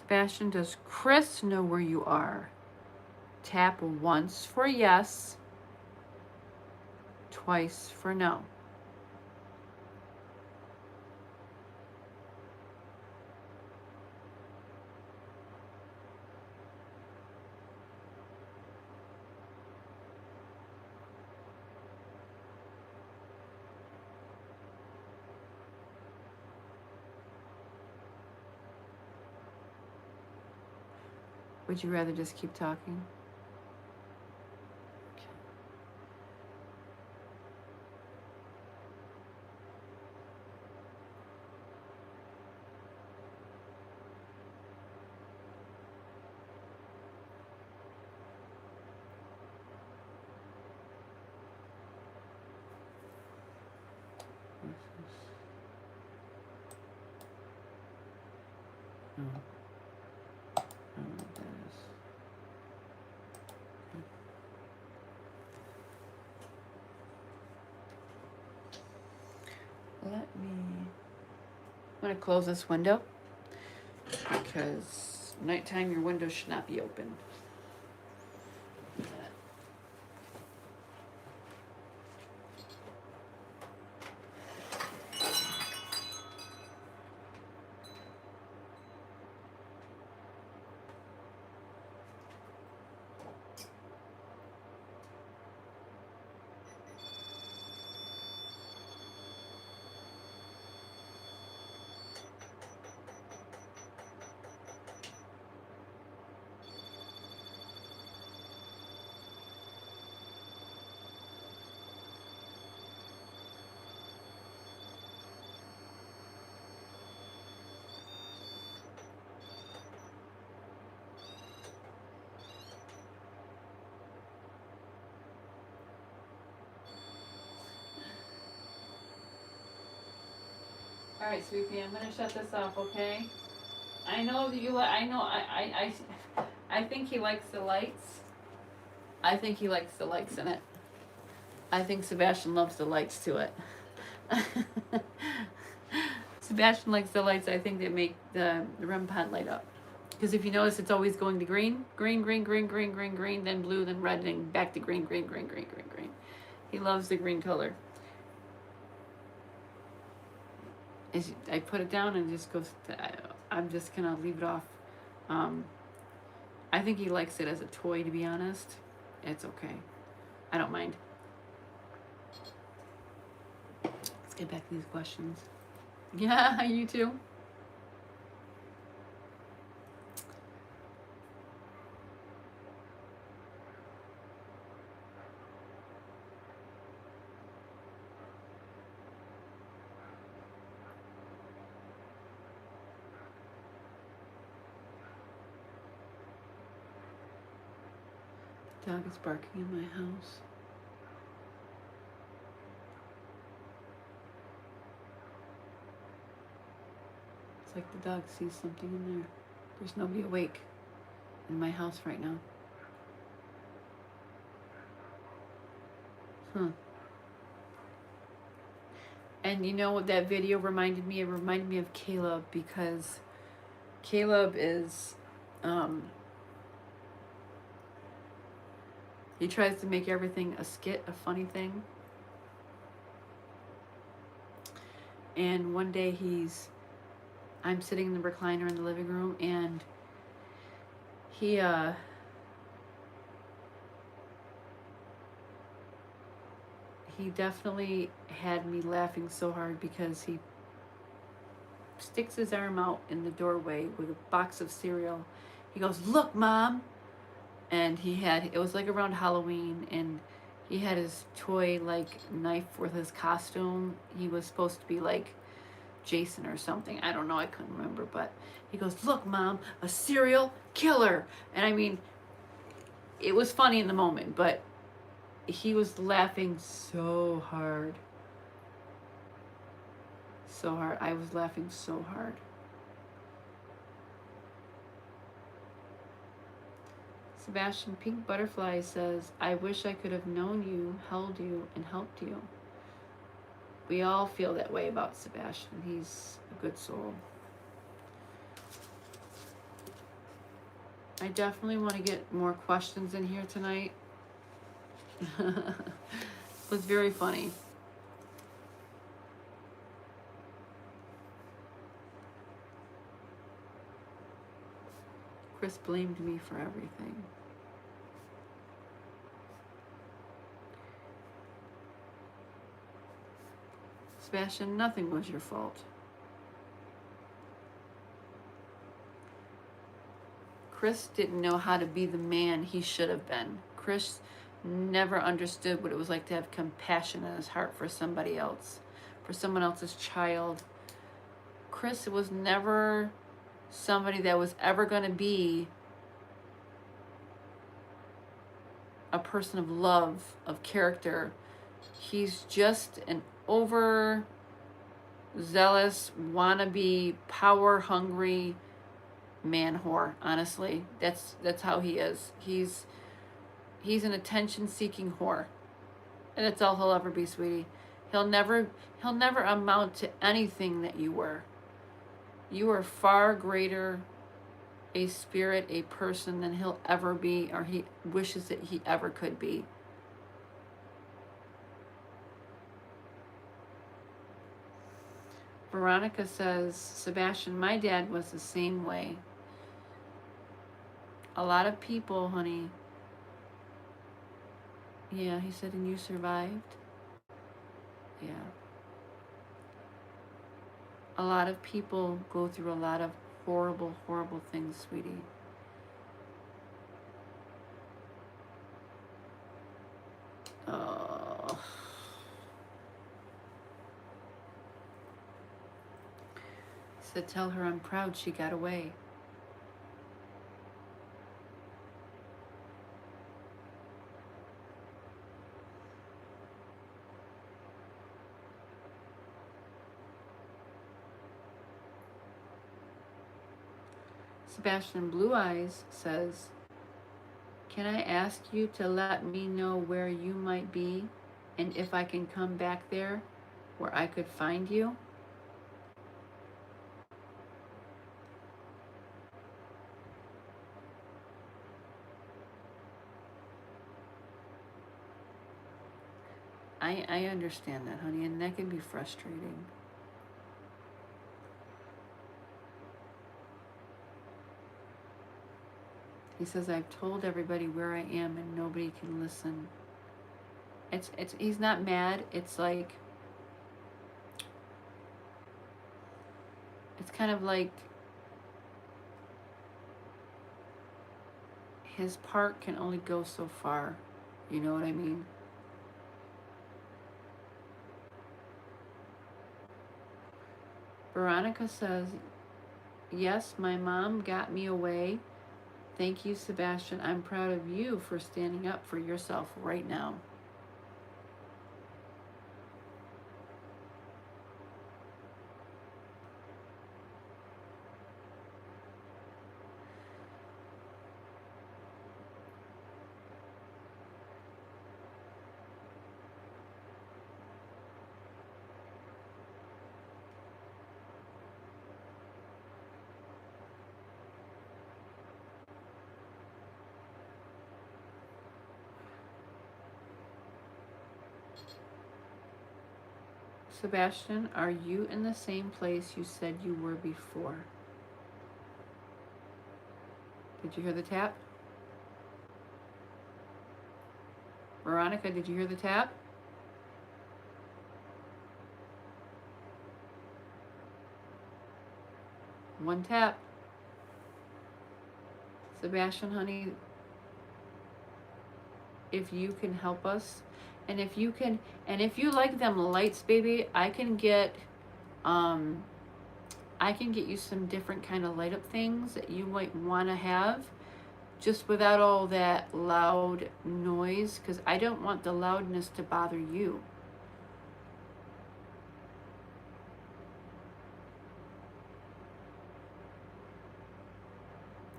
Speaker 1: Sebastian, does Chris know where you are? Tap once for yes, twice for no. Would you rather just keep talking? No. I don't know what that is. I'm going to close this window because nighttime your window should not be open. All right, sweetie, I'm gonna shut this off, okay? I know that you. I think he likes the lights. I think he likes the lights in it. I think Sebastian loves the lights to it. Sebastian likes the lights. I think they make the REM pod light up. Because if you notice, it's always going to green, green, green, green, green, green, green, then blue, then red, and back to green, green, green, green, green, green. He loves the green color. As I put it down and just goes. I'm just gonna leave it off. I think he likes it as a toy. To be honest, it's okay. I don't mind. Let's get back to these questions. Yeah, you too. Dog is barking in my house. It's like the dog sees something in there. There's nobody awake in my house right now. And you know what that video reminded me? It reminded me of Caleb, because Caleb is, he tries to make everything a skit, a funny thing. And one day I'm sitting in the recliner in the living room, and he definitely had me laughing so hard because he sticks his arm out in the doorway with a box of cereal. He goes, "Look, Mom." And it was like around Halloween, and he had his toy like knife with his costume. He was supposed to be like Jason or something. I don't know, I couldn't remember, but he goes, "Look, Mom, a serial killer." And I mean, it was funny in the moment, but he was laughing so hard. So hard. I was laughing so hard. Sebastian Pink Butterfly says, "I wish I could have known you, held you, and helped you." We all feel that way about Sebastian. He's a good soul. I definitely want to get more questions in here tonight. It was very funny. Chris blamed me for everything. Sebastian, nothing was your fault. Chris didn't know how to be the man he should have been. Chris never understood what it was like to have compassion in his heart for somebody else, for someone else's child. Chris was never somebody that was ever going to be a person of love, of character. He's just an overzealous, wannabe, power-hungry man whore. Honestly, that's how he is. He's an attention-seeking whore, and that's all he'll ever be, sweetie. He'll never amount to anything that you were. You are far greater a spirit, a person than he'll ever be, or he wishes that he ever could be. Veronica says, Sebastian, my dad was the same way. A lot of people, honey. Yeah, he said, and you survived? Yeah. A lot of people go through a lot of horrible, horrible things, sweetie. Oh. Said, tell her I'm proud she got away. Sebastian Blue Eyes says, can I ask you to let me know where you might be and if I can come back there where I could find you? I understand that, honey, and that can be frustrating. He says, I've told everybody where I am and nobody can listen. He's not mad. It's like, it's kind of like his part can only go so far. You know what I mean? Veronica says, yes, my mom got me away. Thank you, Sebastian. I'm proud of you for standing up for yourself right now. Sebastian, are you in the same place you said you were before? Did you hear the tap? Veronica, did you hear the tap? One tap. Sebastian, honey, if you can help us, and if you like them lights, baby, I can get you some different kind of light up things that you might want to have, just without all that loud noise, because I don't want the loudness to bother you.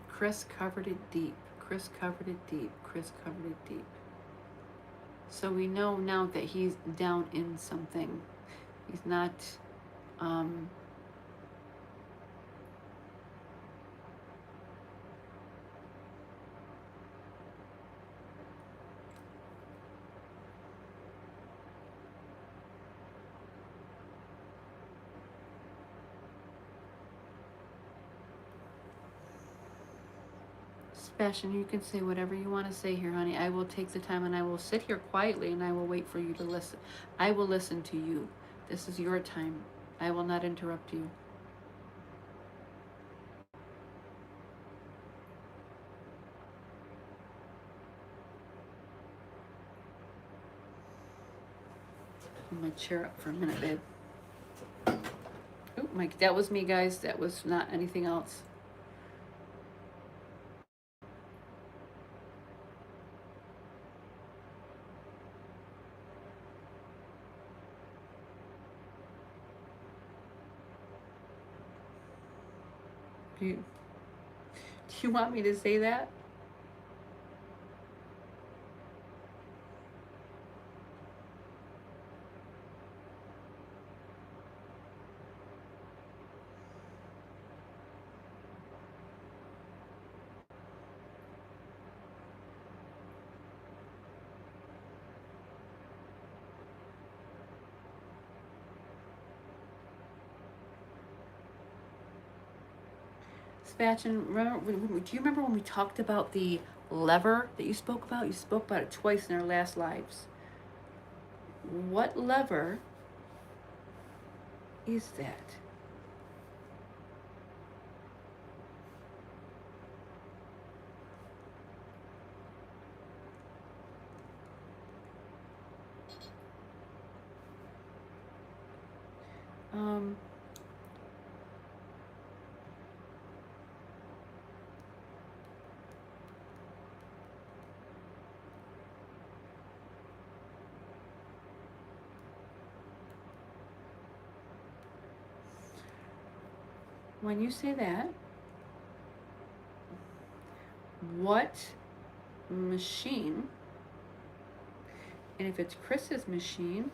Speaker 1: Chris covered it deep. Chris covered it deep. Chris covered it deep. So we know now that he's down in something. He's not, Sebastian, you can say whatever you want to say here, honey. I will take the time and I will sit here quietly and I will wait for you to listen. I will listen to you. This is your time. I will not interrupt you. Put my chair up for a minute, babe. Oh, Mike, that was me, guys. That was not anything else. Do you want me to say that? Sebastian, do you remember when we talked about the lever that you spoke about? You spoke about it twice in our last lives. What lever is that? When you say that, what machine, and if it's Chris's machine,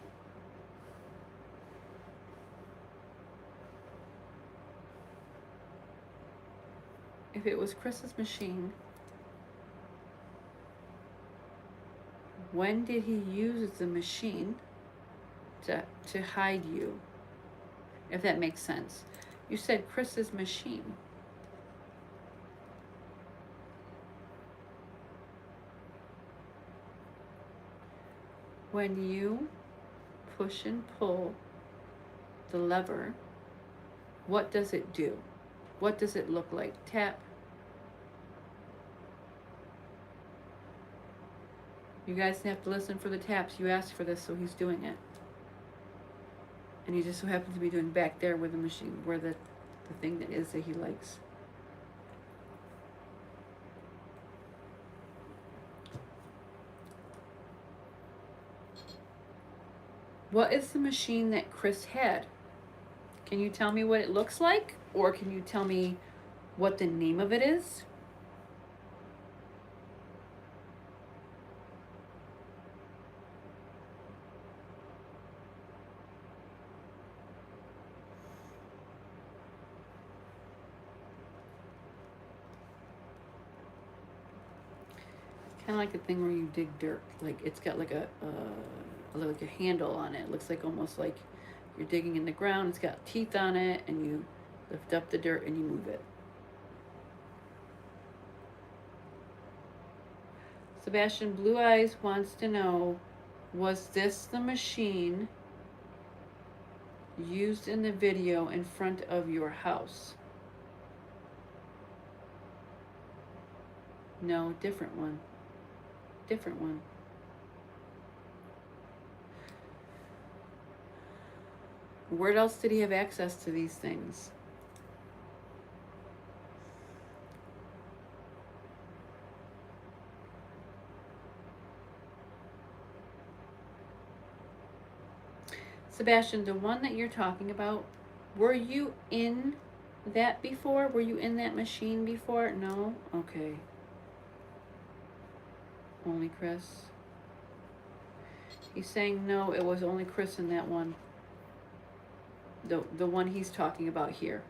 Speaker 1: if it was Chris's machine, when did he use the machine to hide you? If that makes sense. You said Chris's machine. When you push and pull the lever, what does it do? What does it look like? Tap. You guys have to listen for the taps. You asked for this, so he's doing it. And he just so happens to be doing back there where the machine, where the thing that is that he likes. What is the machine that Chris had? Can you tell me what it looks like? Or can you tell me what the name of it is? Kind of like a thing where you dig dirt. Like it's got like a handle on it. It looks like almost like you're digging in the ground. It's got teeth on it, and you lift up the dirt and you move it. Sebastian Blue Eyes wants to know, was this the machine used in the video in front of your house? No, different one. Different one. Where else did he have access to these things? Sebastian, the one that you're talking about, were you in that before? Were you in that machine before? No? Okay. Only Chris. He's saying no, it was only Chris in that one. The one he's talking about here.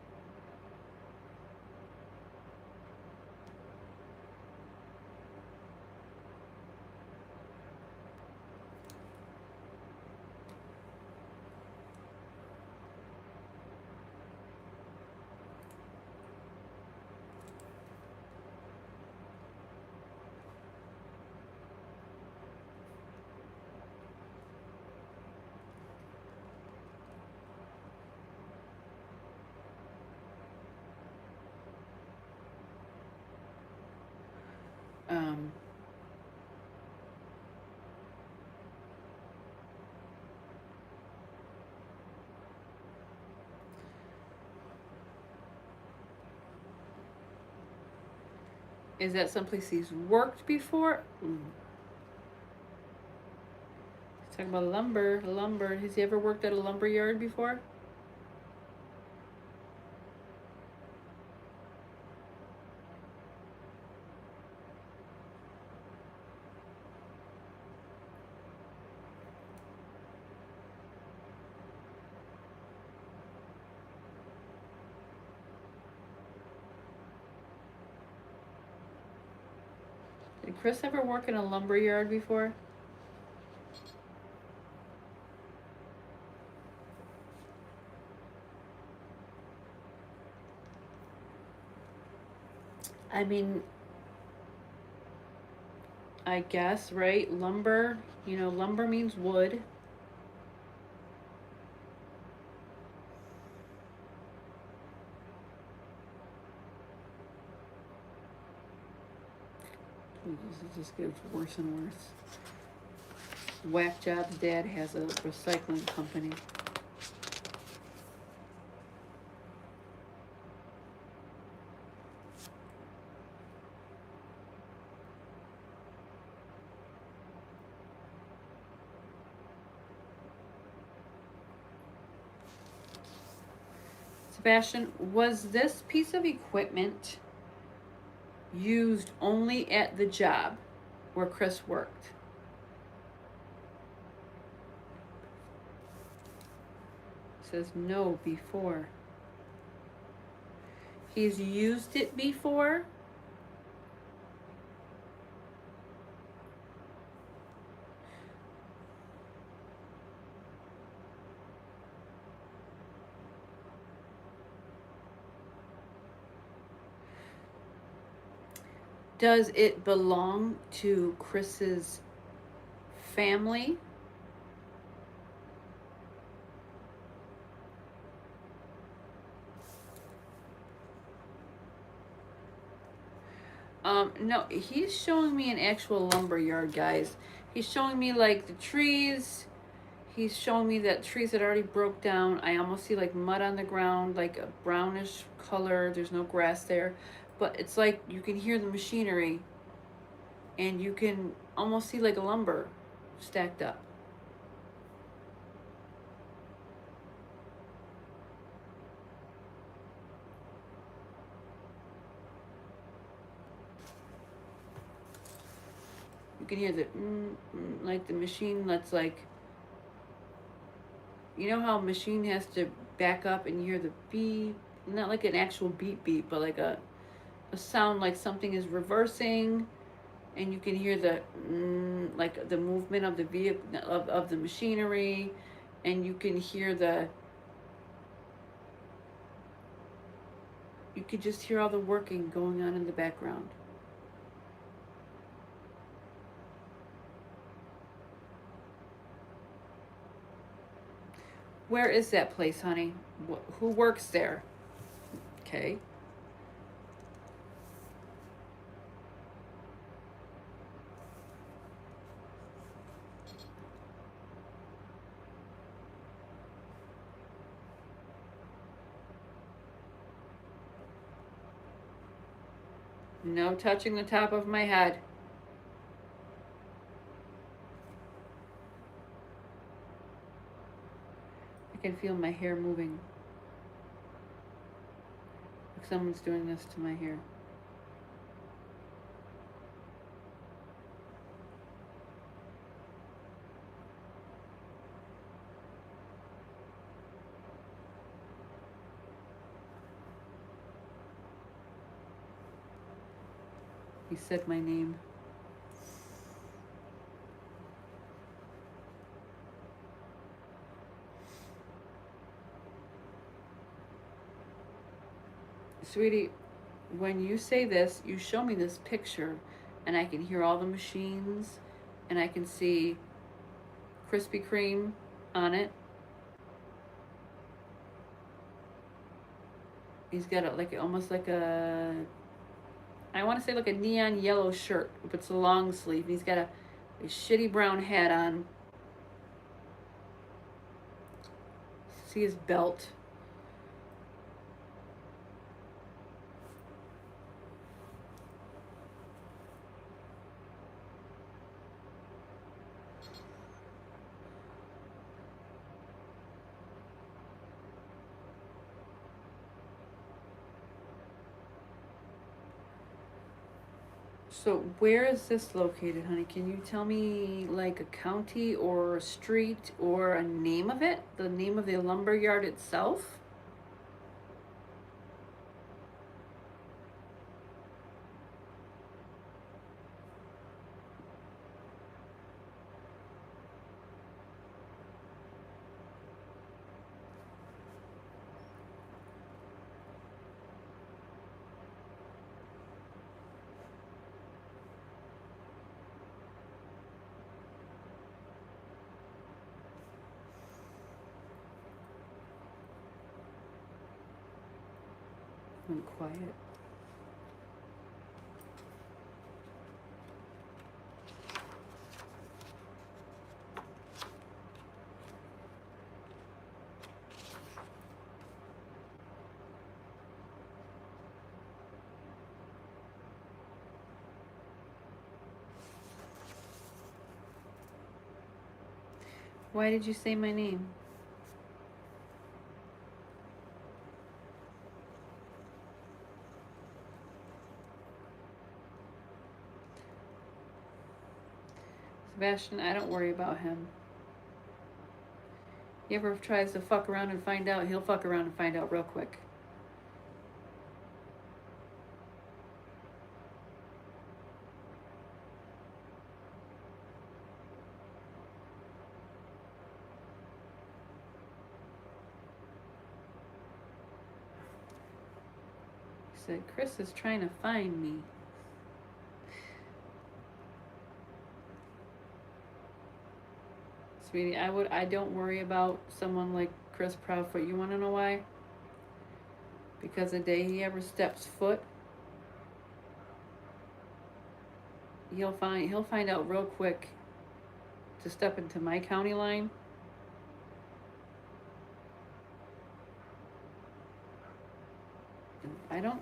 Speaker 1: Is that someplace he's worked before? He's talking about lumber. Lumber. Has he ever worked at a lumber yard before? Did Chris ever work in a lumber yard before? I mean, I guess, right? Lumber, you know, lumber means wood. This just gets worse and worse. Whack Job's dad has a recycling company. Sebastian, was this piece of equipment used only at the job where Chris worked? It says no, before. He's used it before? Does it belong to Chris's family? No, he's showing me an actual lumber yard, guys. He's showing me like the trees. He's showing me that trees that already broke down. I almost see like mud on the ground, like a brownish color. There's no grass there. But it's like you can hear the machinery and you can almost see like a lumber stacked up. You can hear the like the machine that's like, you know how a machine has to back up and you hear the beep, not like an actual beep beep, but like a sound like something is reversing, and you can hear the like the movement of the vehicle of the machinery, and you can hear you could just hear all the working going on in the background. Where is that place, honey? Who works there? Okay. No touching the top of my head. I can feel my hair moving. Like someone's doing this to my hair. He said my name. Sweetie, when you say this, you show me this picture, and I can hear all the machines, and I can see Krispy Kreme on it. He's got a, like almost like a, I want to say like a neon yellow shirt, but it's a long sleeve. He's got a shitty brown hat on. See his belt. So where is this located, honey? Can you tell me like a county or a street or a name of it? The name of the lumber yard itself? I'm quiet. Why did you say my name? Sebastian, I don't worry about him. He ever tries to fuck around and find out, he'll fuck around and find out real quick. He said, Chris is trying to find me. Sweetie, I don't worry about someone like Chris Proudfoot. You wanna know why? Because the day he ever steps foot, he'll find out real quick to step into my county line.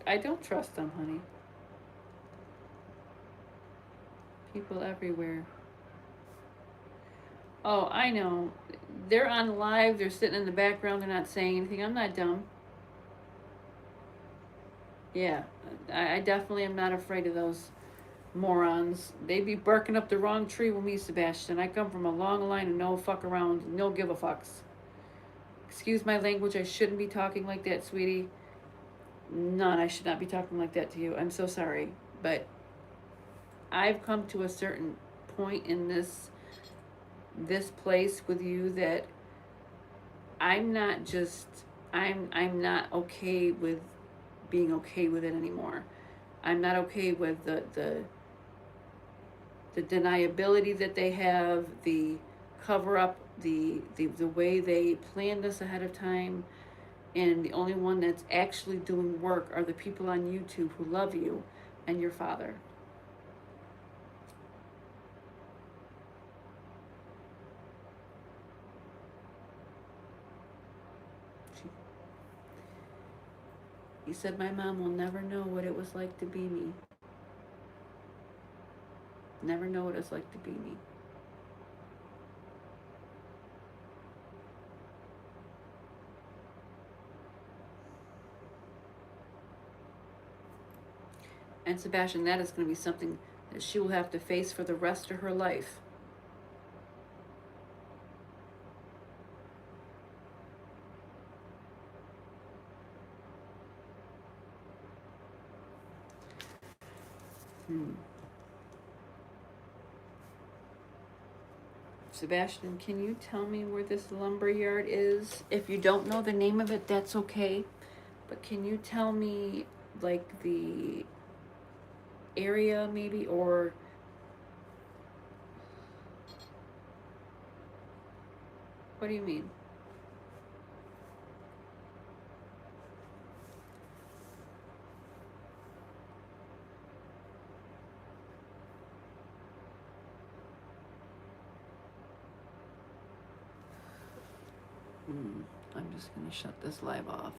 Speaker 1: I don't trust them, honey. People everywhere. Oh, I know. They're on live, they're sitting in the background, they're not saying anything. I'm not dumb. Yeah, I definitely am not afraid of those morons. They be barking up the wrong tree with me, Sebastian. I come from a long line of no fuck around, no give a fucks. Excuse my language, I shouldn't be talking like that, sweetie. None, I should not be talking like that to you. I'm so sorry. But I've come to a certain point in this place with you that I'm not just I'm not okay with being okay with it anymore. I'm not okay with the deniability that they have, the cover up, the way they planned this ahead of time, and the only one that's actually doing work are the people on YouTube who love you and your father. He said, my mom will never know what it was like to be me. Never know what it's like to be me. And Sebastian, that is going to be something that she will have to face for the rest of her life. Sebastian, can you tell me where this lumber yard is? If you don't know the name of it, that's okay. But can you tell me, like, the area maybe, or what do you mean? I'm just going to shut this live off.